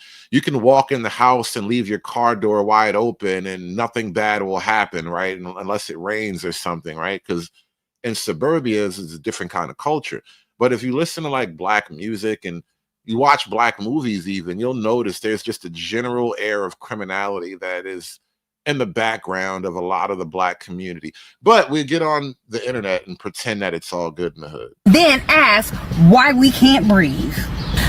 walk in the house and leave your car door wide open and nothing bad will happen, right? Unless it rains or something, right? Because in suburbia is a different kind of culture. But if you listen to like black music and you watch black movies even, you'll notice there's just a general air of criminality that is in the background of a lot of the black community. But we get on the internet and pretend that it's all good in the hood. Then ask why we can't breathe.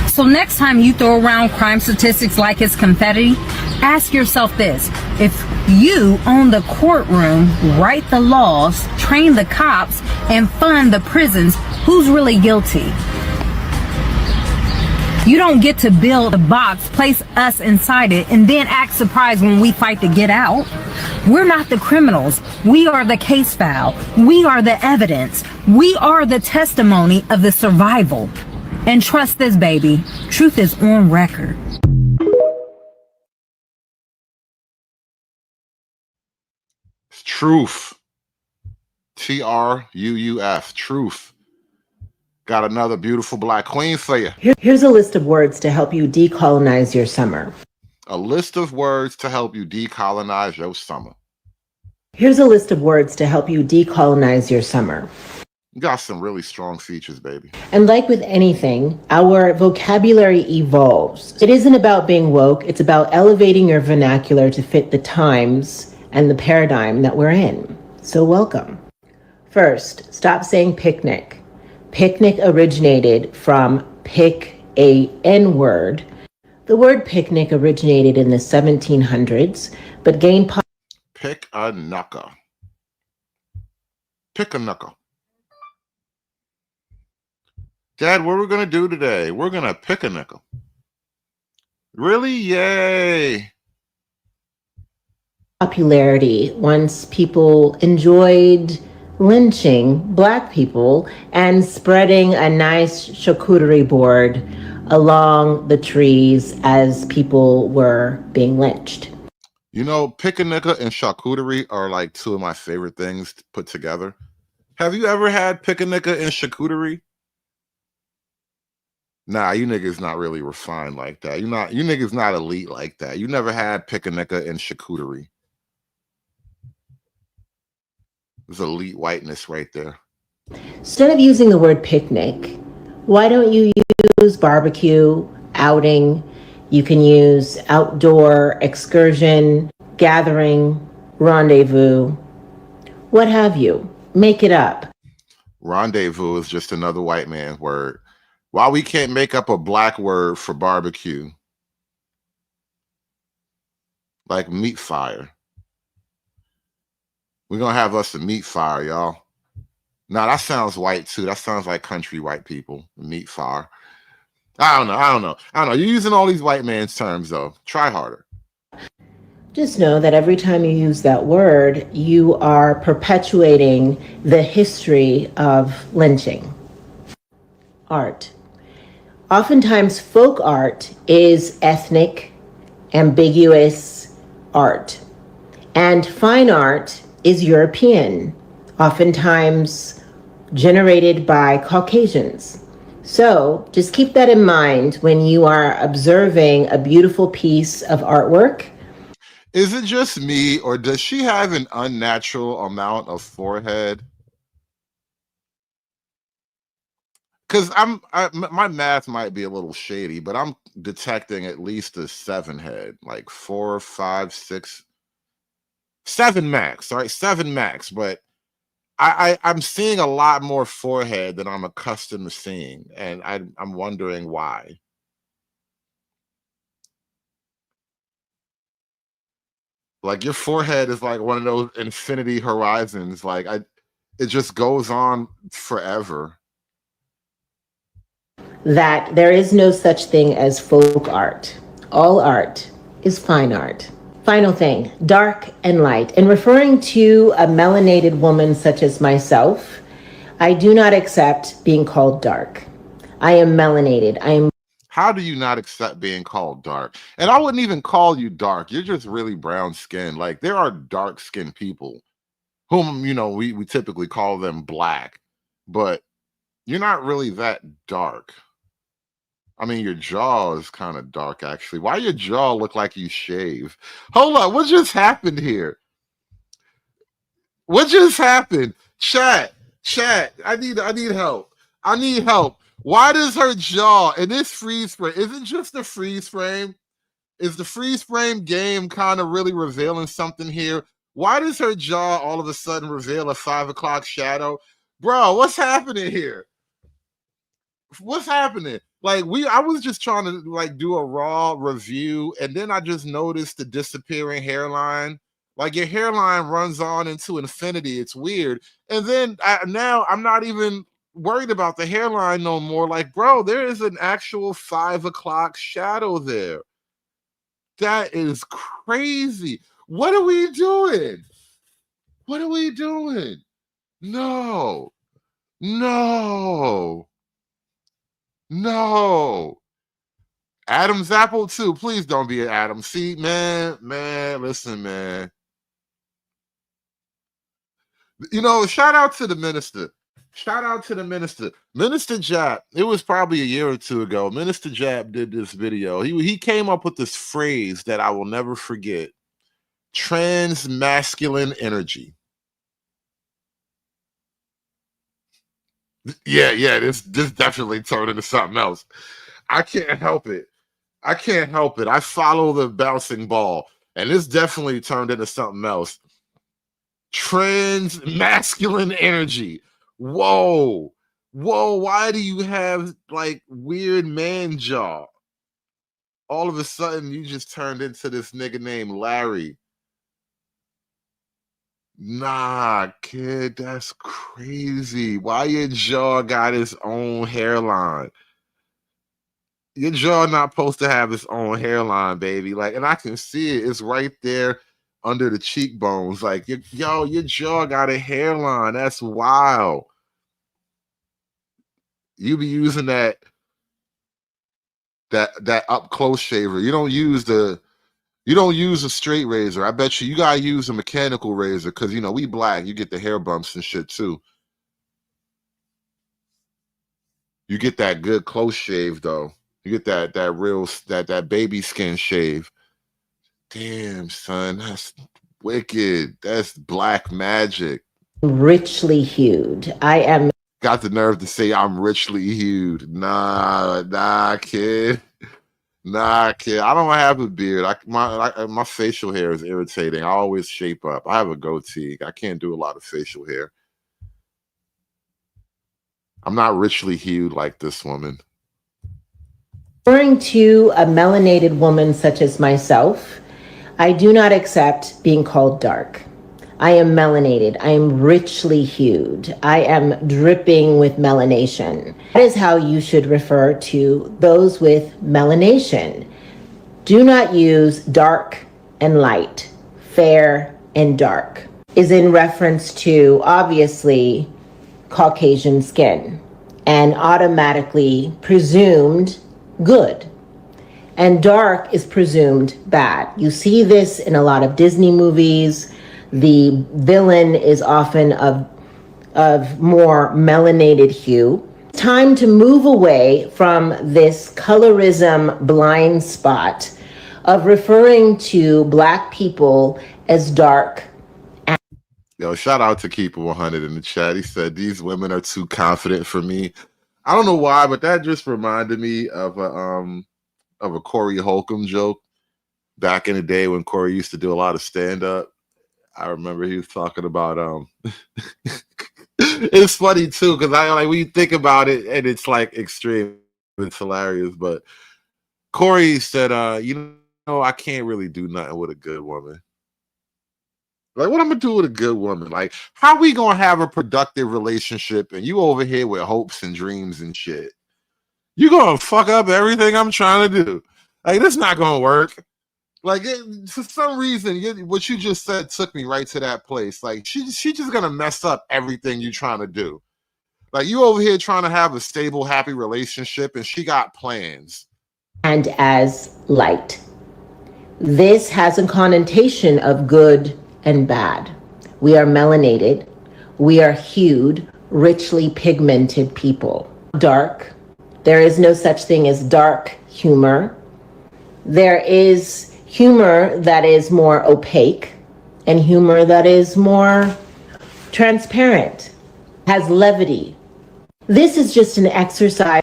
So next time you throw around crime statistics like it's confetti, ask yourself this: if you own the courtroom, write the laws, train the cops, and fund the prisons, who's really guilty? You don't get to build a box, place us inside it, and then act surprised when we fight to get out. We're not the criminals. We are the case file. We are the evidence. We are the testimony of the survival. And trust this, baby, truth is on record. Truth. Truff. Truth. Got another beautiful black queen for you. Here's a list of words to help you decolonize your summer. A list of words to help you decolonize your summer. Here's a list of words to help you decolonize your summer. You got some really strong features, baby. And like with anything, our vocabulary evolves. It isn't about being woke. It's about elevating your vernacular to fit the times and the paradigm that we're in. So welcome. First, stop saying picnic. Picnic originated from pick a N-word. The word picnic originated in the 1700s, but gained Pick a knuckle. Pick a knuckle. Dad, what we're gonna do today? We're gonna pick a nickel. Really? Yay. popularity once people enjoyed lynching Black people and spreading a nice charcuterie board along the trees as people were being lynched. You know, pickanicka and charcuterie are like two of my favorite things to put together. Have you ever had pickanicka and charcuterie? Nah, you niggas not really refined like that. You niggas not elite like that. You never had pickanicka and charcuterie. There's elite whiteness right there. Instead of using the word picnic, why don't you use barbecue, outing? You can use outdoor excursion, gathering, rendezvous, what have you. Make it up. Rendezvous is just another white man word. Why we can't make up a Black word for barbecue? Like meat fire. We're going to have us a meat fire, y'all. Now, that sounds white, too. That sounds like country white people, meat fire. I don't know. You're using all these white man's terms, though. Try harder. Just know that every time you use that word, you are perpetuating the history of lynching. Art. Oftentimes, folk art is ethnic ambiguous art. And fine art is European, oftentimes generated by Caucasians. So just keep that in mind when you are observing a beautiful piece of artwork. Is it just me, or does she have an unnatural amount of forehead? Because my math might be a little shady, but I'm detecting at least a 7 head, like 4, 5, 6, 7 max. All right, 7 max. But I'm seeing a lot more forehead than I'm accustomed to seeing, and I'm wondering why. Like your forehead is like one of those infinity horizons. Like it just goes on forever. That there is no such thing as folk art. All art is fine art. Final thing, dark and light. In referring to a melanated woman such as myself, I do not accept being called dark. I am melanated. I am. How do you not accept being called dark? And I wouldn't even call you dark. You're just really brown skinned. Like there are dark skinned people whom, you know, we typically call them black, but you're not really that dark. I mean, your jaw is kind of dark, actually. Why your jaw look like you shave? Hold up, what just happened here? What just happened? Chat, I need help. I need help. Why does her jaw in this freeze frame, is it just a freeze frame? Is the freeze frame game kind of really revealing something here? Why does her jaw all of a sudden reveal a 5 o'clock shadow? Bro, what's happening here? What's happening? Like I was just trying to like do a raw review, and then I just noticed the disappearing hairline. Like your hairline runs on into infinity. It's weird. And then now I'm not even worried about the hairline no more. Like, bro, there is an actual 5 o'clock shadow there. That is crazy. What are we doing? What are we doing? No. Adam's apple too. Please don't be an Adam. See, man, listen, man. You know, shout out to the minister. Minister Jap, it was probably a year or two ago. Minister Jap did this video. He came up with this phrase that I will never forget. Transmasculine energy. Yeah, this definitely turned into something else. I can't help it. I follow the bouncing ball, and this definitely turned into something else. Transmasculine energy. Whoa, why do you have like weird man jaw? All of a sudden, you just turned into this nigga named Larry. Nah, kid, that's crazy. Why your jaw got its own hairline? Your jaw not supposed to have its own hairline, baby. Like, and I can see it. It's right there under the cheekbones. Like, your jaw got a hairline. That's wild. You be using that up close shaver. You don't use a straight razor. I bet you gotta use a mechanical razor because you know we black. You get the hair bumps and shit too. You get that good close shave though. You get that real that baby skin shave. Damn, son, that's wicked. That's black magic. Richly hued. I am. Got the nerve to say I'm richly hued. Nah, kid. Nah, kid. I don't have a beard. My facial hair is irritating. I always shape up. I have a goatee. I can't do a lot of facial hair. I'm not richly hued like this woman. Referring to a melanated woman such as myself, I do not accept being called dark. I am melanated. I am richly hued. I am dripping with melanation. That is how you should refer to those with melanation. Do not use dark and light, fair and dark. Is in reference to, obviously, Caucasian skin and automatically presumed good. And dark is presumed bad. You see this in a lot of Disney movies. The villain is often of more melanated hue. Time to move away from this colorism blind spot of referring to Black people as dark. Yo, shout out to Keeper 100 in the chat. He said, these women are too confident for me. I don't know why, but that just reminded me of a Corey Holcomb joke back in the day when Corey used to do a lot of stand-up. I remember he was talking about it's funny too, because I like when you think about it and it's like extreme, it's hilarious. But Corey said, you know, I can't really do nothing with a good woman. Like, what I'm gonna do with a good woman? Like, how we gonna have a productive relationship and you over here with hopes and dreams and shit? You gonna fuck up everything I'm trying to do. Like, this not gonna work. Like, for some reason, what you just said took me right to that place. Like, she just gonna mess up everything you trying to do. Like, you over here trying to have a stable, happy relationship, and she got plans. And as light. This has a connotation of good and bad. We are melanated. We are hued, richly pigmented people. Dark. There is no such thing as dark humor. There is humor that is more opaque and humor that is more transparent, has levity. This is just an exercise.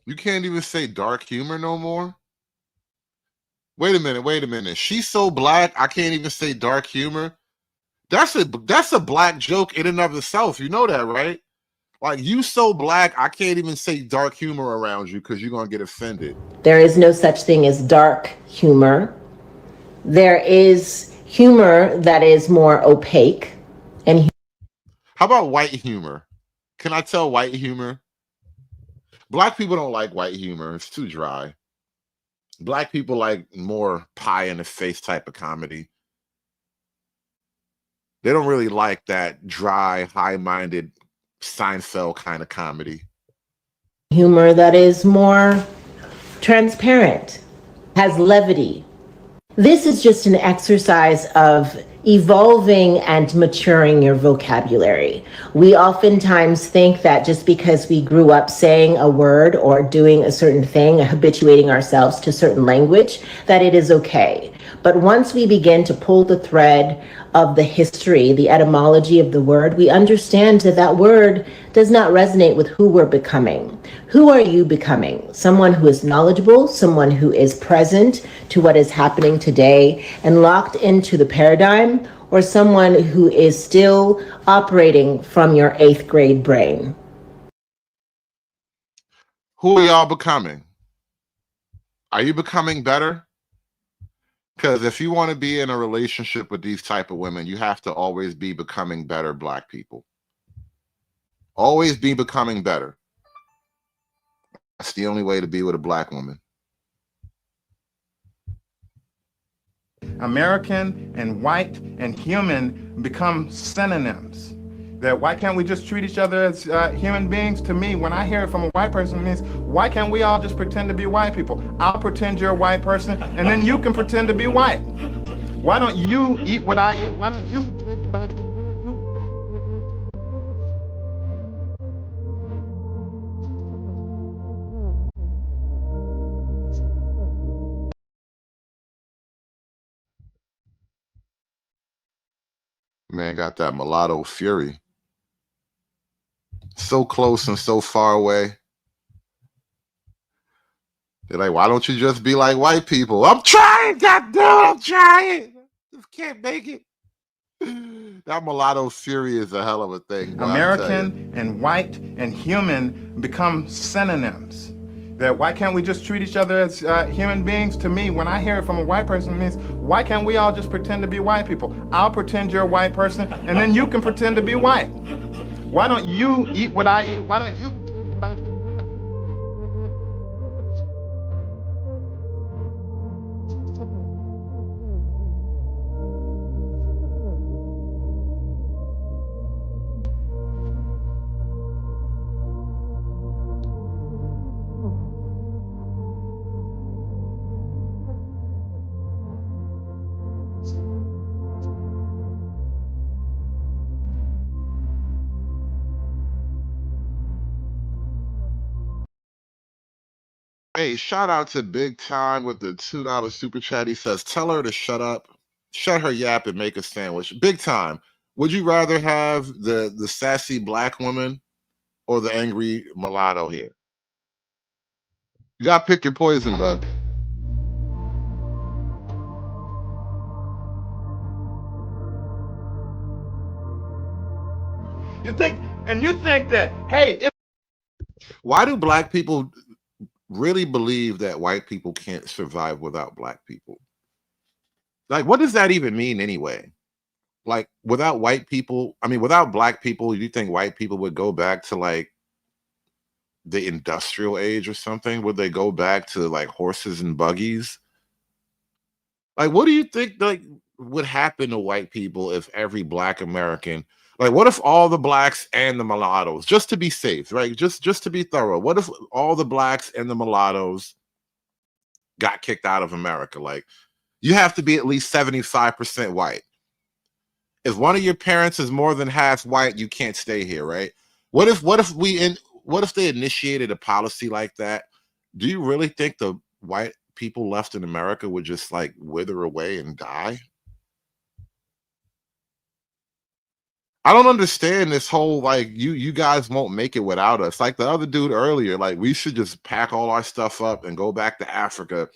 You can't even say dark humor no more? Wait a minute. She's so Black, I can't even say dark humor? That's a Black joke in and of itself. You know that, right? Like, you so Black, I can't even say dark humor around you because you're going to get offended. There is no such thing as dark humor. There is humor that is more opaque. And how about white humor? Can I tell white humor? Black people don't like white humor. It's too dry. Black people like more pie in the face type of comedy. They don't really like that dry, high-minded Seinfeld kind of comedy. Humor that is more transparent, has levity. This is just an exercise of evolving and maturing your vocabulary. We oftentimes think that just because we grew up saying a word or doing a certain thing, habituating ourselves to certain language, that it is okay. But once we begin to pull the thread of the history, the etymology of the word, we understand that that word does not resonate with who we're becoming. Who are you becoming? Someone who is knowledgeable, someone who is present to what is happening today and locked into the paradigm, or someone who is still operating from your 8th grade brain? Who are y'all becoming? Are you becoming better? Because if you want to be in a relationship with these type of women, you have to always be becoming better Black people. Always be becoming better. That's the only way to be with a Black woman. American and white and human become synonyms. That why can't we just treat each other as human beings? To me, when I hear it from a white person, it means why can't we all just pretend to be white people? I'll pretend you're a white person, and then you can pretend to be white. Why don't you eat what I eat? Why don't you? Man, got that mulatto fury. So close and so far away. They're like, why don't you just be like white people? I'm trying, goddamn, I'm trying. Just can't make it. That mulatto fury is a hell of a thing. American and white and human become synonyms. That why can't we just treat each other as human beings? To me, when I hear it from a white person, it means why can't we all just pretend to be white people? I'll pretend you're a white person, and then you can pretend to be white. Why don't you eat what I eat? Why don't you? Hey, shout out to Big Time with the $2 super chat. He says, tell her to shut up, shut her yap, and make a sandwich. Big Time, would you rather have the sassy black woman or the angry mulatto here? You gotta pick your poison, bud. You think that, hey, if Why do black people really believe that white people can't survive without black people? Like, what does that even mean anyway? Like, without white people, I mean, without black people, you think white people would go back to like the industrial age or something? Would they go back to like horses and buggies? Like, what do you think like would happen to white people if every black American, like, what if all the blacks and the mulattoes, just to be safe, right? Just to be thorough, what if all the blacks and the mulattoes got kicked out of America? Like, you have to be at least 75% white. If one of your parents is more than half white, you can't stay here, right? What if they initiated a policy like that? Do you really think the white people left in America would just like wither away and die? I don't understand this whole like you guys won't make it without us. Like the other dude earlier, like we should just pack all our stuff up and go back to Africa,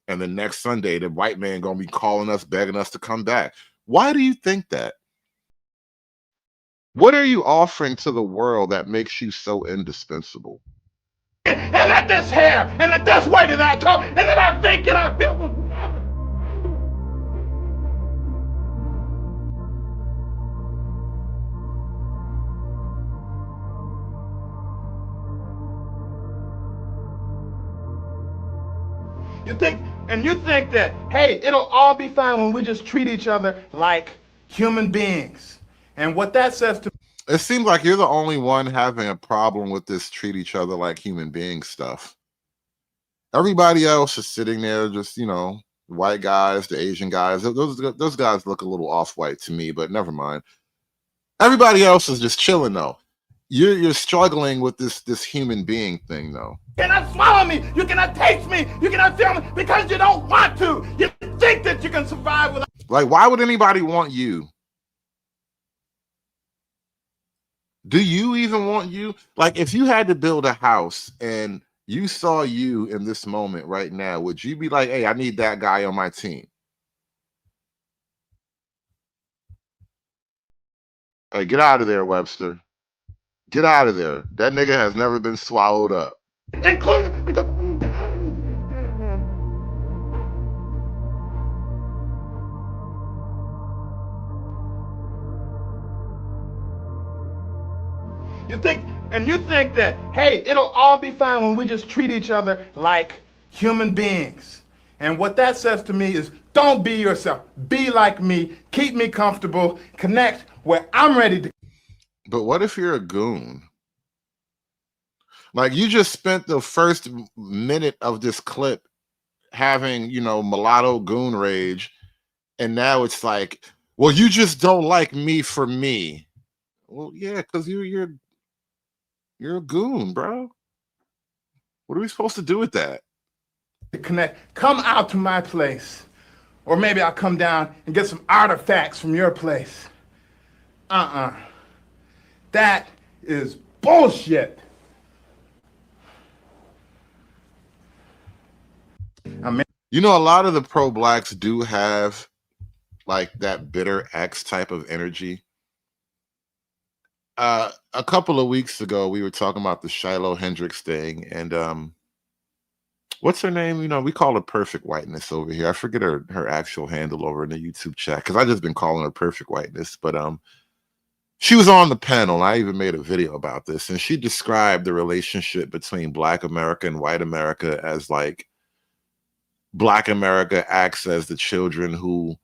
and the next Sunday the white man gonna be calling us, begging us to come back. Why do you think that? What are you offering to the world that makes you so indispensable? and let this hair and let this way that I talk, and then I think and I feel. You think that, hey, it'll all be fine when we just treat each other like human beings. And what that says to It seems like you're the only one having a problem with this treat each other like human beings stuff. Everybody else is sitting there just, you know, white guys, the Asian guys. Those guys look a little off-white to me, but never mind. Everybody else is just chilling though. You're struggling with this human being thing though. You cannot swallow me, you cannot taste me, you cannot feel me because you don't want to. You think that you can survive without. Like, why would anybody want you? Do you even want you? Like, if you had to build a house and you saw you in this moment right now, would you be like, hey, I need that guy on my team? Hey, get out of there, Webster. Get out of there. That nigga has never been swallowed up. You think that, hey, it'll all be fine when we just treat each other like human beings. And what that says to me is, don't be yourself. Be like me. Keep me comfortable. Connect where I'm ready to. But what if you're a goon? Like, you just spent the first minute of this clip having, you know, mulatto goon rage, and now it's like, well, you just don't like me for me. Well, yeah, because you're a goon, bro. What are we supposed to do with that? Connect. Come out to my place. Or maybe I'll come down and get some artifacts from your place. That is bullshit. You know, a lot of the pro-blacks do have like that bitter X type of energy. A couple of weeks ago, we were talking about the Shiloh Hendricks thing, and what's her name? You know, we call her Perfect Whiteness over here. I forget her actual handle over in the YouTube chat because I just been calling her Perfect Whiteness. But she was on the panel, and I even made a video about this, and she described the relationship between Black America and White America as like Black America acts as the children who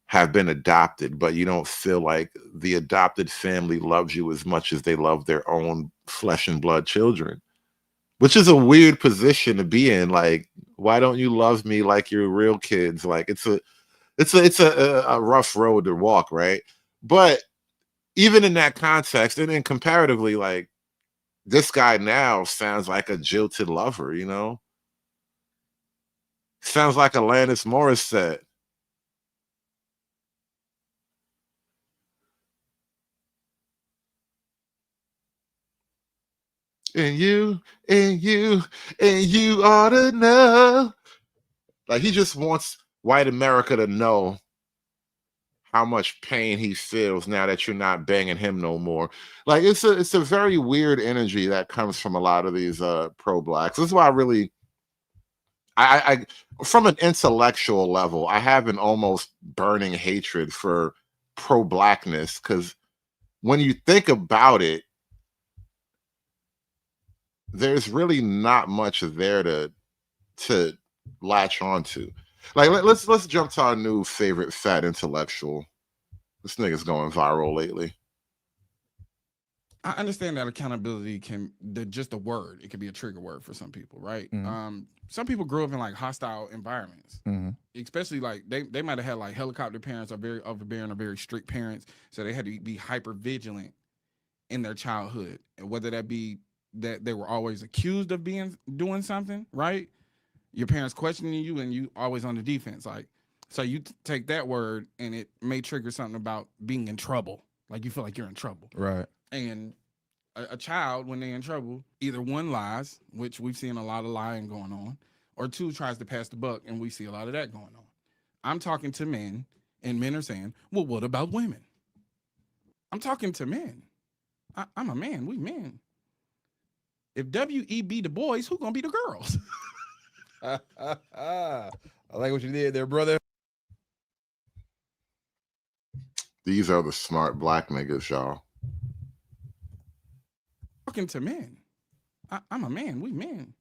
have been adopted, but you don't feel like the adopted family loves you as much as they love their own flesh and blood children, which is a weird position to be in. Like, why don't you love me like your real kids? Like, it's a rough road to walk, right? But even in that context, and then comparatively, like, this guy now sounds like a jilted lover, you know? Sounds like Alanis Morissette. And you ought to know. Like, he just wants white America to know how much pain he feels now that you're not banging him no more. Like, it's a very weird energy that comes from a lot of these pro-blacks. This is why I from an intellectual level, I have an almost burning hatred for pro-blackness, because when you think about it, there's really not much there to latch onto. Like, let's jump to our new favorite fat intellectual. This nigga's going viral lately. I understand that accountability just a word. It can be a trigger word for some people, right? Some people grew up in like hostile environments, especially like they might have had like helicopter parents or very overbearing or very strict parents, so they had to be hyper vigilant in their childhood, and whether that be that they were always accused of doing something, right? Your parents questioning you and you always on the defense, like, so you take that word and it may trigger something about being in trouble, like you feel like you're in trouble, right? And a child, when they're in trouble, either one lies, which we've seen a lot of lying going on, or two tries to pass the buck, and we see a lot of that going on. I'm talking to men, and men are saying, well, what about women? I'm talking to men. I'm a man. We men. If W.E.B. the boys, who gonna be the girls? I like what you did there, brother. These are the smart black niggas, y'all. Talking to men. I'm a man. We men.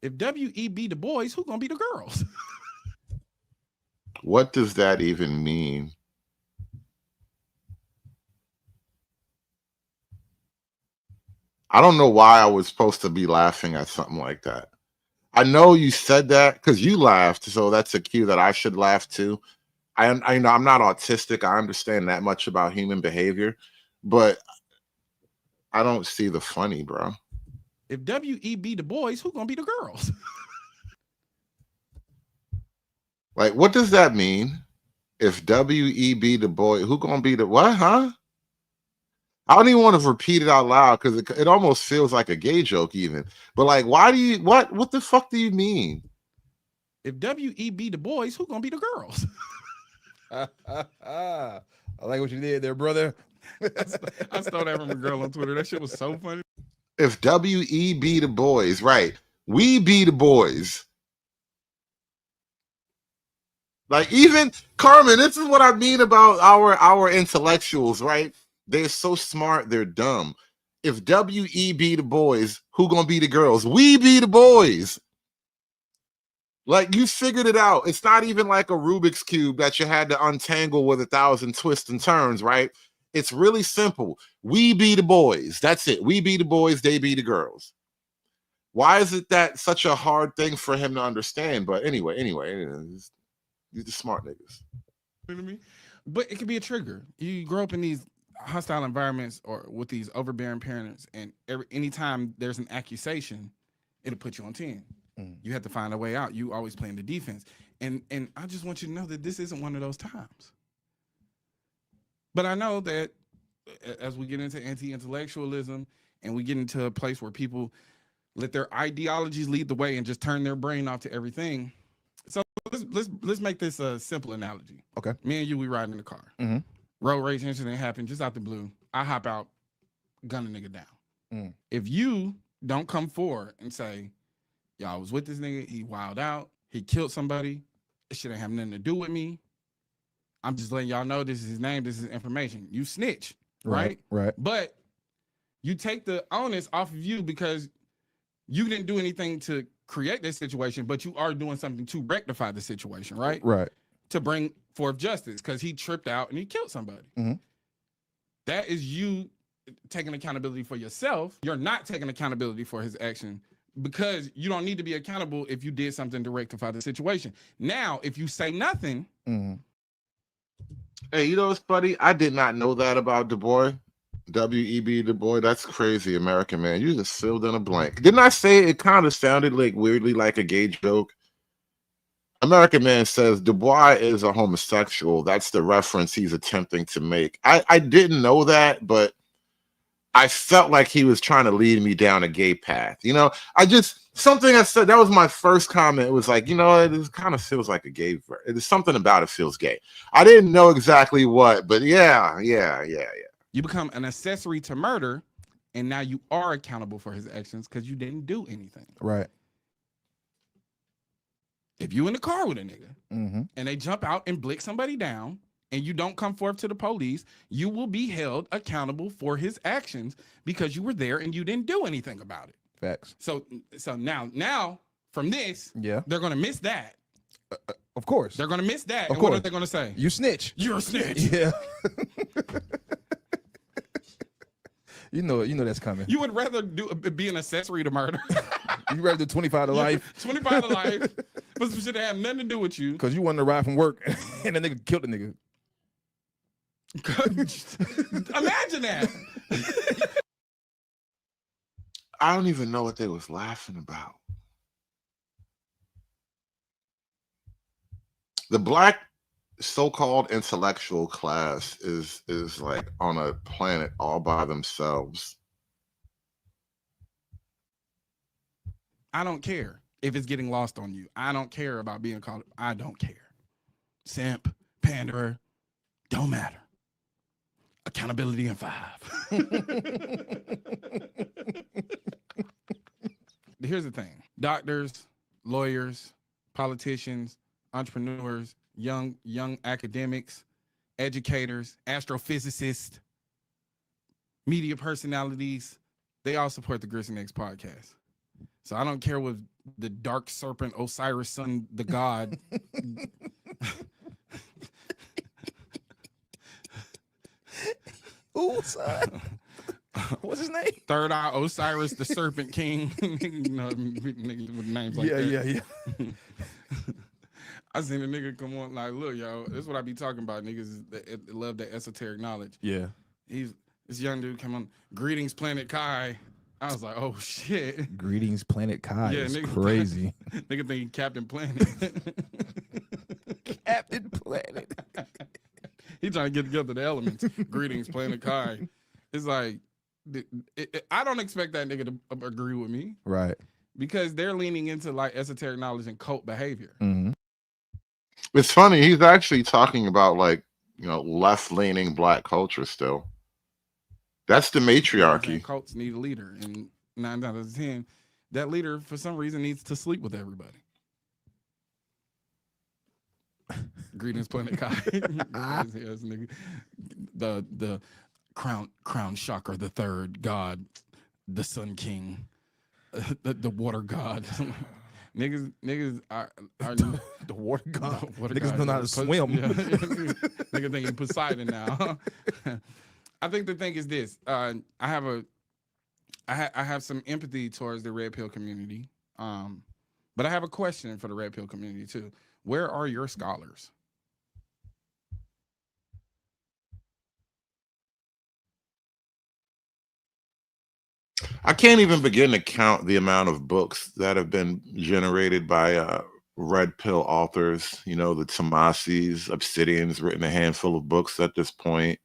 If W.E.B. the boys, who gonna be the girls? What does that even mean? I don't know why I was supposed to be laughing at something like that. I know you said that because you laughed, so that's a cue that I should laugh too. I know I'm not autistic. I understand that much about human behavior, but I don't see the funny, bro. If W.E.B. the boys, who gonna be the girls? Like, what does that mean? If W.E.B. the boy, who gonna be the what, huh? I don't even want to repeat it out loud because it almost feels like a gay joke even. But like, why do you, what the fuck do you mean? If W.E.B. the boys, who gonna be the girls? I like what you did there, brother. I stole that from a girl on Twitter. That shit was so funny. If W.E.B. the boys, right? We be the boys. Like, even Carmen, this is what I mean about our intellectuals, right? They're so smart, they're dumb. If W.E.B. the boys, who gonna be the girls? We be the boys. Like, you figured it out. It's not even like a Rubik's Cube that you had to untangle with 1,000 twists and turns, right? It's really simple. We be the boys. That's it. We be the boys, they be the girls. Why is it that such a hard thing for him to understand? But anyway, these the smart niggas. You know what I mean? But it could be a trigger. You grow up in these hostile environments or with these overbearing parents, and anytime there's an accusation, it'll put you on 10. You have to find a way out. You always playing the defense. And I just want you to know that this isn't one of those times. But I know that as we get into anti-intellectualism and we get into a place where people let their ideologies lead the way and just turn their brain off to everything. So let's make this a simple analogy. Okay. Me and you, we riding in the car. Road rage incident happened just out the blue. I hop out, gun a nigga down. If you don't come forward and say, yo, I was with this nigga, he wilded out, he killed somebody, it shouldn't have nothing to do with me. I'm just letting y'all know this is his name, this is information. You snitch, right? Right. But you take the onus off of you because you didn't do anything to create this situation, but you are doing something to rectify the situation, right? Right. To bring forth justice because he tripped out and he killed somebody. That is you taking accountability for yourself. You're not taking accountability for his action because you don't need to be accountable if you did something to rectify the situation. Now, if you say nothing. Hey, you know what's funny? I did not know that about Du Bois. W.E.B. Du Bois. That's crazy, American man. You just filled in a blank. Didn't I say it kind of sounded like weirdly like a gay joke? American Man says Du Bois is a homosexual. That's the reference he's attempting to make. I didn't know that, but I felt like he was trying to lead me down a gay path. You know, something I said, that was my first comment. It was like, you know, it kind of feels like a gay. There's something about it feels gay. I didn't know exactly what, but yeah. You become an accessory to murder, and now you are accountable for his actions because you didn't do anything. Right. If you in the car with a nigga and they jump out and blick somebody down and you don't come forth to the police, you will be held accountable for his actions because you were there and you didn't do anything about it. Facts. So now from this, Yeah. they're gonna miss that. Of course. They're gonna miss that. Of And what course. are they gonna say? You snitch. You're a snitch. Yeah. You know that's coming. You would rather be an accessory to murder. You rather do 25 to life. 25 to life. But some shit that have nothing to do with you. Because you wanted to ride from work and the nigga killed the nigga. Imagine that. I don't even know what they was laughing about. The black so-called intellectual class is like on a planet all by themselves. I don't care if it's getting lost on you. I don't care about being called. I don't care. Simp, panderer, don't matter. Accountability in 5. Here's the thing. Doctors, lawyers, politicians, entrepreneurs, young academics, educators, astrophysicists, media personalities, they all support the Grits and Eggs podcast. So I don't care what the dark serpent Osiris son, the god. Ooh, son. What's his name? Third Eye Osiris, the Serpent King. You know, niggas with names like that. Yeah. I seen a nigga come on like, look, yo, this is what I be talking about. Niggas that love that esoteric knowledge. Yeah. This young dude come on, greetings, Planet Kai. I was like, oh shit. Greetings, Planet Kai. Yeah, It's nigga, crazy. Nigga think Captain Planet. Captain Planet. He trying to get together the elements. Greetings, Planet Kai. It's like, I don't expect that nigga to agree with me. Right. Because they're leaning into like esoteric knowledge and cult behavior. It's funny, he's actually talking about like, you know, left-leaning black culture still. That's the matriarchy. Cults need a leader, and 9 out of 10, that leader for some reason needs to sleep with everybody. Greetings, Planet Kai. Yes, nigga. The crown shocker, the third god, the Sun King, the water god. Niggas are the water god. The water Niggas god. know how to swim. Yeah. Nigga thinking Poseidon now. I think the thing is this. I have some empathy towards the red pill community. But I have a question for the red pill community too. Where are your scholars? I can't even begin to count the amount of books that have been generated by red pill authors. You know, the Tomasis, Obsidian's written a handful of books at this point.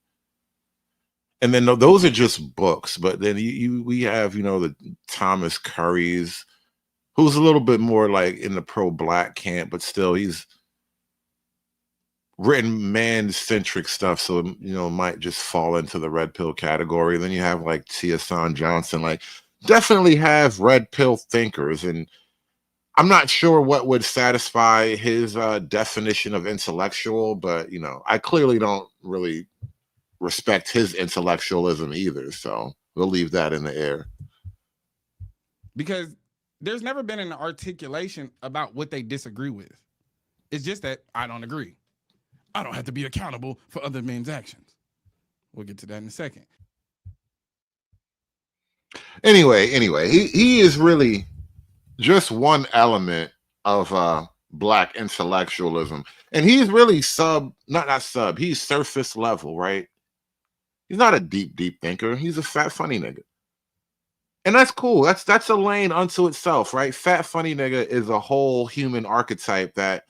And then those are just books. But then we have, you know, the Thomas Curry's, who's a little bit more like in the pro-black camp, but still he's written man-centric stuff, so you know, might just fall into the red pill category. Then you have like Tia San Johnson, like definitely have red pill thinkers, and I'm not sure what would satisfy his definition of intellectual, but you know, I clearly don't really respect his intellectualism either, so we'll leave that in the air. Because there's never been an articulation about what they disagree with. It's just that I don't agree. I don't have to be accountable for other men's actions. We'll get to that in a second. Anyway, he is really just one element of black intellectualism, and he's really he's surface level, right? He's not a deep thinker. He's a fat funny nigga, and that's cool. That's a lane unto itself, right? Fat funny nigga is a whole human archetype that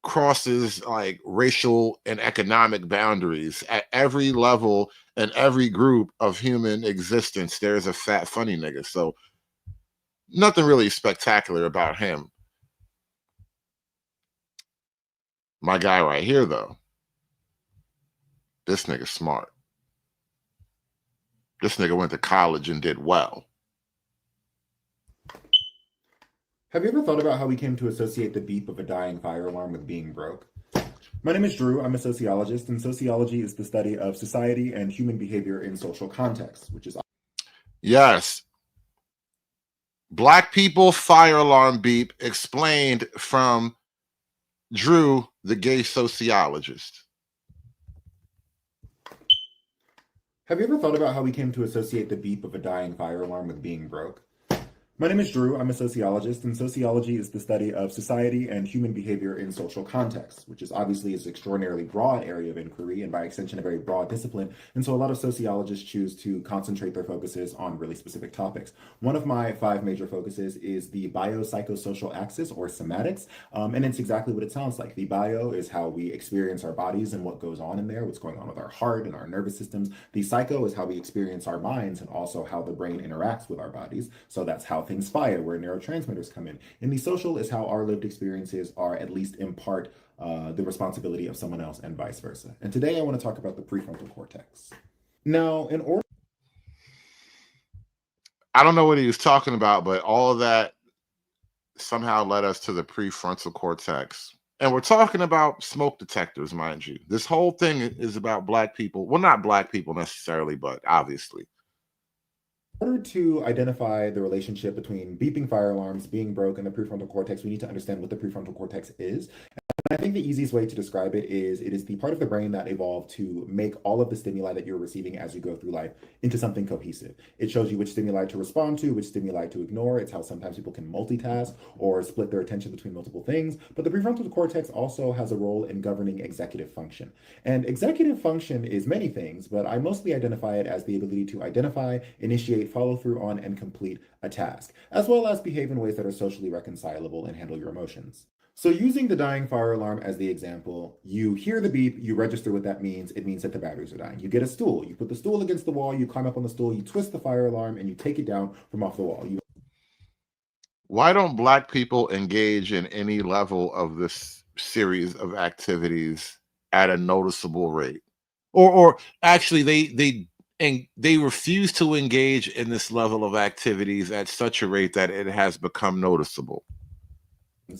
crosses like racial and economic boundaries. At every level and every group of human existence, there's a fat funny nigga. So nothing really spectacular about him. My guy right here, though, this nigga smart. This nigga went to college and did well. Have you ever thought about how we came to associate the beep of a dying fire alarm with being broke? My name is Drew. I'm a sociologist, and sociology is the study of society and human behavior in social contexts, which is... Yes. Black people fire alarm beep explained from Drew, the gay sociologist. Have you ever thought about how we came to associate the beep of a dying fire alarm with being broke? My name is Drew. I'm a sociologist, and sociology is the study of society and human behavior in social contexts, which is obviously an extraordinarily broad area of inquiry and by extension a very broad discipline. And so a lot of sociologists choose to concentrate their focuses on really specific topics. One of my 5 major focuses is the biopsychosocial axis, or somatics, and it's exactly what it sounds like. The bio is how we experience our bodies and what goes on in there, what's going on with our heart and our nervous systems. The psycho is how we experience our minds and also how the brain interacts with our bodies. So that's how things fire, where neurotransmitters come in. And the social is how our lived experiences are, at least in part, the responsibility of someone else and vice versa. And today I want to talk about the prefrontal cortex. Now, in order... I don't know what he was talking about, but all of that somehow led us to the prefrontal cortex. And we're talking about smoke detectors, mind you. This whole thing is about black people. Well, not black people necessarily, but obviously. In order to identify the relationship between beeping fire alarms, being broke, and the prefrontal cortex, we need to understand what the prefrontal cortex is. And I think the easiest way to describe it is the part of the brain that evolved to make all of the stimuli that you're receiving as you go through life into something cohesive. It shows you which stimuli to respond to, which stimuli to ignore. It's how sometimes people can multitask or split their attention between multiple things. But the prefrontal cortex also has a role in governing executive function. And executive function is many things, but I mostly identify it as the ability to identify, initiate, follow through on, and complete a task, as well as behave in ways that are socially reconcilable and handle your emotions. So using the dying fire alarm as the example, you hear the beep, you register what that means. It means that the batteries are dying. You get a stool, you put the stool against the wall, you climb up on the stool, you twist the fire alarm, and you take it down from off the wall. Why don't black people engage in any level of this series of activities at a noticeable rate? Or actually they refuse to engage in this level of activities at such a rate that it has become noticeable?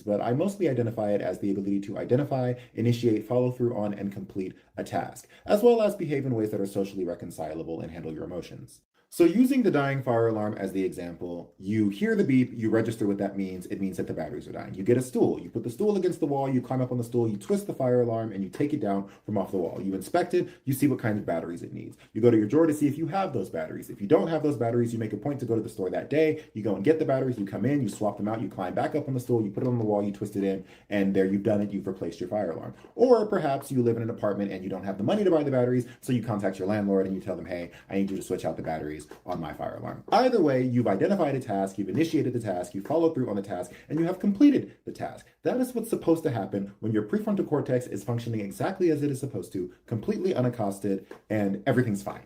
But I mostly identify it as the ability to identify, initiate, follow through on, and complete a task, as well as behave in ways that are socially reconcilable and handle your emotions. So using the dying fire alarm as the example, you hear the beep, you register what that means. It means that the batteries are dying. You get a stool, you put the stool against the wall, you climb up on the stool, you twist the fire alarm, and you take it down from off the wall. You inspect it, you see what kind of batteries it needs. You go to your drawer to see if you have those batteries. If you don't have those batteries, you make a point to go to the store that day, you go and get the batteries, you come in, you swap them out, you climb back up on the stool, you put it on the wall, you twist it in, and there you've done it, you've replaced your fire alarm. Or perhaps you live in an apartment and you don't have the money to buy the batteries, so you contact your landlord and you tell them, hey, I need you to switch out the batteries on my fire alarm. Either way, you've identified a task, you've initiated the task, you followed through on the task, and you have completed the task. That is what's supposed to happen when your prefrontal cortex is functioning exactly as it is supposed to, completely unaccosted, and everything's fine.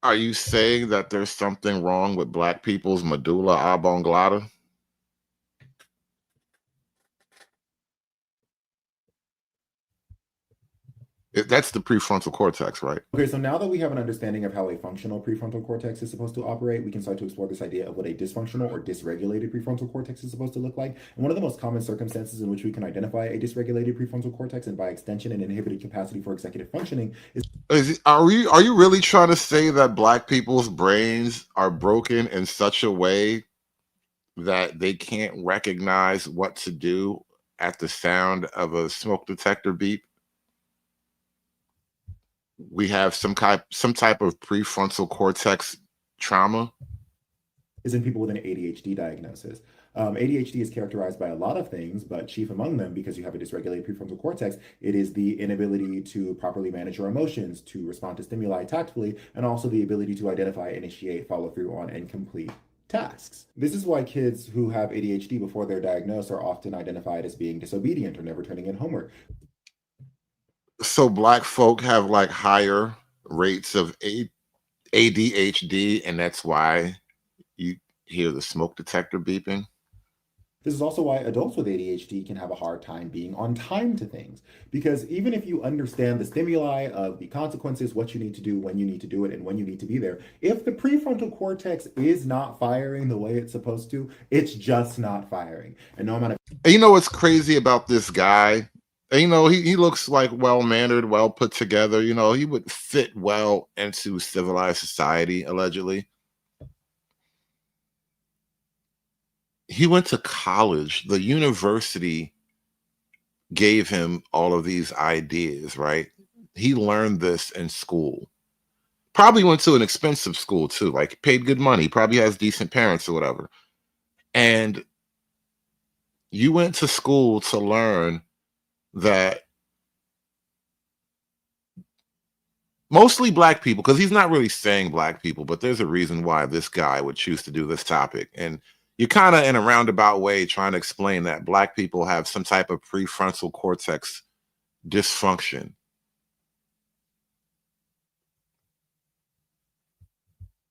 Are you saying that there's something wrong with black people's medulla oblongata? That's the prefrontal cortex, right? Okay, so now that we have an understanding of how a functional prefrontal cortex is supposed to operate, we can start to explore this idea of what a dysfunctional or dysregulated prefrontal cortex is supposed to look like. And one of the most common circumstances in which we can identify a dysregulated prefrontal cortex, and by extension an inhibited capacity for executive functioning, Are you really trying to say that black people's brains are broken in such a way that they can't recognize what to do at the sound of a smoke detector beep? We have some type of prefrontal cortex trauma? Is in people with an ADHD diagnosis. ADHD is characterized by a lot of things, but chief among them, because you have a dysregulated prefrontal cortex, it is the inability to properly manage your emotions, to respond to stimuli tactfully, and also the ability to identify, initiate, follow through on, and complete tasks. This is why kids who have ADHD before they're diagnosed are often identified as being disobedient or never turning in homework. So black folk have like higher rates of ADHD, and that's why you hear the smoke detector beeping. This is also why adults with ADHD can have a hard time being on time to things. Because even if you understand the stimuli of the consequences, what you need to do, when you need to do it, and when you need to be there, if the prefrontal cortex is not firing the way it's supposed to, it's just not firing. And no amount of... And you know what's crazy about this guy? And, you know, he looks like well-mannered, well put together. You know, he would fit well into civilized society, allegedly. He went to college. The university gave him all of these ideas, right? He learned this in school. Probably went to an expensive school too, like paid good money, probably has decent parents or whatever. And you went to school to learn that mostly black people, because he's not really saying black people, but there's a reason why this guy would choose to do this topic. And you're kind of in a roundabout way trying to explain that black people have some type of prefrontal cortex dysfunction.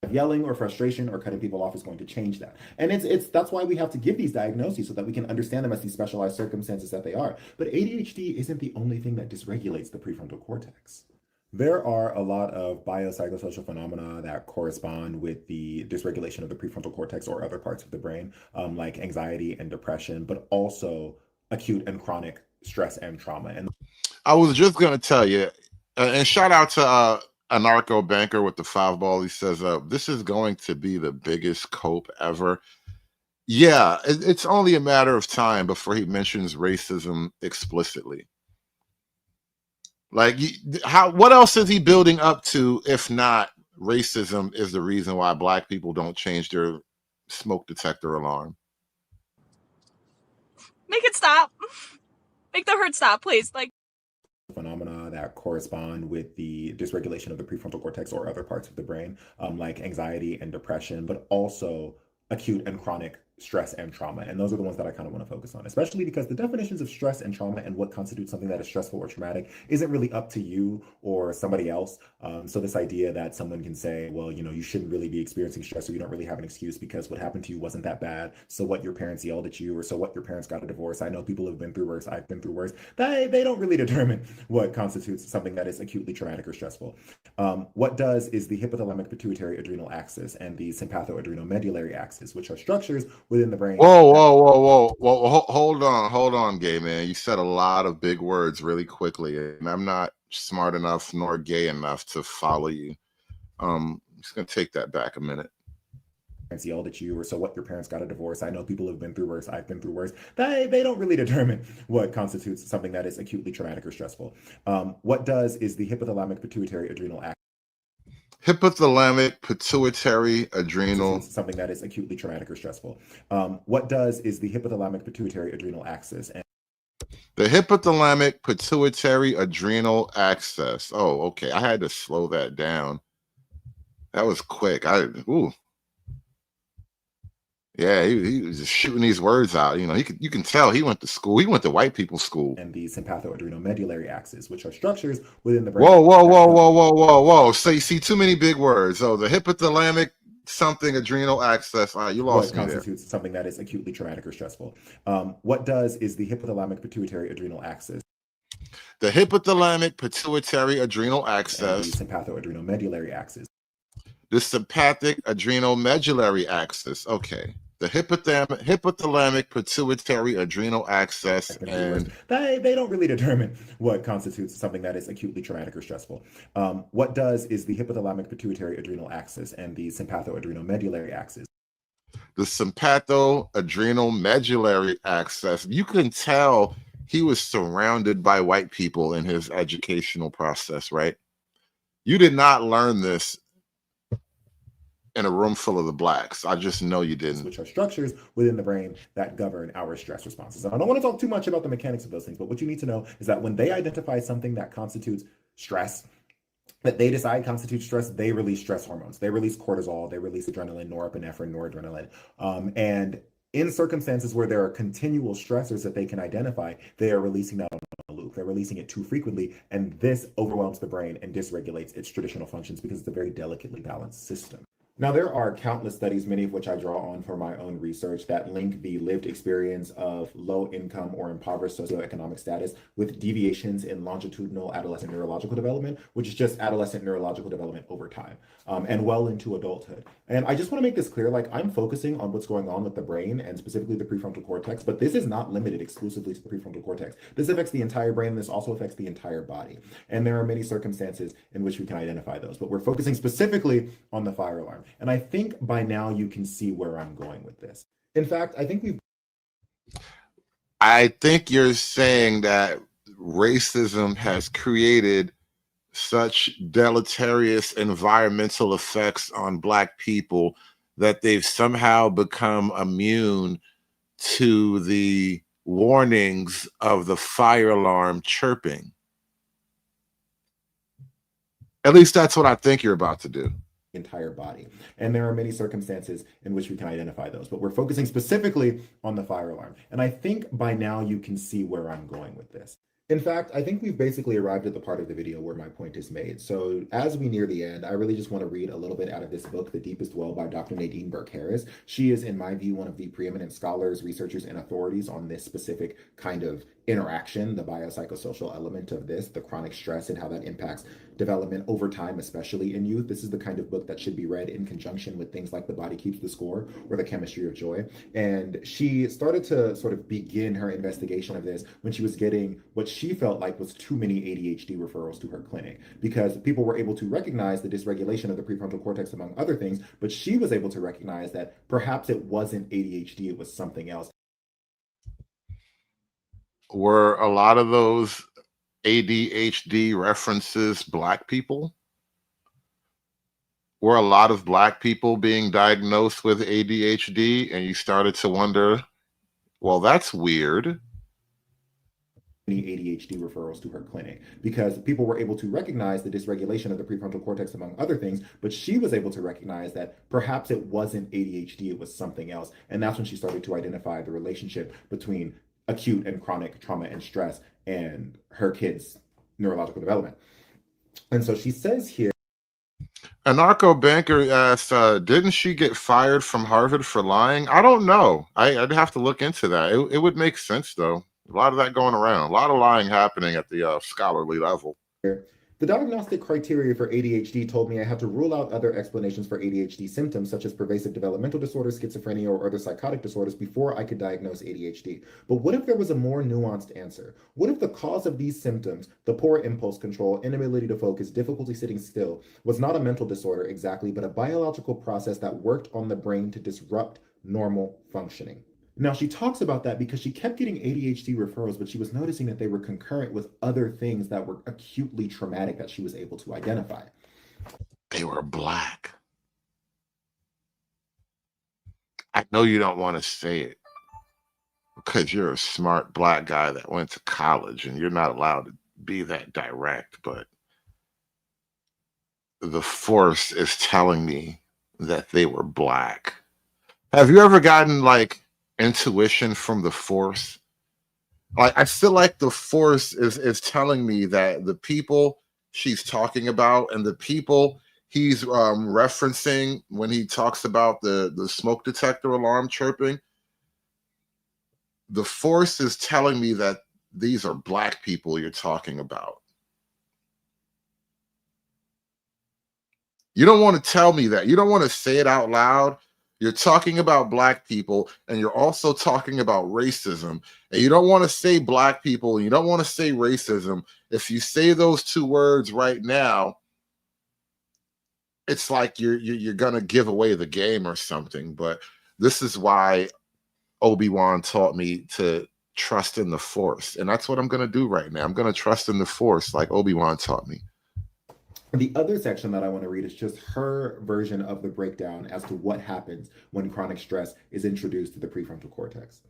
Yelling or frustration or cutting people off is going to change that. And that's why we have to give these diagnoses so that we can understand them as these specialized circumstances that they are. But ADHD isn't the only thing that dysregulates the prefrontal cortex. There are a lot of biopsychosocial phenomena that correspond with the dysregulation of the prefrontal cortex or other parts of the brain, like anxiety and depression, but also acute and chronic stress and trauma. And I was just going to tell you, and shout out to Anarcho Banker with the 5 ball. He says, this is going to be the biggest cope ever. Yeah, it's only a matter of time before he mentions racism explicitly. Like, what else is he building up to if not racism is the reason why black people don't change their smoke detector alarm? Make it stop. Make the hurt stop, please. Like, phenomena that correspond with the dysregulation of the prefrontal cortex or other parts of the brain, like anxiety and depression, but also acute and chronic stress and trauma. And those are the ones that I kind of want to focus on, especially because the definitions of stress and trauma and what constitutes something that is stressful or traumatic isn't really up to you or somebody else. So this idea that someone can say, well, you know, you shouldn't really be experiencing stress, or you don't really have an excuse because what happened to you wasn't that bad. So what, your parents yelled at you, or so what, your parents got a divorce. I know people have been through worse. I've been through worse. They don't really determine what constitutes something that is acutely traumatic or stressful. What does is the hypothalamic pituitary adrenal axis and the sympathoadrenal medullary axis, which are structures within the brain. Whoa, hold on, gay man. You said a lot of big words really quickly, and I'm not smart enough nor gay enough to follow you. I'm just gonna take that back a minute. Parents yelled at you, or so what, your parents got a divorce. I know people have been through worse. I've been through worse. They don't really determine what constitutes something that is acutely traumatic or stressful. What does is the hypothalamic pituitary adrenal axis. Hypothalamic pituitary adrenal, something that is acutely traumatic or stressful. What does is the hypothalamic pituitary adrenal axis. And the hypothalamic pituitary adrenal axis. Oh, okay. I had to slow that down. That was quick. Yeah, he was just shooting these words out. You know, you can tell he went to school. He went to white people's school. And the sympathoadrenal medullary axis, which are structures within the brain. Whoa. So you see too many big words. Oh, the hypothalamic something adrenal axis. All right, you lost me there. What constitutes something that is acutely traumatic or stressful. What does is the hypothalamic pituitary adrenal axis. The hypothalamic pituitary adrenal axis. And the sympathoadrenal medullary axis. The sympathetic adrenal medullary axis. Okay. The hypothalamic pituitary adrenal axis. And they don't really determine what constitutes something that is acutely traumatic or stressful. What does is the hypothalamic pituitary adrenal axis and the sympathoadrenal medullary axis. The sympathoadrenal medullary axis. You can tell he was surrounded by white people in his educational process, right? You did not learn this in a room full of the blacks. I just know you didn't. Which are structures within the brain that govern our stress responses. And I don't want to talk too much about the mechanics of those things, but what you need to know is that when they identify something that constitutes stress, that they decide constitutes stress, they release stress hormones. They release cortisol, they release adrenaline, norepinephrine, noradrenaline. And in circumstances where there are continual stressors that they can identify, they are releasing that on a loop. They're releasing it too frequently, and this overwhelms the brain and dysregulates its traditional functions because it's a very delicately balanced system. Now, there are countless studies, many of which I draw on for my own research, that link the lived experience of low income or impoverished socioeconomic status with deviations in longitudinal adolescent neurological development, which is just adolescent neurological development over time, and well into adulthood. And I just want to make this clear, like, I'm focusing on what's going on with the brain and specifically the prefrontal cortex, but this is not limited exclusively to the prefrontal cortex. This affects the entire brain, and this also affects the entire body. And there are many circumstances in which we can identify those, but we're focusing specifically on the fire alarm. And I think by now you can see where I'm going with this. In fact, I think you're saying that racism has created such deleterious environmental effects on Black people that they've somehow become immune to the warnings of the fire alarm chirping. At least that's what I think you're about to do. Entire body. And there are many circumstances in which we can identify those, but we're focusing specifically on the fire alarm. And I think by now you can see where I'm going with this. In fact, I think we've basically arrived at the part of the video where my point is made. So as we near the end, I really just want to read a little bit out of this book, The Deepest Well by Dr. Nadine Burke-Harris. She is, in my view, one of the preeminent scholars, researchers, and authorities on this specific kind of interaction, the biopsychosocial element of this, the chronic stress and how that impacts development over time, especially in youth. This is the kind of book that should be read in conjunction with things like The Body Keeps the Score or The Chemistry of Joy. And she started to sort of begin her investigation of this when she was getting what she felt like was too many ADHD referrals to her clinic, because people were able to recognize the dysregulation of the prefrontal cortex, among other things, but she was able to recognize that perhaps it wasn't ADHD, it was something else. Were a lot of those ADHD references Black people? Were a lot of Black people being diagnosed with ADHD and you started to wonder, well, that's weird? ADHD referrals to her clinic, because people were able to recognize the dysregulation of the prefrontal cortex, among other things, but she was able to recognize that perhaps it wasn't ADHD, it was something else. And that's when she started to identify the relationship between acute and chronic trauma and stress and her kids' neurological development. And so she says here, a narco banker asked, didn't she get fired from Harvard for lying? I don't know. I'd have to look into that. It would make sense, though. A lot of that going around. A lot of lying happening at the scholarly level. the diagnostic criteria for ADHD told me I had to rule out other explanations for ADHD symptoms, such as pervasive developmental disorders, schizophrenia, or other psychotic disorders before I could diagnose ADHD. But what if there was a more nuanced answer? What if the cause of these symptoms, the poor impulse control, inability to focus, difficulty sitting still, was not a mental disorder exactly, but a biological process that worked on the brain to disrupt normal functioning? Now, she talks about that because she kept getting ADHD referrals, but she was noticing that they were concurrent with other things that were acutely traumatic that she was able to identify. They were Black. I know you don't want to say it because you're a smart Black guy that went to college and you're not allowed to be that direct, but the force is telling me that they were Black. Have you ever gotten like intuition from the force? Like, I feel like the force is telling me that the people she's talking about and the people he's referencing when he talks about the smoke detector alarm chirping, the force is telling me that these are Black people you're talking about. You don't want to tell me that. You don't want to say it out loud. You're talking about Black people, and you're also talking about racism. And you don't want to say Black people, and you don't want to say racism. If you say those two words right now, it's like you're gonna give away the game or something. But this is why Obi-Wan taught me to trust in the force. And that's what I'm gonna do right now. I'm gonna trust in the force like Obi-Wan taught me. The other section that I want to read is just her version of the breakdown as to what happens when chronic stress is introduced to the prefrontal cortex.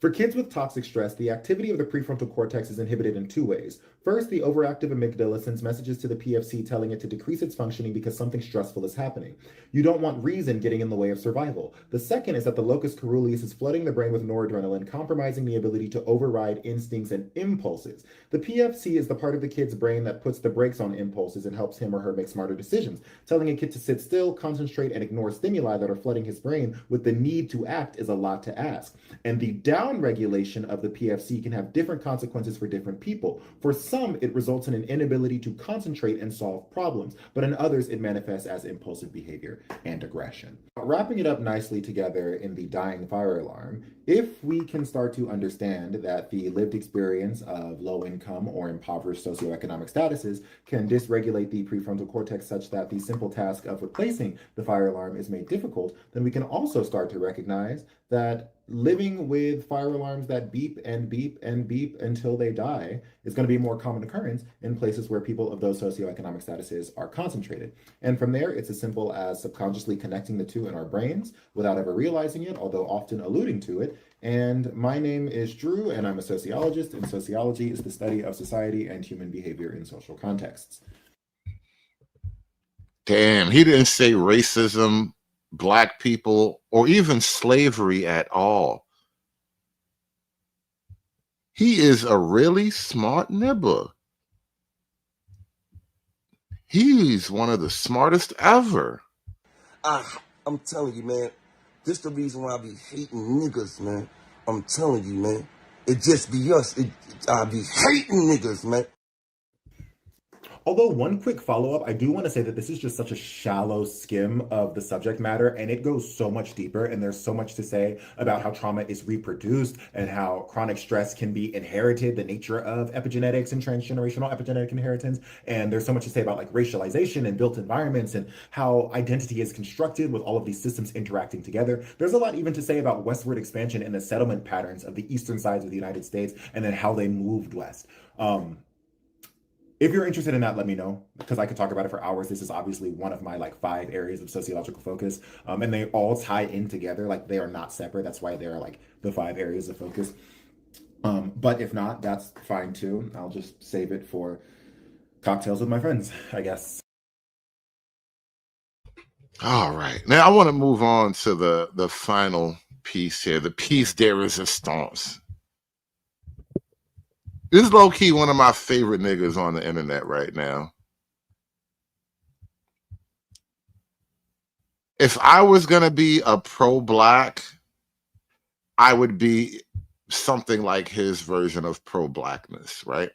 For kids with toxic stress, the activity of the prefrontal cortex is inhibited in two ways. First, the overactive amygdala sends messages to the PFC telling it to decrease its functioning because something stressful is happening. You don't want reason getting in the way of survival. The second is that the locus coeruleus is flooding the brain with noradrenaline, compromising the ability to override instincts and impulses. The PFC is the part of the kid's brain that puts the brakes on impulses and helps him or her make smarter decisions. Telling a kid to sit still, concentrate, and ignore stimuli that are flooding his brain with the need to act is a lot to ask. And the downregulation of the PFC can have different consequences for different people. For some, it results in an inability to concentrate and solve problems, but in others, it manifests as impulsive behavior and aggression. Wrapping it up nicely together in the dying fire alarm, if we can start to understand that the lived experience of low income or impoverished socioeconomic statuses can dysregulate the prefrontal cortex such that the simple task of replacing the fire alarm is made difficult, then we can also start to recognize that living with fire alarms that beep and beep and beep until they die is going to be a more common occurrence in places where people of those socioeconomic statuses are concentrated. And from there, it's as simple as subconsciously connecting the two in our brains without ever realizing it, although often alluding to it. And my name is Drew, and I'm a sociologist, and sociology is the study of society and human behavior in social contexts. Damn, he didn't say racism, Black people, or even slavery at all. He is a really smart nibber. He's one of the smartest ever. I'm telling you, man. This the reason why I be hating niggas, man. I'm telling you, man. It just be us. I be hating niggas, man. Although one quick follow-up, I do want to say that this is just such a shallow skim of the subject matter, and it goes so much deeper, and there's so much to say about how trauma is reproduced and how chronic stress can be inherited, the nature of epigenetics and transgenerational epigenetic inheritance. And there's so much to say about like racialization and built environments and how identity is constructed with all of these systems interacting together. There's a lot even to say about westward expansion and the settlement patterns of the eastern sides of the United States and then how they moved west. If you're interested in that, let me know, because I could talk about it for hours. This is obviously one of my like 5 areas of sociological focus, and they all tie in together. Like they are not separate. That's why they're like the 5 areas of focus. But if not, that's fine too. I'll just save it for cocktails with my friends, I guess. All right. Now I want to move on to the final piece here, the piece de resistance. This is low-key one of my favorite niggas on the internet right now. If I was going to be a pro-Black, I would be something like his version of pro-Blackness, right?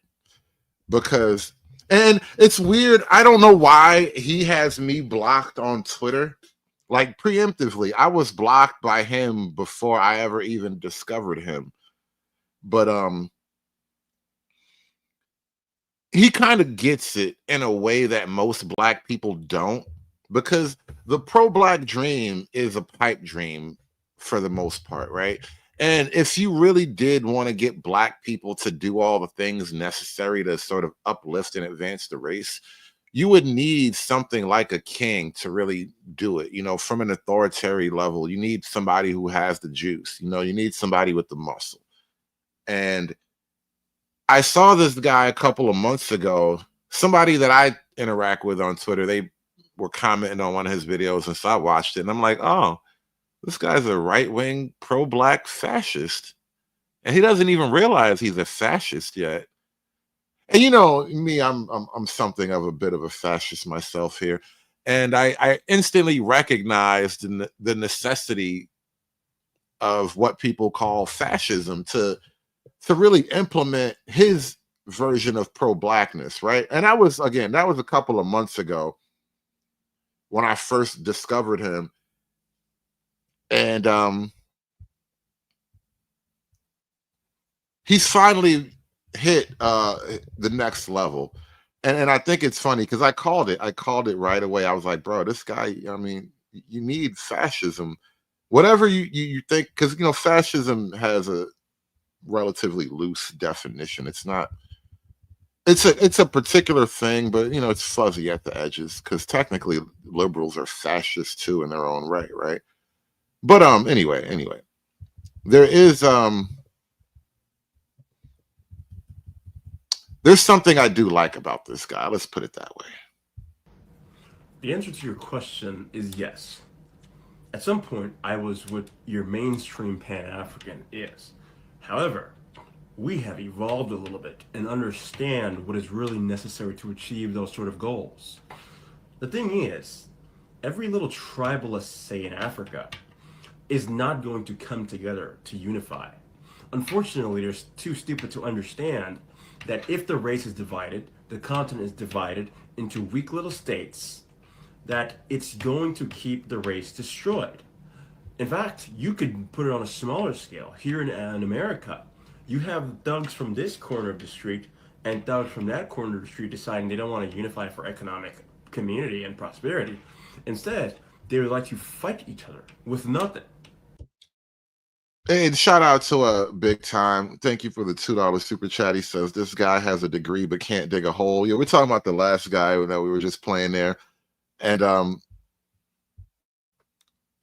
Because, and it's weird, I don't know why he has me blocked on Twitter. Like, preemptively, I was blocked by him before I ever even discovered him. But, he kind of gets it in a way that most Black people don't, because the pro-Black dream is a pipe dream for the most part, right? And if you really did want to get Black people to do all the things necessary to sort of uplift and advance the race, you would need something like a king to really do it. You know, from an authoritarian level, you need somebody who has the juice. You know, you need somebody with the muscle. And I saw this guy a couple of months ago, somebody that I interact with on Twitter. They were commenting on one of his videos, and so I watched it, and I'm like, oh, this guy's a right-wing pro-Black fascist, and he doesn't even realize he's a fascist yet. And you know me, I'm something of a bit of a fascist myself here, and I instantly recognized the necessity of what people call fascism to really implement his version of pro-Blackness, right? And that was a couple of months ago when I first discovered him. And he's finally hit the next level. And I think it's funny because I called it right away. I was like, bro, this guy, I mean, you need fascism. Whatever you think, because you know, fascism has a relatively loose definition. It's a particular thing, but you know, it's fuzzy at the edges because technically liberals are fascist too in their own right? But anyway, there is there's something I do like about this guy. Let's put it that way. The answer to your question is yes. At some point, I was what your mainstream Pan-African is. However, we have evolved a little bit and understand what is really necessary to achieve those sort of goals. The thing is, every little tribalist, say in Africa, is not going to come together to unify. Unfortunately, they're too stupid to understand that if the race is divided, the continent is divided into weak little states, that it's going to keep the race destroyed. In fact, you could put it on a smaller scale. Here in America, you have thugs from this corner of the street and thugs from that corner of the street deciding they don't want to unify for economic community and prosperity. Instead, they would like to fight each other with nothing. And shout out to Big Time. Thank you for the $2 super chat. He says this guy has a degree but can't dig a hole. Yeah, we're talking about the last guy that we were just playing there. And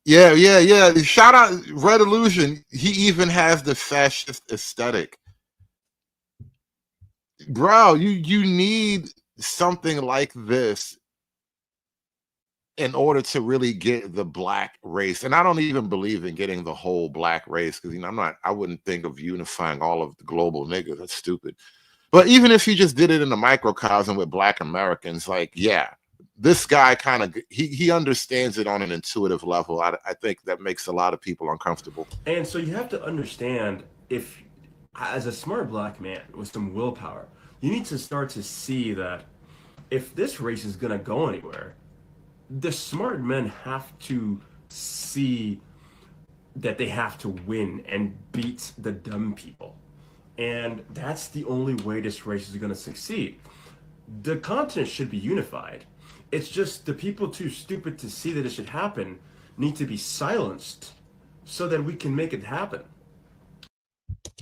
yeah. Shout out Red Illusion. He even has the fascist aesthetic. Bro, you need something like this in order to really get the black race. And I don't even believe in getting the whole black race, because I wouldn't think of unifying all of the global niggas. That's stupid. But even if you just did it in a microcosm with black Americans, like, yeah, this guy kind of he understands it on an intuitive level. I think that makes a lot of people uncomfortable. And so you have to understand, if as a smart black man with some willpower, you need to start to see that if this race is going to go anywhere, the smart men have to see that they have to win and beat the dumb people. And that's the only way this race is going to succeed. The continent should be unified. It's just the people too stupid to see that it should happen need to be silenced so that we can make it happen.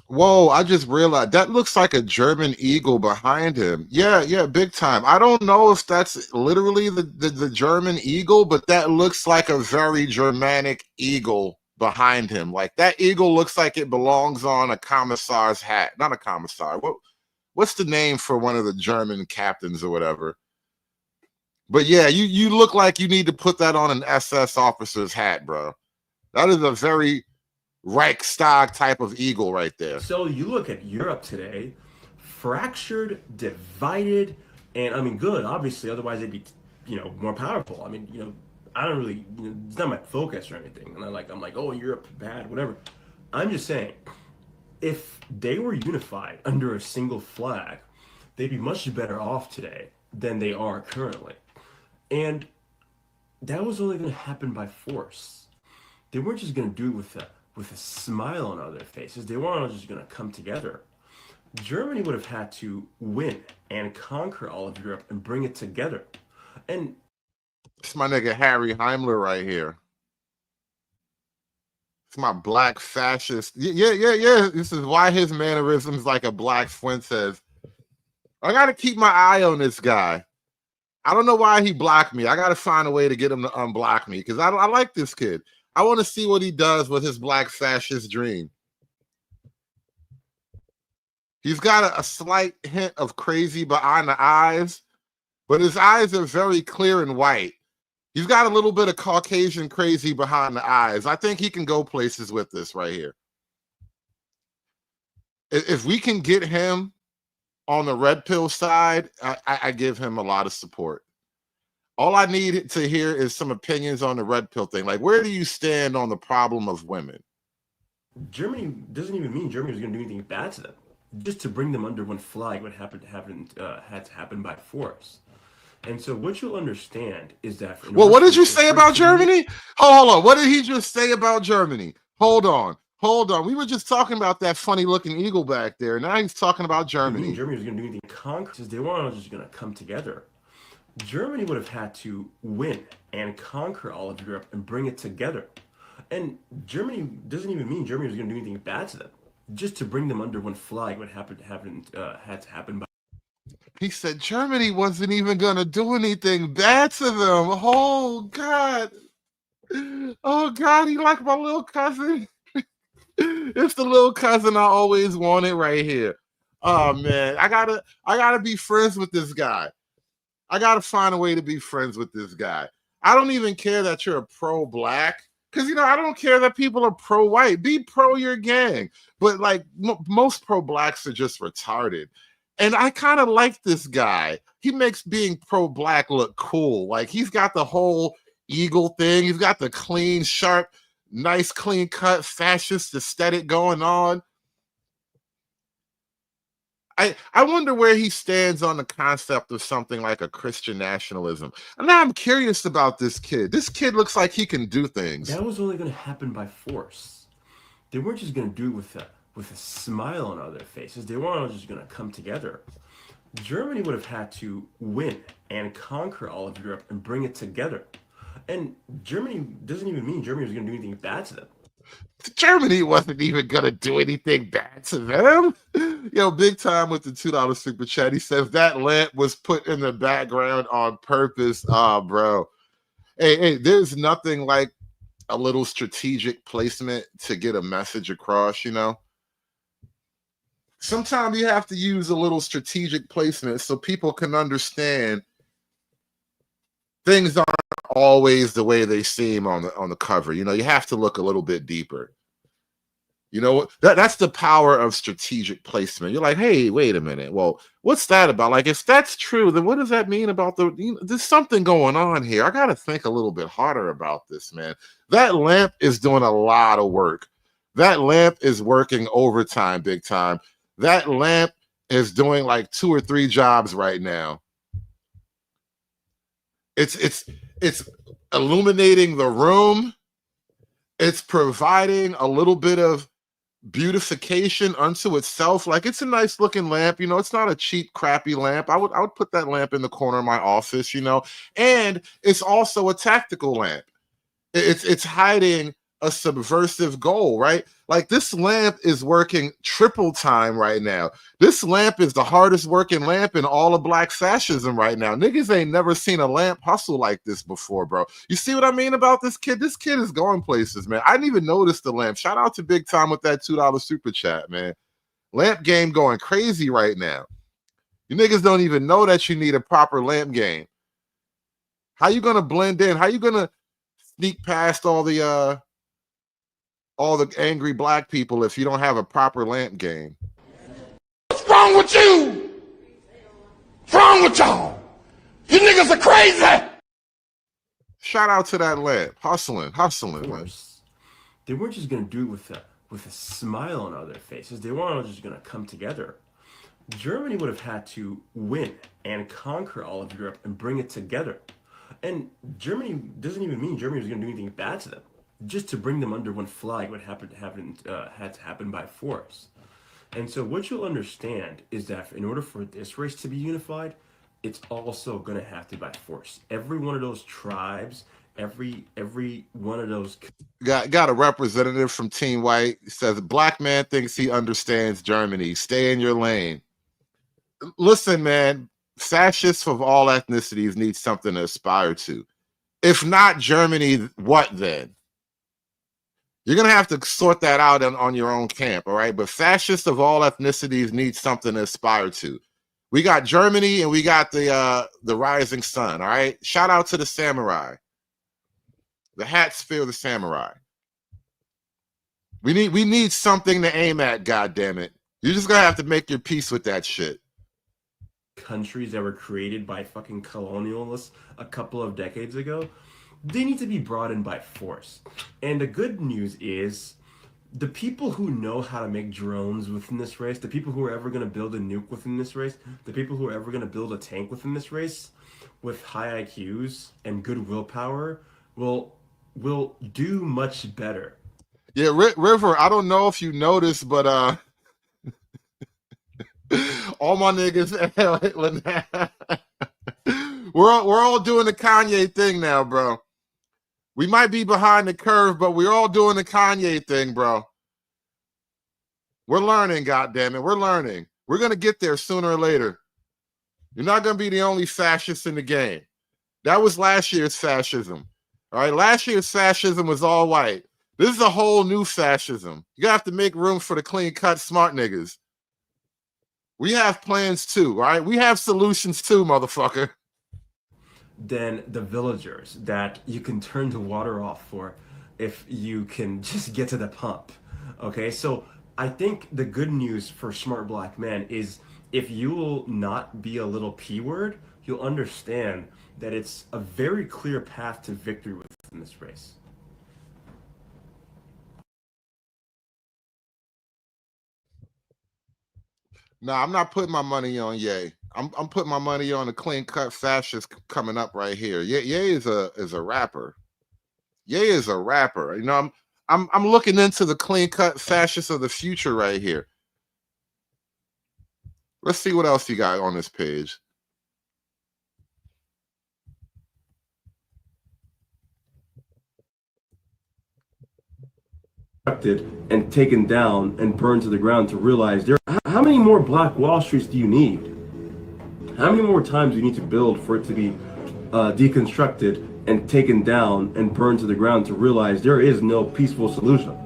Whoa, I just realized that looks like a German eagle behind him. Yeah, big time. I don't know if that's literally the German eagle, but that looks like a very Germanic eagle behind him. Like, that eagle looks like it belongs on a commissar's hat. Not a commissar. What's the name for one of the German captains or whatever? But yeah, you look like you need to put that on an SS officer's hat, bro. That is a very Reichstag type of eagle right there. So you look at Europe today, fractured, divided, and I mean, good, obviously, otherwise they'd be, more powerful. I mean, I don't really, it's not my focus or anything. And I'm like, oh, Europe, bad, whatever. I'm just saying, if they were unified under a single flag, they'd be much better off today than they are currently. And that was only going to happen by force. They weren't just going to do it with a smile on their faces. They weren't just going to come together. Germany would have had to win and conquer all of Europe and bring it together. And it's my nigga Harry Heimler right here. It's my black fascist. Yeah. This is why his mannerisms like a black Fuentes. I got to keep my eye on this guy. I don't know why he blocked me. I got to find a way to get him to unblock me, because I like this kid. I want to see what he does with his black fascist dream. He's got a slight hint of crazy behind the eyes, but his eyes are very clear and white. He's got a little bit of Caucasian crazy behind the eyes. I think he can go places with this right here. If we can get him on the red pill side, I give him a lot of support. All I need to hear is some opinions on the red pill thing. Like, where do you stand on the problem of women? Germany doesn't even mean Germany was going to do anything bad to them. Just to bring them under one flag would had to happen by force. And so what you'll understand is that... Well, what did you say about Germany? Hold on. What did he just say about Germany? Hold on. We were just talking about that funny-looking eagle back there. Now he's talking about Germany. Germany was going to do anything concrete. They weren't just going to come together. Germany would have had to win and conquer all of Europe and bring it together. And Germany doesn't even mean Germany was going to do anything bad to them. Just to bring them under one flag would had to happen by... He said Germany wasn't even going to do anything bad to them. Oh, God. Oh, God, he like my little cousin. It's the little cousin I always wanted right here. Oh man, I gotta be friends with this guy. I gotta find a way to be friends with this guy. I don't even care that you're a pro-black, because I don't care that people are pro-white. Be pro your gang, but like most pro-blacks are just retarded. And I kind of like this guy. He makes being pro-black look cool. Like he's got the whole eagle thing. He's got the clean, sharp, nice, clean cut, fascist aesthetic going on. I wonder where he stands on the concept of something like a Christian nationalism. And now I'm curious about this kid. This kid looks like he can do things. That was only going to happen by force. They weren't just going to do it with a smile on their faces. They weren't just going to come together. Germany would have had to win and conquer all of Europe and bring it together. And Germany doesn't even mean Germany was going to do anything bad to them. Germany wasn't even gonna do anything bad to them. Yo, Big Time with the $2 super chat. He says that lamp was put in the background on purpose. Oh, bro. Hey, there's nothing like a little strategic placement to get a message across, Sometimes you have to use a little strategic placement so people can understand things aren't always the way they seem on the cover. You have to look a little bit deeper. That's the power of strategic placement. You're like, hey, wait a minute. Well, what's that about? Like, if that's true, then what does that mean about there's something going on here. I got to think a little bit harder about this, man. That lamp is doing a lot of work. That lamp is working overtime, Big Time. That lamp is doing like 2 or 3 jobs right now. It's illuminating the room. It's providing a little bit of beautification unto itself. Like, it's a nice looking lamp. It's not a cheap, crappy lamp. I would put that lamp in the corner of my office. And it's also a tactical lamp. It's hiding a subversive goal, right? Like, this lamp is working triple time right now. This lamp is the hardest working lamp in all of black fascism right now. Niggas ain't never seen a lamp hustle like this before, bro. You see what I mean about this kid? This kid is going places, man. I didn't even notice the lamp. Shout out to Big Time with that $2 super chat, man. Lamp game going crazy right now. You niggas don't even know that you need a proper lamp game. How you gonna blend in? How you gonna sneak past all the angry black people if you don't have a proper lamp game? What's wrong with you? What's wrong with y'all? You niggas are crazy. Shout out to that lamp. Hustling. Man. They weren't just going to do it with a smile on their faces. They weren't just going to come together. Germany would have had to win and conquer all of Europe and bring it together. And Germany doesn't even mean Germany was going to do anything bad to them. Just to bring them under one flag would had to happen by force. And so what you'll understand is that in order for this race to be unified, it's also going to have to be by force. Every one of those tribes, every one of those... Got a representative from Team White. Says, black man thinks he understands Germany. Stay in your lane. Listen, man, fascists of all ethnicities need something to aspire to. If not Germany, what then? You're going to have to sort that out on your own camp, all right? But fascists of all ethnicities need something to aspire to. We got Germany and we got the rising sun, all right? Shout out to the samurai. The Hatsphere, the samurai. We need something to aim at, goddammit. You're just going to have to make your peace with that shit. Countries that were created by fucking colonialists a couple of decades ago, they need to be brought in by force. And the good news is the people who know how to make drones within this race, the people who are ever going to build a nuke within this race, the people who are ever going to build a tank within this race with high IQs and good willpower will do much better. Yeah, River, I don't know if you noticed, but all my niggas, we're all doing the Kanye thing now, bro. We might be behind the curve, but we're all doing the Kanye thing, bro. We're learning, goddammit. We're learning. We're going to get there sooner or later. You're not going to be the only fascist in the game. That was last year's fascism. All right, last year's fascism was all white. This is a whole new fascism. You have to make room for the clean-cut smart niggas. We have plans too, right? We have solutions too, motherfucker. Than the villagers that you can turn the water off for if you can just get to the pump. Okay, so I think the good news for smart black men is if you will not be a little P word, you'll understand that it's a very clear path to victory within this race. Nah, I'm not putting my money on Ye. I'm putting my money on the clean cut fascist coming up right here. Ye is a rapper. Ye is a rapper. You know, I'm looking into the clean cut fascists of the future right here. Let's see what else you got on this page. And taken down and burned to the ground to realize how many more Black Wall Streets do you need? How many more times do you need to build for it to be deconstructed and taken down and burned to the ground to realize there is no peaceful solution?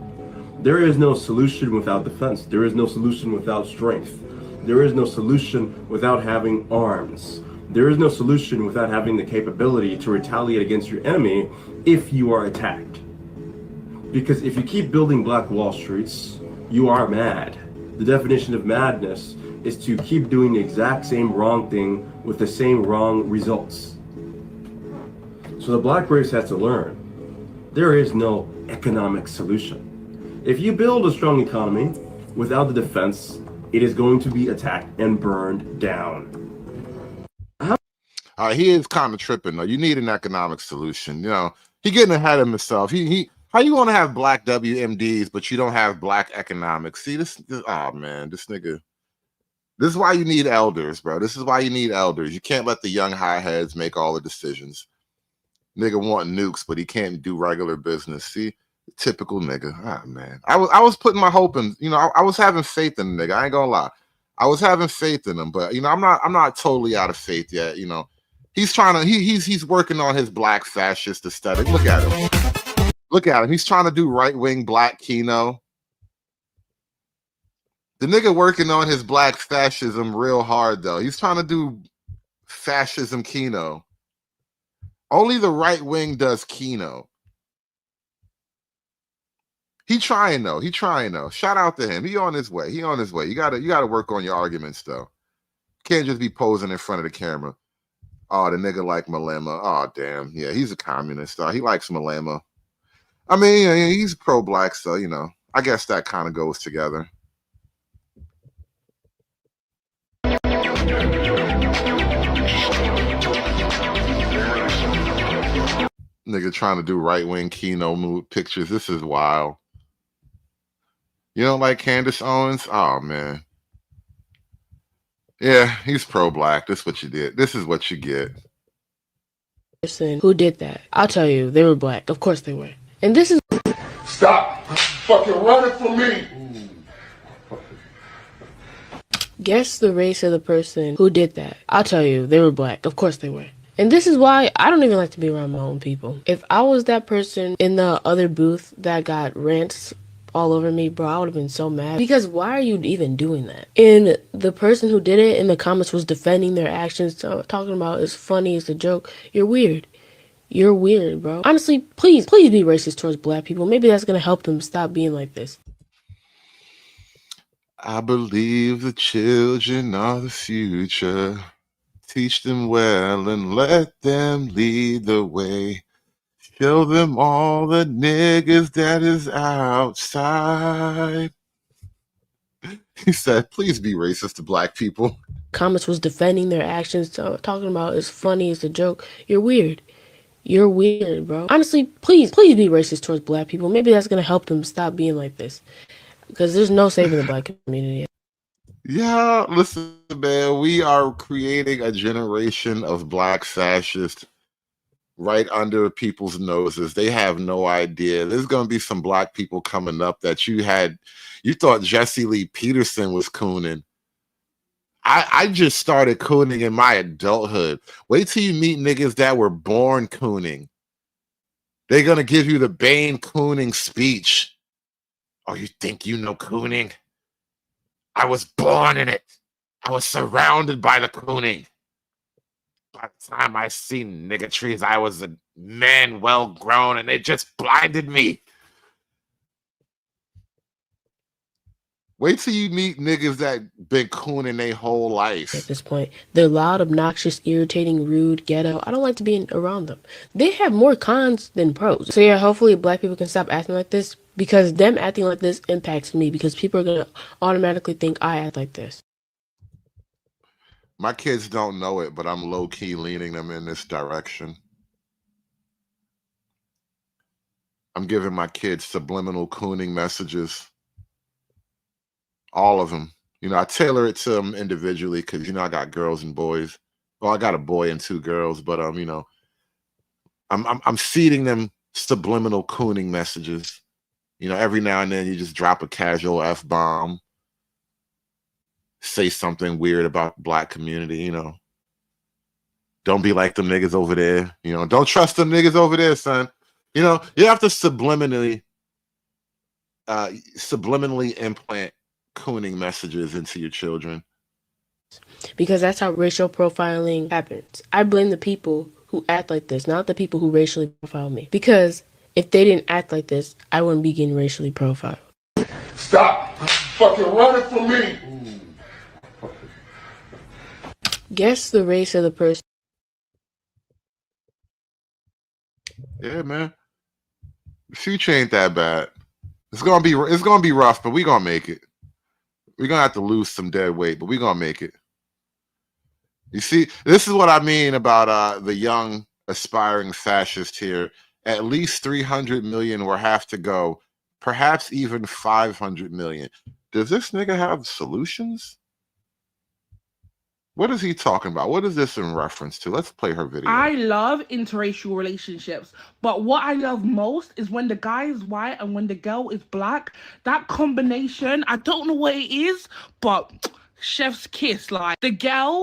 There is no solution without defense. There is no solution without strength. There is no solution without having arms. There is no solution without having the capability to retaliate against your enemy if you are attacked. Because if you keep building Black Wall Streets, you are mad. The definition of madness is to keep doing the exact same wrong thing with the same wrong results. So the black race has to learn there is no economic solution. If you build a strong economy without the defense, it is going to be attacked and burned down. He is kind of tripping though. You need an economic solution. You know, he getting ahead of himself. How you want to have black WMDs, but you don't have black economics? See this? Oh man, this nigga. This is why you need elders, bro. This is why you need elders. You can't let the young high heads make all the decisions. Nigga want nukes, but he can't do regular business. See, typical nigga. Ah man, I was putting my hope in. You know, I was having faith in the nigga. I ain't gonna lie. I was having faith in him, but you know, I'm not totally out of faith yet. You know, he's trying to. He's working on his black fascist aesthetic. Look at him. Look at him. He's trying to do right-wing black Kino. The nigga working on his black fascism real hard, though. He's trying to do fascism Kino. Only the right wing does Kino. He trying, though. Shout out to him. He on his way. You gotta work on your arguments, though. Can't just be posing in front of the camera. Oh, the nigga like Malema. Oh, damn. Yeah, he's a communist. He likes Malema. I mean, he's pro-black, so, you know, I guess that kind of goes together. Nigga trying to do right-wing Kino mood pictures. This is wild. You don't like Candace Owens? Oh, man. Yeah, he's pro-black. This is what you did. This is what you get. Person who did that, I'll tell you, they were black. Of course they were. And this is... Stop fucking running from me! Guess the race of the person who did that. I'll tell you, they were black. Of course they were. And this is why I don't even like to be around my own people. If I was that person in the other booth that got rants all over me, bro, I would have been so mad. Because why are you even doing that? And the person who did it in the comments was defending their actions, talking about it's funny, it's a joke. You're weird. You're weird, bro. Honestly, please be racist towards black people. Maybe that's going to help them stop being like this. I believe the children are the future. Teach them well and let them lead the way. Show them all the niggas that is outside. He said, please be racist to black people. Comments was defending their actions, talking about it's funny, it's a joke. You're weird. You're weird, bro. Honestly, please be racist towards black people. Maybe that's going to help them stop being like this. Because there's no saving the black community. Yeah, listen, man, we are creating a generation of black fascists right under people's noses. They have no idea. There's going to be some black people coming up that you thought Jesse Lee Peterson was cooning. I just started cooning in my adulthood. Wait till you meet niggas that were born cooning. They're going to give you the Bane cooning speech. Oh, you think you know cooning? I was born in it. I was surrounded by the cooning. By the time I seen nigga trees, I was a man well grown, and they just blinded me. Wait till you meet niggas that been cooning their whole life. At this point, they're loud, obnoxious, irritating, rude, ghetto. I don't like to be around them. They have more cons than pros. So yeah, hopefully black people can stop acting like this, because them acting like this impacts me, because people are going to automatically think I act like this. My kids don't know it, but I'm low-key leaning them in this direction. I'm giving my kids subliminal cooning messages. All of them. You know, I tailor it to them individually because, you know, I got girls and boys. Well, I got a boy and 2 girls, but you know, I'm feeding them subliminal cooning messages. You know, every now and then you just drop a casual F-bomb, say something weird about the black community, you know. Don't be like them niggas over there. You know, don't trust them niggas over there, son. You know, you have to subliminally implant cooning messages into your children. Because that's how racial profiling happens. I blame the people who act like this, not the people who racially profile me. Because if they didn't act like this, I wouldn't be getting racially profiled. Stop fucking running from me. Guess the race of the person. Yeah, man. The future ain't that bad. It's gonna be rough, but we gonna make it. We're gonna have to lose some dead weight, but we're gonna make it. You see, this is what I mean about the young aspiring fascist here. At least 300 million will have to go, perhaps even 500 million. Does this nigga have solutions? What is he talking about? What is this in reference to? Let's play her video. I love interracial relationships, but what I love most is when the guy is white and when the girl is black. That combination, I don't know what it is, but chef's kiss. Like the girl.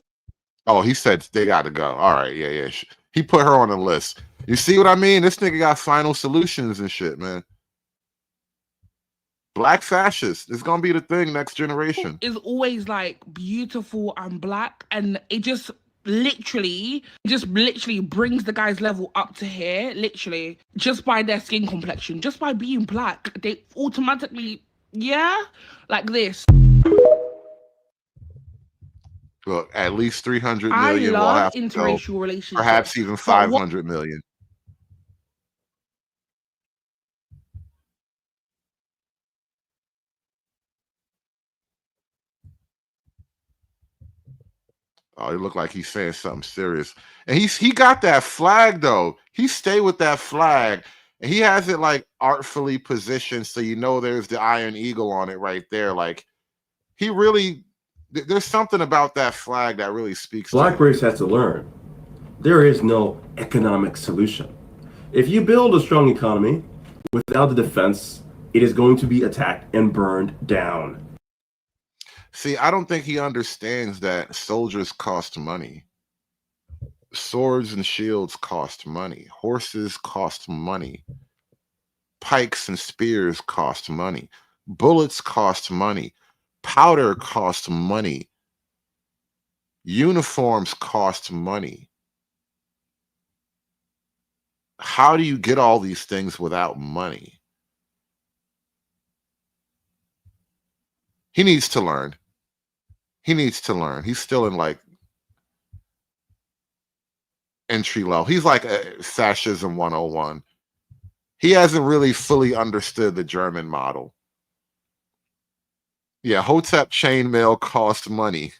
Oh, he said they got to go. All right, yeah. He put her on the list. You see what I mean? This nigga got final solutions and shit, man. Black fascists. It's gonna be the thing next generation. Is always like beautiful and black, and it just literally brings the guy's level up to here, literally, just by their skin complexion, just by being black. They automatically, yeah, like this. Look, at least 300 million will I love have to interracial go, relationships. perhaps even 500 million. Oh, it looked like he's saying something serious. And he got that flag though. He stayed with that flag. And he has it like artfully positioned so you know there's the Iron Eagle on it right there. Like he really, there's something about that flag that really speaks to Black me. race has to learn. There is no economic solution. If you build a strong economy without the defense, it is going to be attacked and burned down. See, I don't think he understands that soldiers cost money. Swords and shields cost money. Horses cost money. Pikes and spears cost money. Bullets cost money. Powder costs money. Uniforms cost money. How do you get all these things without money? He needs to learn. He needs to learn. He's still in like entry level. He's like a fascism 101. He hasn't really fully understood the German model. Yeah, Hotep chainmail cost money.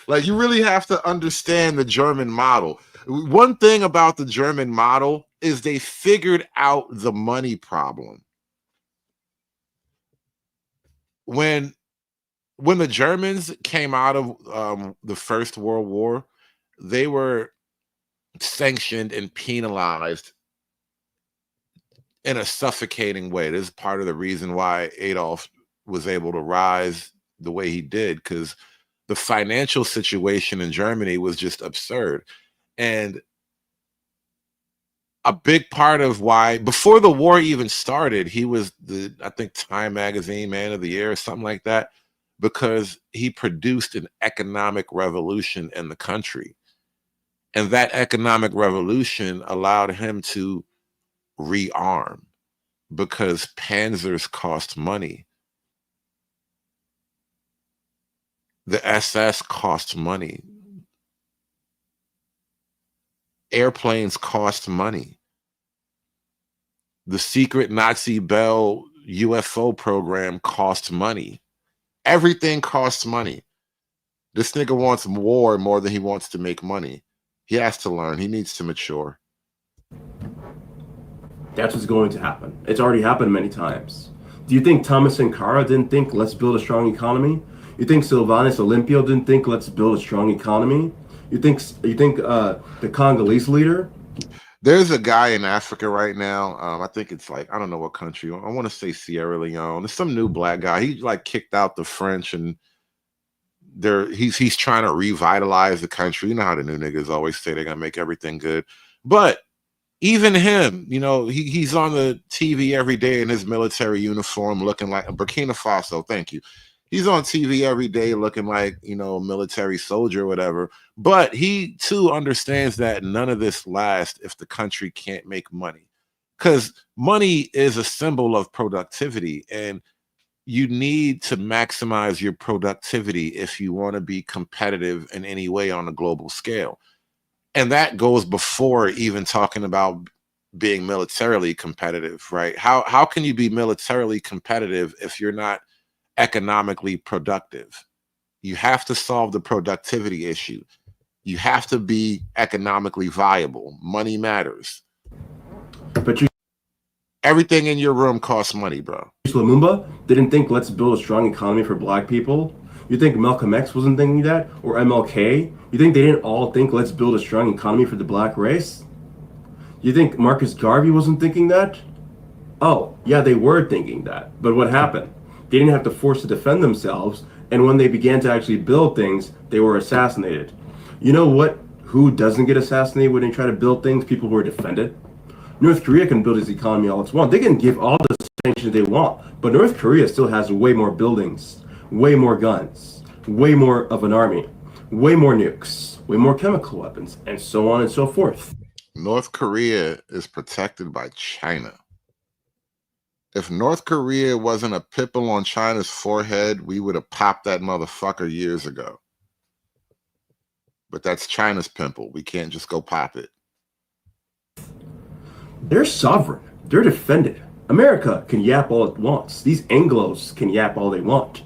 Like you really have to understand the German model. One thing about the German model is they figured out the money problem. When the Germans came out of the First World War, they were sanctioned and penalized in a suffocating way. This is part of the reason why Adolf was able to rise the way he did, because the financial situation in Germany was just absurd. And a big part of why, before the war even started, he was I think Time Magazine Man of the Year or something like that. because he produced an economic revolution in the country. And that economic revolution allowed him to rearm because panzers cost money. The SS cost money. Airplanes cost money. The secret Nazi Bell UFO program cost money. Everything costs money. This nigga wants war more than he wants to make money. He has to learn. He needs to mature. That's what's going to happen. It's already happened many times. Do you think Thomas Sankara didn't think, let's build a strong economy? You think Sylvanus Olympio didn't think, let's build a strong economy? You think the Congolese leader? There's a guy in Africa right now. I think it's like, I don't know what country. I want to say Sierra Leone. There's some new black guy. He like kicked out the French, and he's trying to revitalize the country. You know how the new niggas always say they're gonna make everything good. But even him, you know, he's on the TV every day in his military uniform, looking like Burkina Faso. Thank you. He's on TV every day looking like, you know, a military soldier or whatever. But he, too, understands that none of this lasts if the country can't make money. Because money is a symbol of productivity. And you need to maximize your productivity if you want to be competitive in any way on a global scale. And that goes before even talking about being militarily competitive, right? How can you be militarily competitive if you're not economically productive? You have to solve the productivity issue. You have to be economically viable. Money matters. But everything in your room costs money, bro. Lumumba didn't think, let's build a strong economy for black people? You think Malcolm X wasn't thinking that? Or MLK? You think they didn't all think, let's build a strong economy for the black race? You think Marcus Garvey wasn't thinking that? Oh, yeah, they were thinking that. But what happened? They didn't have the force to defend themselves, and when they began to actually build things, they were assassinated. You know what? Who doesn't get assassinated when they try to build things? People who are defended. North Korea can build its economy all it wants. They can give all the sanctions they want, but North Korea still has way more buildings, way more guns, way more of an army, way more nukes, way more chemical weapons, and so on and so forth. North Korea is protected by China. If North Korea wasn't a pimple on China's forehead, we would have popped that motherfucker years ago. But that's China's pimple. We can't just go pop it. They're sovereign. They're defended. America can yap all it wants. These Anglos can yap all they want.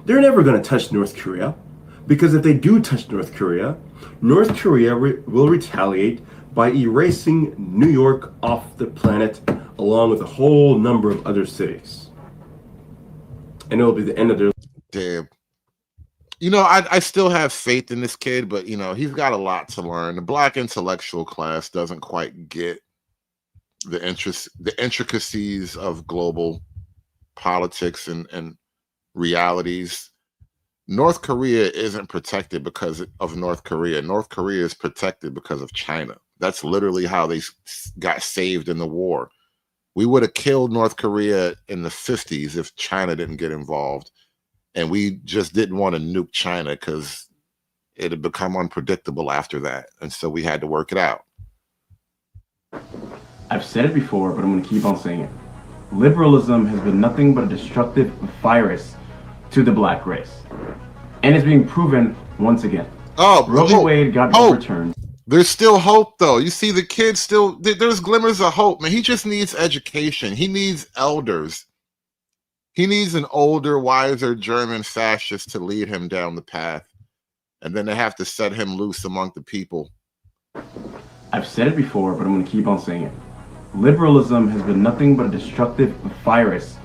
They're never going to touch North Korea, because if they do touch North Korea will retaliate by erasing New York off the planet, along with a whole number of other cities. And it'll be the end of their... Damn. You know, I still have faith in this kid, but, you know, he's got a lot to learn. The black intellectual class doesn't quite get the intricacies of global politics and realities. North Korea isn't protected because of North Korea. North Korea is protected because of China. That's literally how they got saved in the war. We would have killed North Korea in the 50s if China didn't get involved. And we just didn't want to nuke China because it had become unpredictable after that. And so we had to work it out. I've said it before, but I'm going to keep on saying it. Liberalism has been nothing but a destructive virus to the black race. And it's being proven once again. Oh, Roe v. Wade got overturned. There's still hope, though. You see, the kid still, there's glimmers of hope, man. He just needs education. He needs elders. He needs an older, wiser German fascist to lead him down the path. And then they have to set him loose among the people. I've said it before, but I'm going to keep on saying it. Liberalism has been nothing but a destructive virus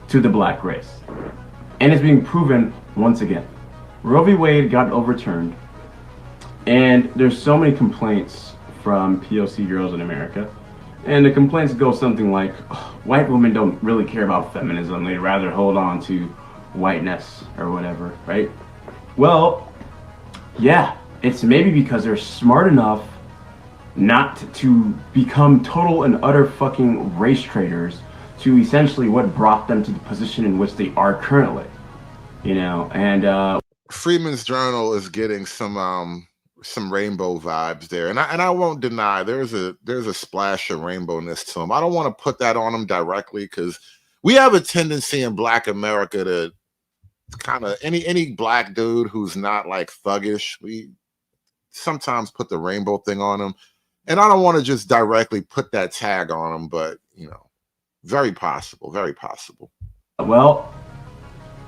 to the black race. And it's being proven once again. Roe v. Wade got overturned. And there's so many complaints from POC girls in America. And the complaints go something like, oh, white women don't really care about feminism. They'd rather hold on to whiteness or whatever, right? Well, yeah, it's maybe because they're smart enough not to become total and utter fucking race traitors to essentially what brought them to the position in which they are currently. you know, and Freeman's Journal is getting some rainbow vibes there, and I won't deny there's a splash of rainbowness to him. I don't want to put that on him directly because we have a tendency in Black America to kind of any black dude who's not like thuggish, we sometimes put the rainbow thing on him, and I don't want to just directly put that tag on him, but you know, very possible, very possible. well,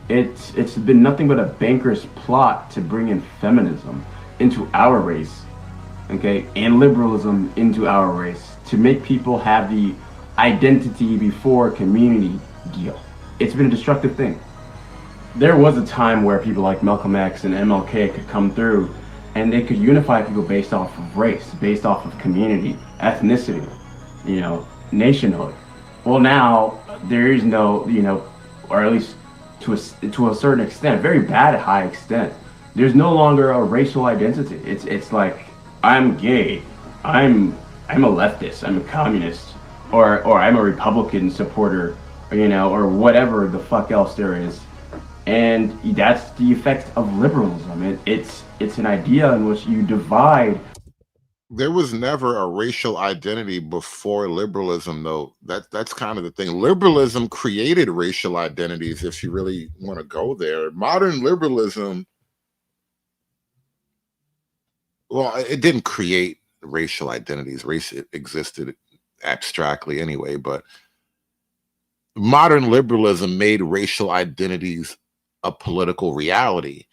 it's been nothing but a banker's plot to bring in feminism into our race, okay, and liberalism into our race to make people have the identity before community deal. It's been a destructive thing. There was a time where people like Malcolm X and MLK could come through and they could unify people based off of race, based off of community, ethnicity, you know, nationhood. Well, now there is no, you know, or at least to a certain extent, very bad high extent, there's no longer a racial identity. It's like, I'm gay, I'm a leftist, I'm a communist, or I'm a Republican supporter, you know, or whatever the fuck else there is. And that's the effect of liberalism. It's an idea in which you divide. There was never a racial identity before liberalism, though. That's kind of the thing. Liberalism created racial identities, if you really want to go there. Modern liberalism, well, it didn't create racial identities. Race existed abstractly anyway, but modern liberalism made racial identities a political reality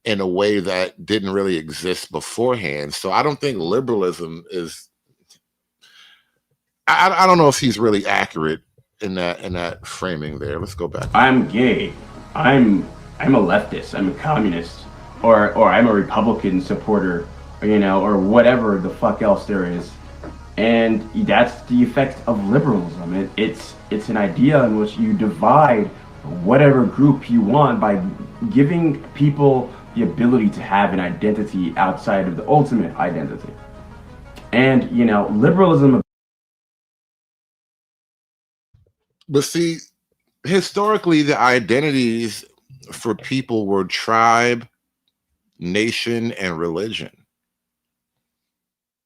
in a way that didn't really exist beforehand. So I don't think liberalism is, I don't know if he's really accurate in that framing there. Let's go back. I'm gay, I'm a leftist, I'm a communist, or I'm a Republican supporter, you know, or whatever the fuck else there is. And that's the effect of liberalism. It's an idea in which you divide whatever group you want by giving people the ability to have an identity outside of the ultimate identity. And, you know, liberalism. But see, historically, the identities for people were tribe, nation, and religion.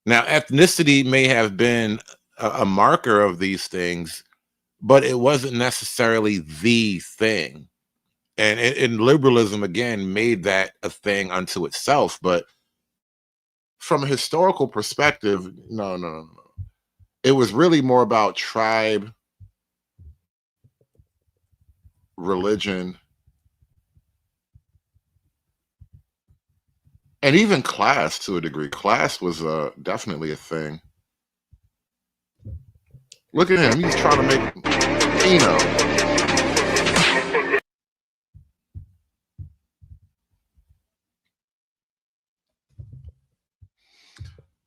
Now, ethnicity may have been a marker of these things, but it wasn't necessarily the thing. And liberalism, again, made that a thing unto itself. But from a historical perspective, no. It was really more about tribe, religion, and even class to a degree. Class was definitely a thing. Look at him. He's trying to make, you know.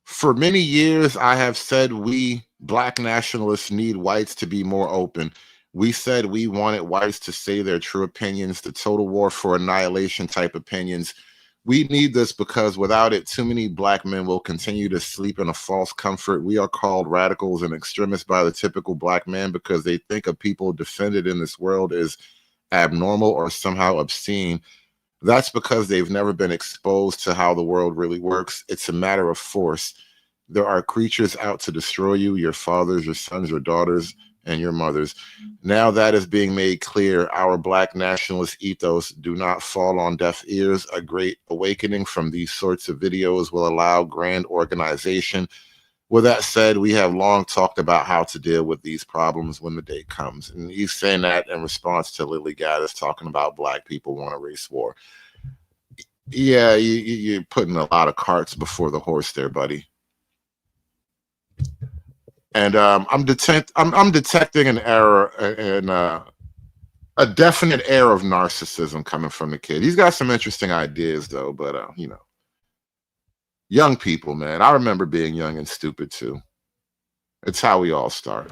For many years, I have said we Black nationalists need whites to be more open. We said we wanted whites to say their true opinions, the total war for annihilation type opinions. We need this because without it, too many Black men will continue to sleep in a false comfort. We are called radicals and extremists by the typical Black man because they think of people defended in this world as abnormal or somehow obscene. That's because they've never been exposed to how the world really works. It's a matter of force. There are creatures out to destroy you, your fathers, your sons, your daughters, and your mothers. Now that is being made clear. Our Black nationalist ethos do not fall on deaf ears. A great awakening from these sorts of videos will allow grand organization. With that said, we have long talked about how to deal with these problems when the day comes. And he's saying that in response to Lily Gaddis talking about Black people want a race war. Yeah, you're putting a lot of carts before the horse there, buddy. And I'm detecting an error and a definite air of narcissism coming from the kid. He's got some interesting ideas though, but you know, young people, man. I remember being young and stupid too. It's how we all start.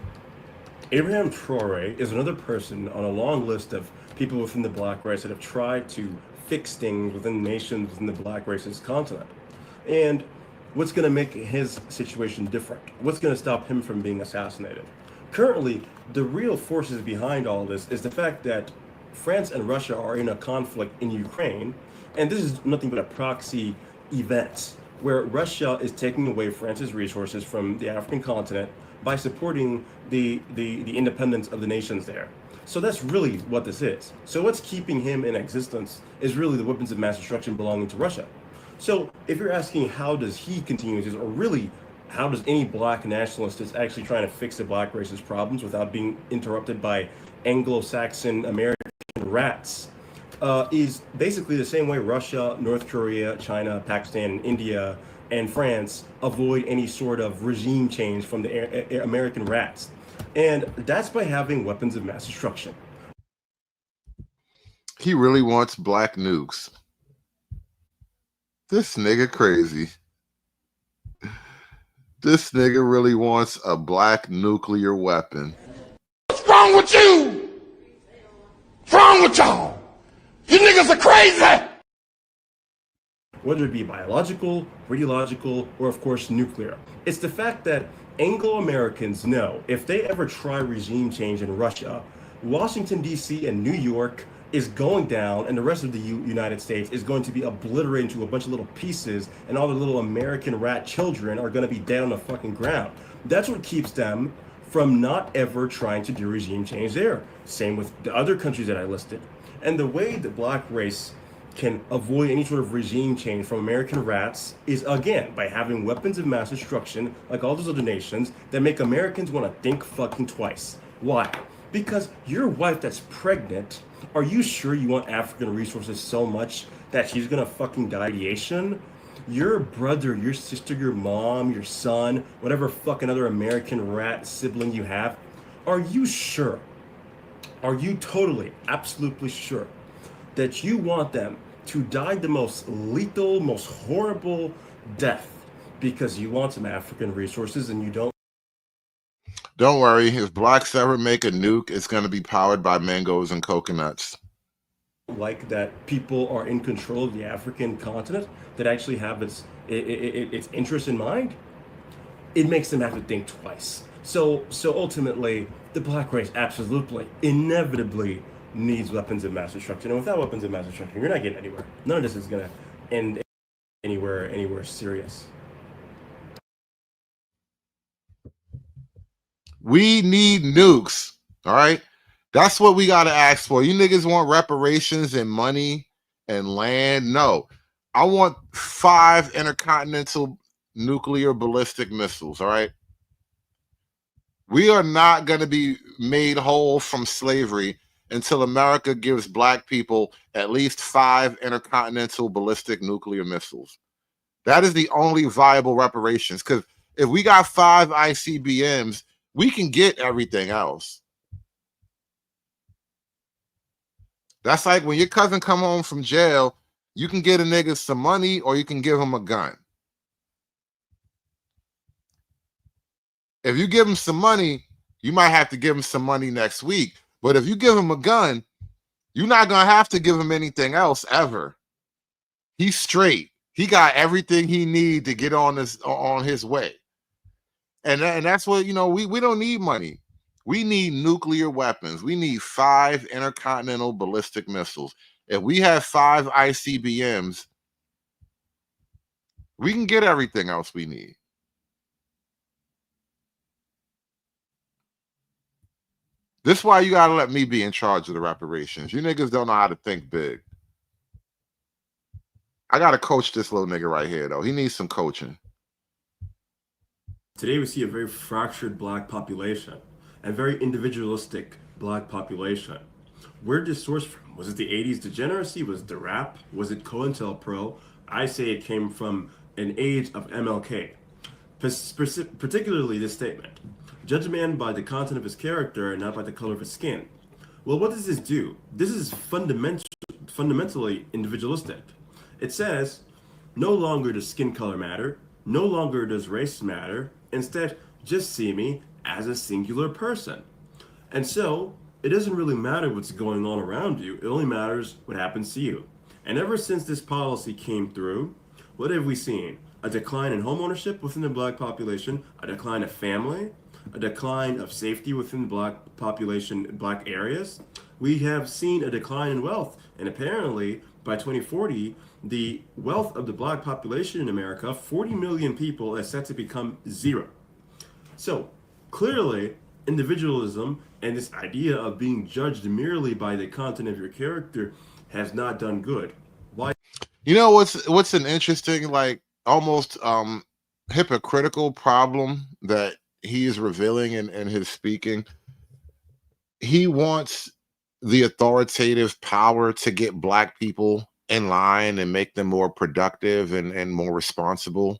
Abraham Traore is another person on a long list of people within the Black race that have tried to fix things within nations within the Black race's continent. And what's going to make his situation different? What's going to stop him from being assassinated? Currently, the real forces behind all this is the fact that France and Russia are in a conflict in Ukraine, and this is nothing but a proxy event where Russia is taking away France's resources from the African continent by supporting the independence of the nations there. So that's really what this is. So what's keeping him in existence is really the weapons of mass destruction belonging to Russia. So if you're asking how does he continue this, or really how does any black nationalist that's actually trying to fix the black race's problems without being interrupted by Anglo-Saxon American rats, is basically the same way Russia, North Korea, China, Pakistan, India, and France avoid any sort of regime change from the American rats. And that's by having weapons of mass destruction. He really wants black nukes. This nigga crazy. This nigga really wants a black nuclear weapon. What's wrong with you? What's wrong with y'all? You niggas are crazy! Whether it be biological, radiological, or of course nuclear. It's the fact that Anglo-Americans know if they ever try regime change in Russia, Washington, D.C. and New York is going down, and the rest of the United States is going to be obliterated into a bunch of little pieces, and all the little American rat children are going to be dead on the fucking ground. That's what keeps them from not ever trying to do regime change there. Same with the other countries that I listed. And the way the black race can avoid any sort of regime change from American rats is, again, by having weapons of mass destruction, like all those other nations, that make Americans want to think fucking twice. Why? Because your wife that's pregnant, are you sure you want African resources so much that she's gonna fucking die of radiation? Your brother, your sister, your mom, your son, whatever fucking other American rat sibling you have, are you sure? Are you totally, absolutely sure that you want them to die the most lethal, most horrible death because you want some African resources and you don't? Don't worry, if blacks ever make a nuke, it's going to be powered by mangoes and coconuts. Like that people are in control of the African continent that actually have its interest in mind? It makes them have to think twice. So ultimately, the black race absolutely, inevitably needs weapons of mass destruction. And without weapons of mass destruction, you're not getting anywhere. None of this is going to end anywhere serious. We need nukes, all right? That's what we got to ask for. You niggas want reparations and money and land? No. I want 5 intercontinental nuclear ballistic missiles, all right? We are not going to be made whole from slavery until America gives black people at least 5 intercontinental ballistic nuclear missiles. That is the only viable reparations, because if we got 5 ICBMs, we can get everything else. That's like when your cousin come home from jail, you can get a nigga some money or you can give him a gun. If you give him some money, you might have to give him some money next week. But if you give him a gun, you're not going to have to give him anything else ever. He's straight. He got everything he needs to get on his way. And that's what, you know, we don't need money. We need nuclear weapons. We need 5 intercontinental ballistic missiles. If we have 5 ICBMs, we can get everything else we need. This is why you got to let me be in charge of the reparations. You niggas don't know how to think big. I got to coach this little nigga right here, though. He needs some coaching. Today we see a very fractured black population and very individualistic black population. Where did this source from? Was it the 80s degeneracy? Was it the rap? Was it COINTELPRO? I say it came from an age of MLK. Particularly this statement: judge a man by the content of his character and not by the color of his skin. Well, what does this do? This is fundamentally individualistic. It says, no longer does skin color matter, no longer does race matter, instead, just see me as a singular person. And so, it doesn't really matter what's going on around you, it only matters what happens to you. And ever since this policy came through, what have we seen? A decline in homeownership within the black population, a decline of family, a decline of safety within the black population, black areas, we have seen a decline in wealth, and apparently by 2040, the wealth of the black population in America, 40 million people, is set to become zero. So clearly, individualism and this idea of being judged merely by the content of your character has not done good. Why? You know what's an interesting, like, almost hypocritical problem that he is revealing in his speaking? He wants the authoritative power to get black people in line and make them more productive and more responsible,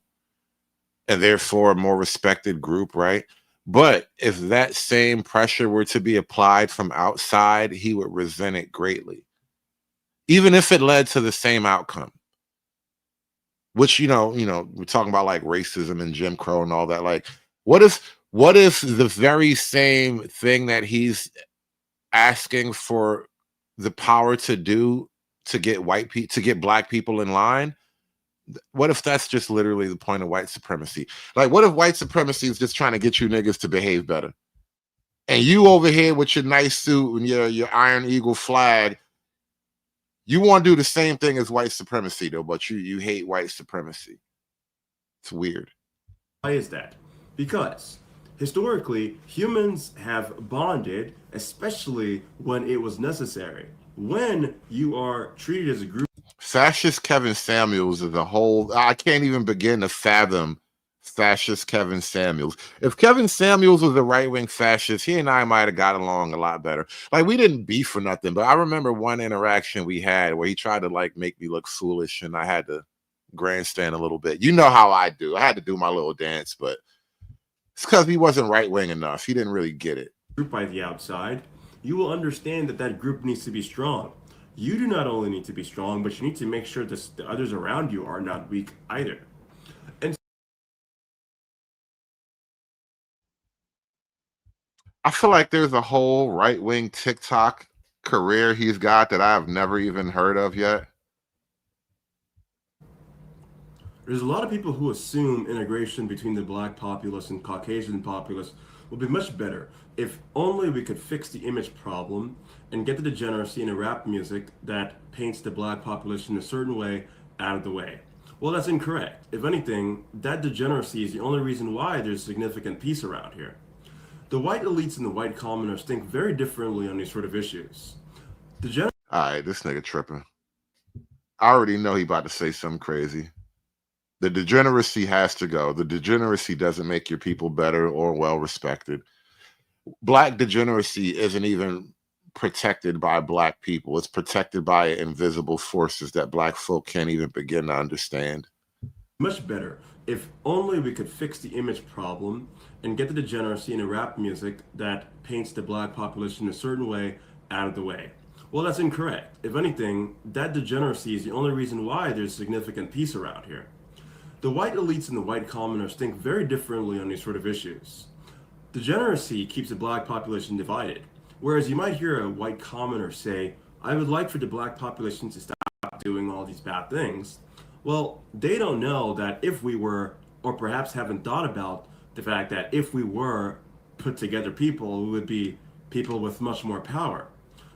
and therefore a more respected group, right? But if that same pressure were to be applied from outside, he would resent it greatly, even if it led to the same outcome. Which, you know, we're talking about like racism and Jim Crow and all that. Like, what if the very same thing that he's asking for the power to do to get black people in line, what if that's just literally the point of white supremacy? Like, what if white supremacy is just trying to get you niggas to behave better? And you over here with your nice suit and your Iron Eagle flag, you want to do the same thing as white supremacy, though, but you hate white supremacy. It's weird. Why is that? Because historically, humans have bonded, especially when it was necessary. When you are treated as a group. Fascist Kevin Samuels is a whole, I can't even begin to fathom fascist Kevin Samuels. If Kevin Samuels was a right-wing fascist, he and I might have got along a lot better. Like, we didn't beef for nothing, but I remember one interaction we had where he tried to like make me look foolish and I had to grandstand a little bit. You know how I do. I had to do my little dance, but it's because he wasn't right-wing enough. He didn't really get it. Group by the outside, you will understand that that group needs to be strong. You do not only need to be strong, but you need to make sure that the others around you are not weak either. And I feel like there's a whole right-wing TikTok career he's got that I've never even heard of yet. there's a lot of people who assume integration between the black populace and Caucasian populace will be much better if only we could fix the image problem and get the degeneracy in the rap music that paints the black population a certain way out of the way. Well, that's incorrect. If anything, that degeneracy is the only reason why there's significant peace around here. The white elites and the white commoners think very differently on these sort of issues. All right, this nigga tripping. I already know he about to say something crazy. The degeneracy has to go. The degeneracy doesn't make your people better or well respected. Black degeneracy isn't even protected by black people. It's protected by invisible forces that black folk can't even begin to understand. Much better if only we could fix the image problem and get the degeneracy in the rap music that paints the black population a certain way out of the way. Well, that's incorrect. If anything, that degeneracy is the only reason why there's significant peace around here. The white elites and the white commoners think very differently on these sort of issues. Degeneracy keeps the black population divided, whereas you might hear a white commoner say, I would like for the black population to stop doing all these bad things. Well, they don't know that if we were, or perhaps haven't thought about the fact that if we were put together people, we would be people with much more power.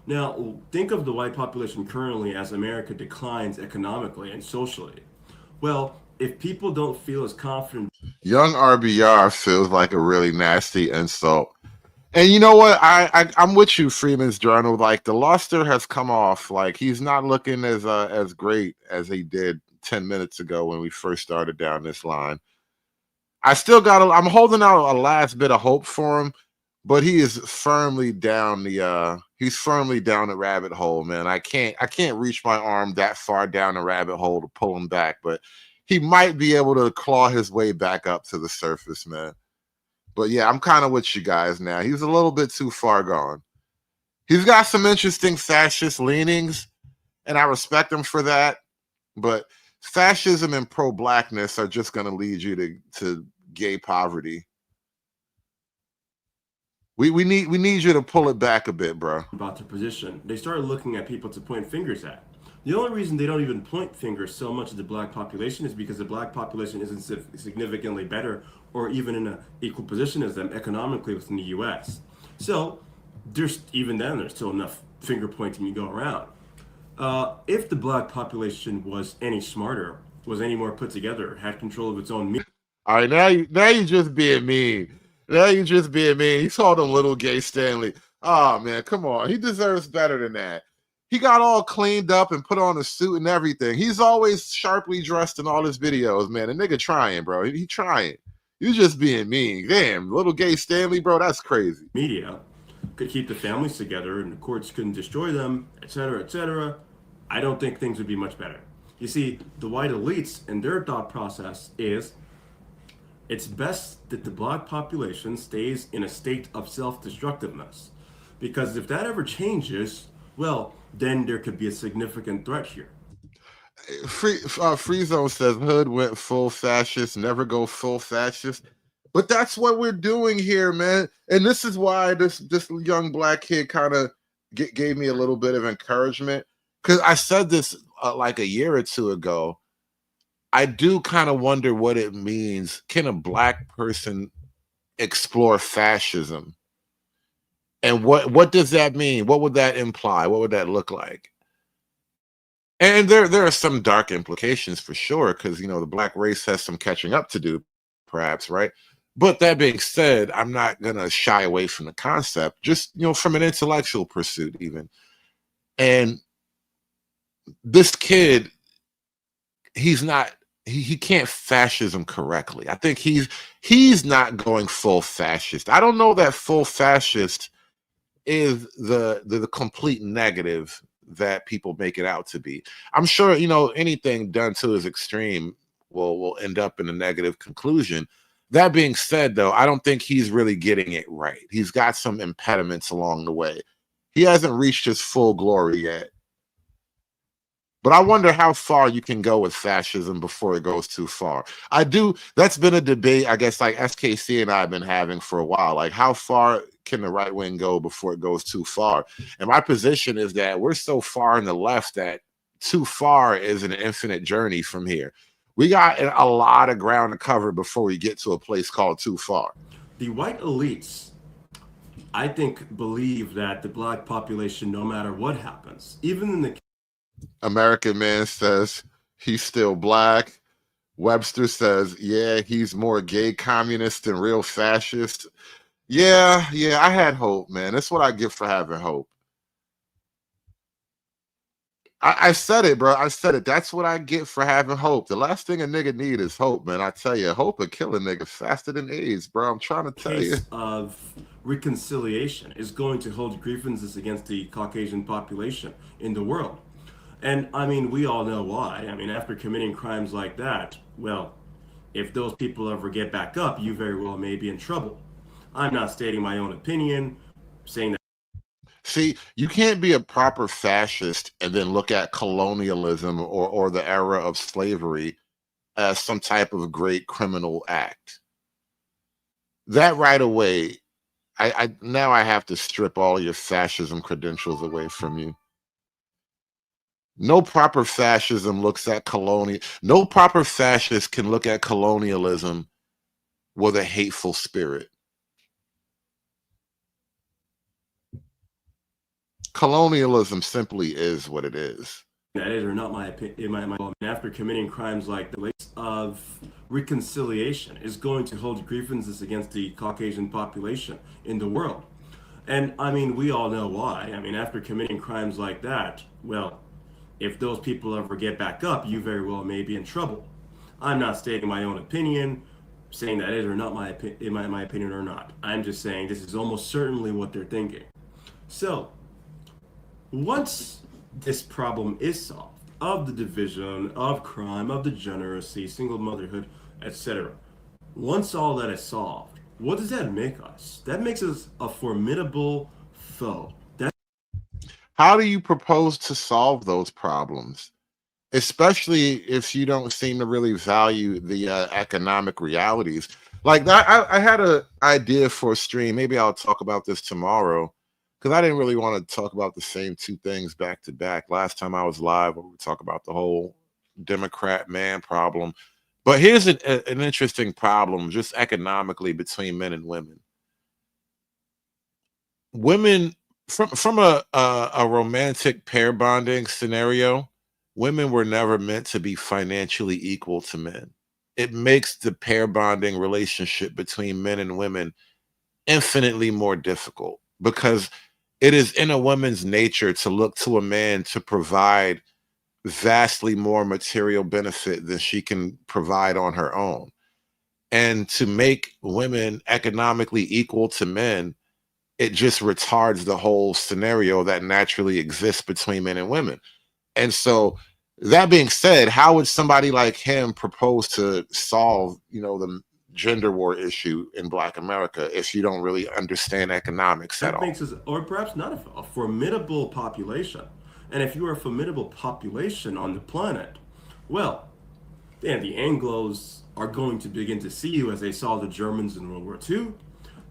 Now, think of the white population currently as America declines economically and socially. Well, if people don't feel as confident. Young RBR feels like a really nasty insult. And you know what? I'm with you, Freeman's Journal. Like, the luster has come off. Like, he's not looking as great as he did 10 minutes ago when we first started down this line. I'm holding out a last bit of hope for him, but he is firmly down the rabbit hole, man. I can't reach my arm that far down the rabbit hole to pull him back, but he might be able to claw his way back up to the surface, man. But yeah, I'm kind of with you guys now. He's a little bit too far gone. He's got some interesting fascist leanings, and I respect him for that. But fascism and pro-blackness are just going to lead you to gay poverty. We need you to pull it back a bit, bro. About their position, they started looking at people to point fingers at. The only reason they don't even point fingers so much at the black population is because the black population isn't significantly better or even in an equal position as them economically within the U.S. So there's still enough finger pointing you go around. If the black population was any smarter, was any more put together, had control of its own media. All right, now you just being mean. Now you just being mean. He called him little gay Stanley. Oh man, come on. He deserves better than that. He got all cleaned up and put on a suit and everything. He's always sharply dressed in all his videos, man. The nigga trying, bro. He trying. You just being mean. Damn, little gay Stanley, bro, that's crazy. Media could keep the families together and the courts couldn't destroy them, etc., etc. I don't think things would be much better. You see, the white elites and their thought process is it's best that the black population stays in a state of self-destructiveness. Because if that ever changes, well, then there could be a significant threat here. Free Zone says Hood went full fascist, never go full fascist. But that's what we're doing here, man. And this is why this young black kid kind of gave me a little bit of encouragement. Because I said this like a year or two ago. I do kind of wonder what it means. Can a black person explore fascism? And what does that mean? What would that imply? What would that look like? And there are some dark implications for sure, because, you know, the black race has some catching up to do, perhaps, right? But that being said, I'm not going to shy away from the concept, just, you know, from an intellectual pursuit even. And this kid, he can't fascism correctly. I think he's not going full fascist. I don't know that full fascist is the complete negative that people make it out to be. I'm sure, you know, anything done to his extreme will end up in a negative conclusion. That being said, though, I don't think he's really getting it right. He's got some impediments along the way. He hasn't reached his full glory yet. But I wonder how far you can go with fascism before it goes too far. That's been a debate, I guess, like SKC and I have been having for a while. Like, how far can the right wing go before it goes too far? And my position is that we're so far in the left that too far is an infinite journey from here. We got a lot of ground to cover before we get to a place called too far. The white elites, I think, believe that the black population, no matter what happens, even in the American Man says he's still black. Webster says, yeah, he's more gay communist than real fascist. Yeah, I had hope, man. That's what I get for having hope. I said it, bro. I said it. That's what I get for having hope. The last thing a nigga need is hope, man. I tell you, hope will kill a nigga faster than AIDS, bro. I'm trying to tell you. case of reconciliation is going to hold grievances against the Caucasian population in the world. And I mean, we all know why. I mean, after committing crimes like that, well, if those people ever get back up, you very well may be in trouble. I'm not stating my own opinion, saying that. See, you can't be a proper fascist and then look at colonialism or the era of slavery as some type of great criminal act. That right away, now I have to strip all your fascism credentials away from you. No proper fascism looks at no proper fascist can look at colonialism with a hateful spirit. Colonialism simply is what it is. That is or not my opinion. After committing crimes like the case of reconciliation is going to hold grievances against the Caucasian population in the world. And I mean, we all know why. I mean, after committing crimes like that, well, if those people ever get back up, you very well may be in trouble. I'm not stating my own opinion, saying that is or not my opinion or not. I'm just saying this is almost certainly what they're thinking. So, once this problem is solved, of the division, of crime, of degeneracy, single motherhood, etc., once all that is solved, what does that make us? That makes us a formidable foe. How do you propose to solve those problems? Especially if you don't seem to really value the economic realities. Like that, I had an idea for a stream. Maybe I'll talk about this tomorrow, because I didn't really want to talk about the same two things back to back. Last time I was live, we would talk about the whole Democrat man problem. But here's an interesting problem, just economically, between men and women. Women from a romantic pair bonding scenario, women were never meant to be financially equal to men. It makes the pair bonding relationship between men and women infinitely more difficult because it is in a woman's nature to look to a man to provide vastly more material benefit than she can provide on her own. And to make women economically equal to men, it just retards the whole scenario that naturally exists between men and women. And so, that being said, how would somebody like him propose to solve, the gender war issue in Black America if you don't really understand economics at That all? makes us, or perhaps not a formidable population. And if you are a formidable population on the planet, well, then the Anglos are going to begin to see you as they saw the Germans in World War II.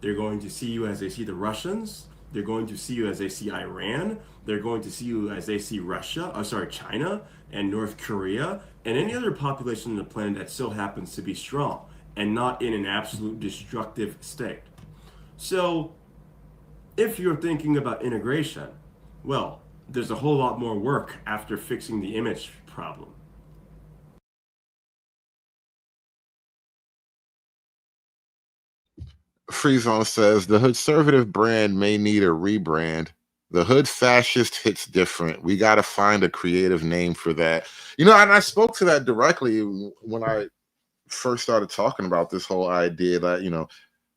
They're going to see you as they see the Russians. They're going to see you as they see Iran. They're going to see you as they see China and North Korea and any other population on the planet that still happens to be strong and not in an absolute destructive state. So if you're thinking about integration, well, there's a whole lot more work after fixing the image problem. Freezon says the Hoodservative brand may need a rebrand. The Hood Fascist hits different. We got to find a creative name for that. And I spoke to that directly when I first started talking about this whole idea that,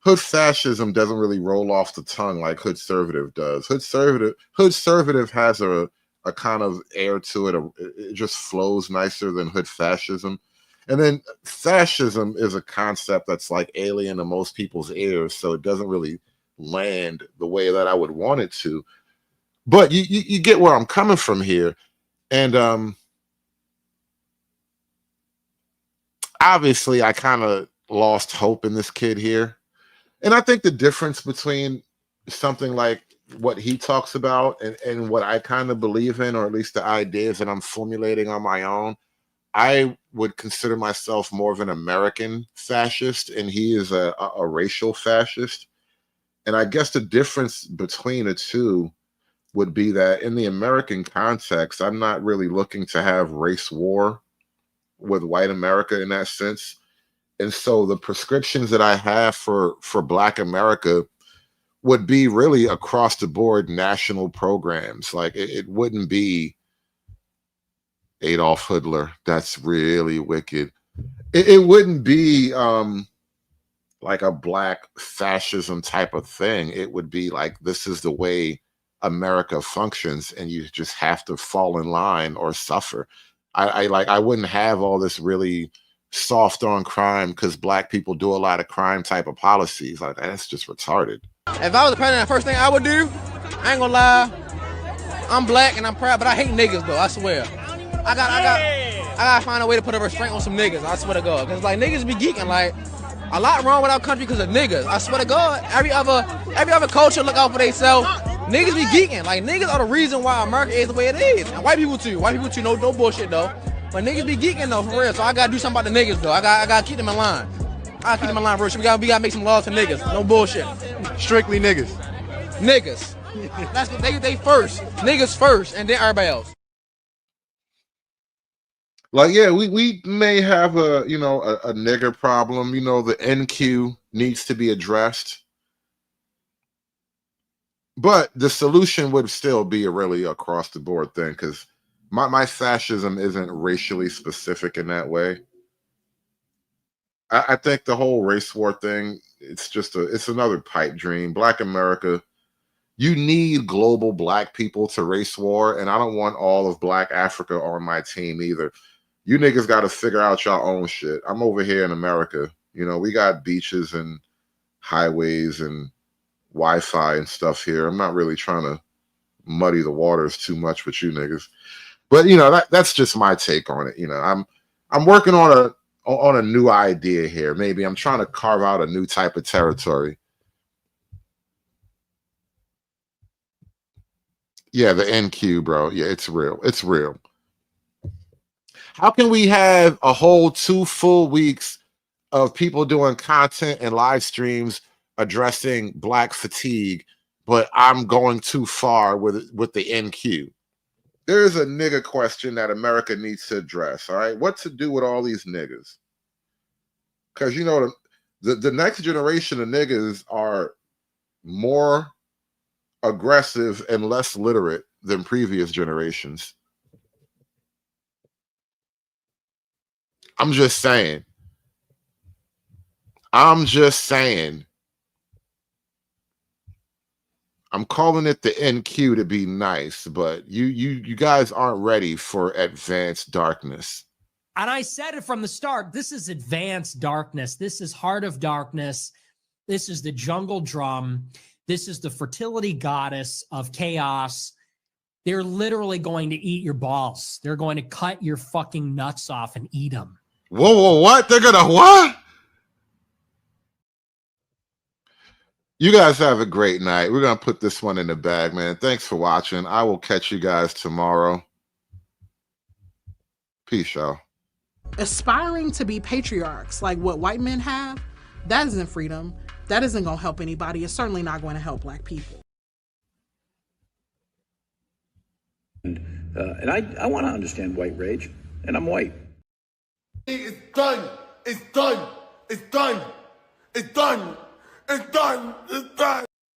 Hood fascism doesn't really roll off the tongue like Hoodservative does. Hoodservative has a kind of air to it. It just flows nicer than Hood fascism. And then fascism is a concept that's like alien to most people's ears, so it doesn't really land the way that I would want it to. But you get where I'm coming from here. And obviously I kind of lost hope in this kid here. And I think the difference between something like what he talks about and what I kind of believe in, or at least the ideas that I'm formulating on my own, I would consider myself more of an American fascist, and he is a racial fascist. And I guess the difference between the two would be that in the American context, I'm not really looking to have race war with white America in that sense. And so the prescriptions that I have for Black America would be really across the board national programs. Like it wouldn't be Adolf Hitler. That's really wicked. It wouldn't be like a Black fascism type of thing. It would be like, this is the way America functions, and you just have to fall in line or suffer. I wouldn't have all this really soft on crime because Black people do a lot of crime type of policies. Like, that's just retarded. If I was the president, the first thing I would do, I ain't gonna lie, I'm Black and I'm proud, but I hate niggas though, I swear. I gotta find a way to put a restraint on some niggas, I swear to God. Cause like niggas be geeking, like a lot wrong with our country because of niggas. I swear to God, every other culture look out for themselves. Niggas be geeking, like niggas are the reason why America is the way it is. And white people too, no bullshit though. But niggas be geeking though, for real. So I gotta do something about the niggas though. I gotta keep them in line. I gotta keep them in line, bro. We gotta make some laws for niggas. No bullshit. Strictly niggas. Niggas. That's what they first. Niggas first, and then everybody else. Like, yeah, we may have a nigger problem. The NQ needs to be addressed. But the solution would still be a really across the board thing, because my fascism isn't racially specific in that way. I think the whole race war thing, it's another pipe dream. Black America, you need global Black people to race war, and I don't want all of Black Africa on my team either. You niggas got to figure out your own shit. I'm over here in America. We got beaches and highways and Wi-Fi and stuff here. I'm not really trying to muddy the waters too much with you niggas. But that's just my take on it. I'm working on a new idea here. Maybe I'm trying to carve out a new type of territory. Yeah, the NQ, bro. Yeah, it's real. It's real. How can we have a whole 2 full weeks of people doing content and live streams addressing Black fatigue, but I'm going too far with the NQ. There is a nigga question that America needs to address. All right, what to do with all these niggas? Because you know the next generation of niggas are more aggressive and less literate than previous generations. I'm just saying. I'm calling it the NQ to be nice, but you guys aren't ready for advanced darkness. And I said it from the start. This is advanced darkness. This is Heart of Darkness. This is the jungle drum. This is the fertility goddess of chaos. They're literally going to eat your balls. They're going to cut your fucking nuts off and eat them. Whoa, what? They're gonna what? You guys have a great night. We're gonna put this one in the bag, man. Thanks for watching. I will catch you guys tomorrow. Peace, y'all. Aspiring to be patriarchs like what white men have, that isn't freedom. That isn't going to help anybody. It's certainly not going to help black people. And I want to understand white rage, and I'm white. It's done. It's done. It's done. It's done. It's done. It's done.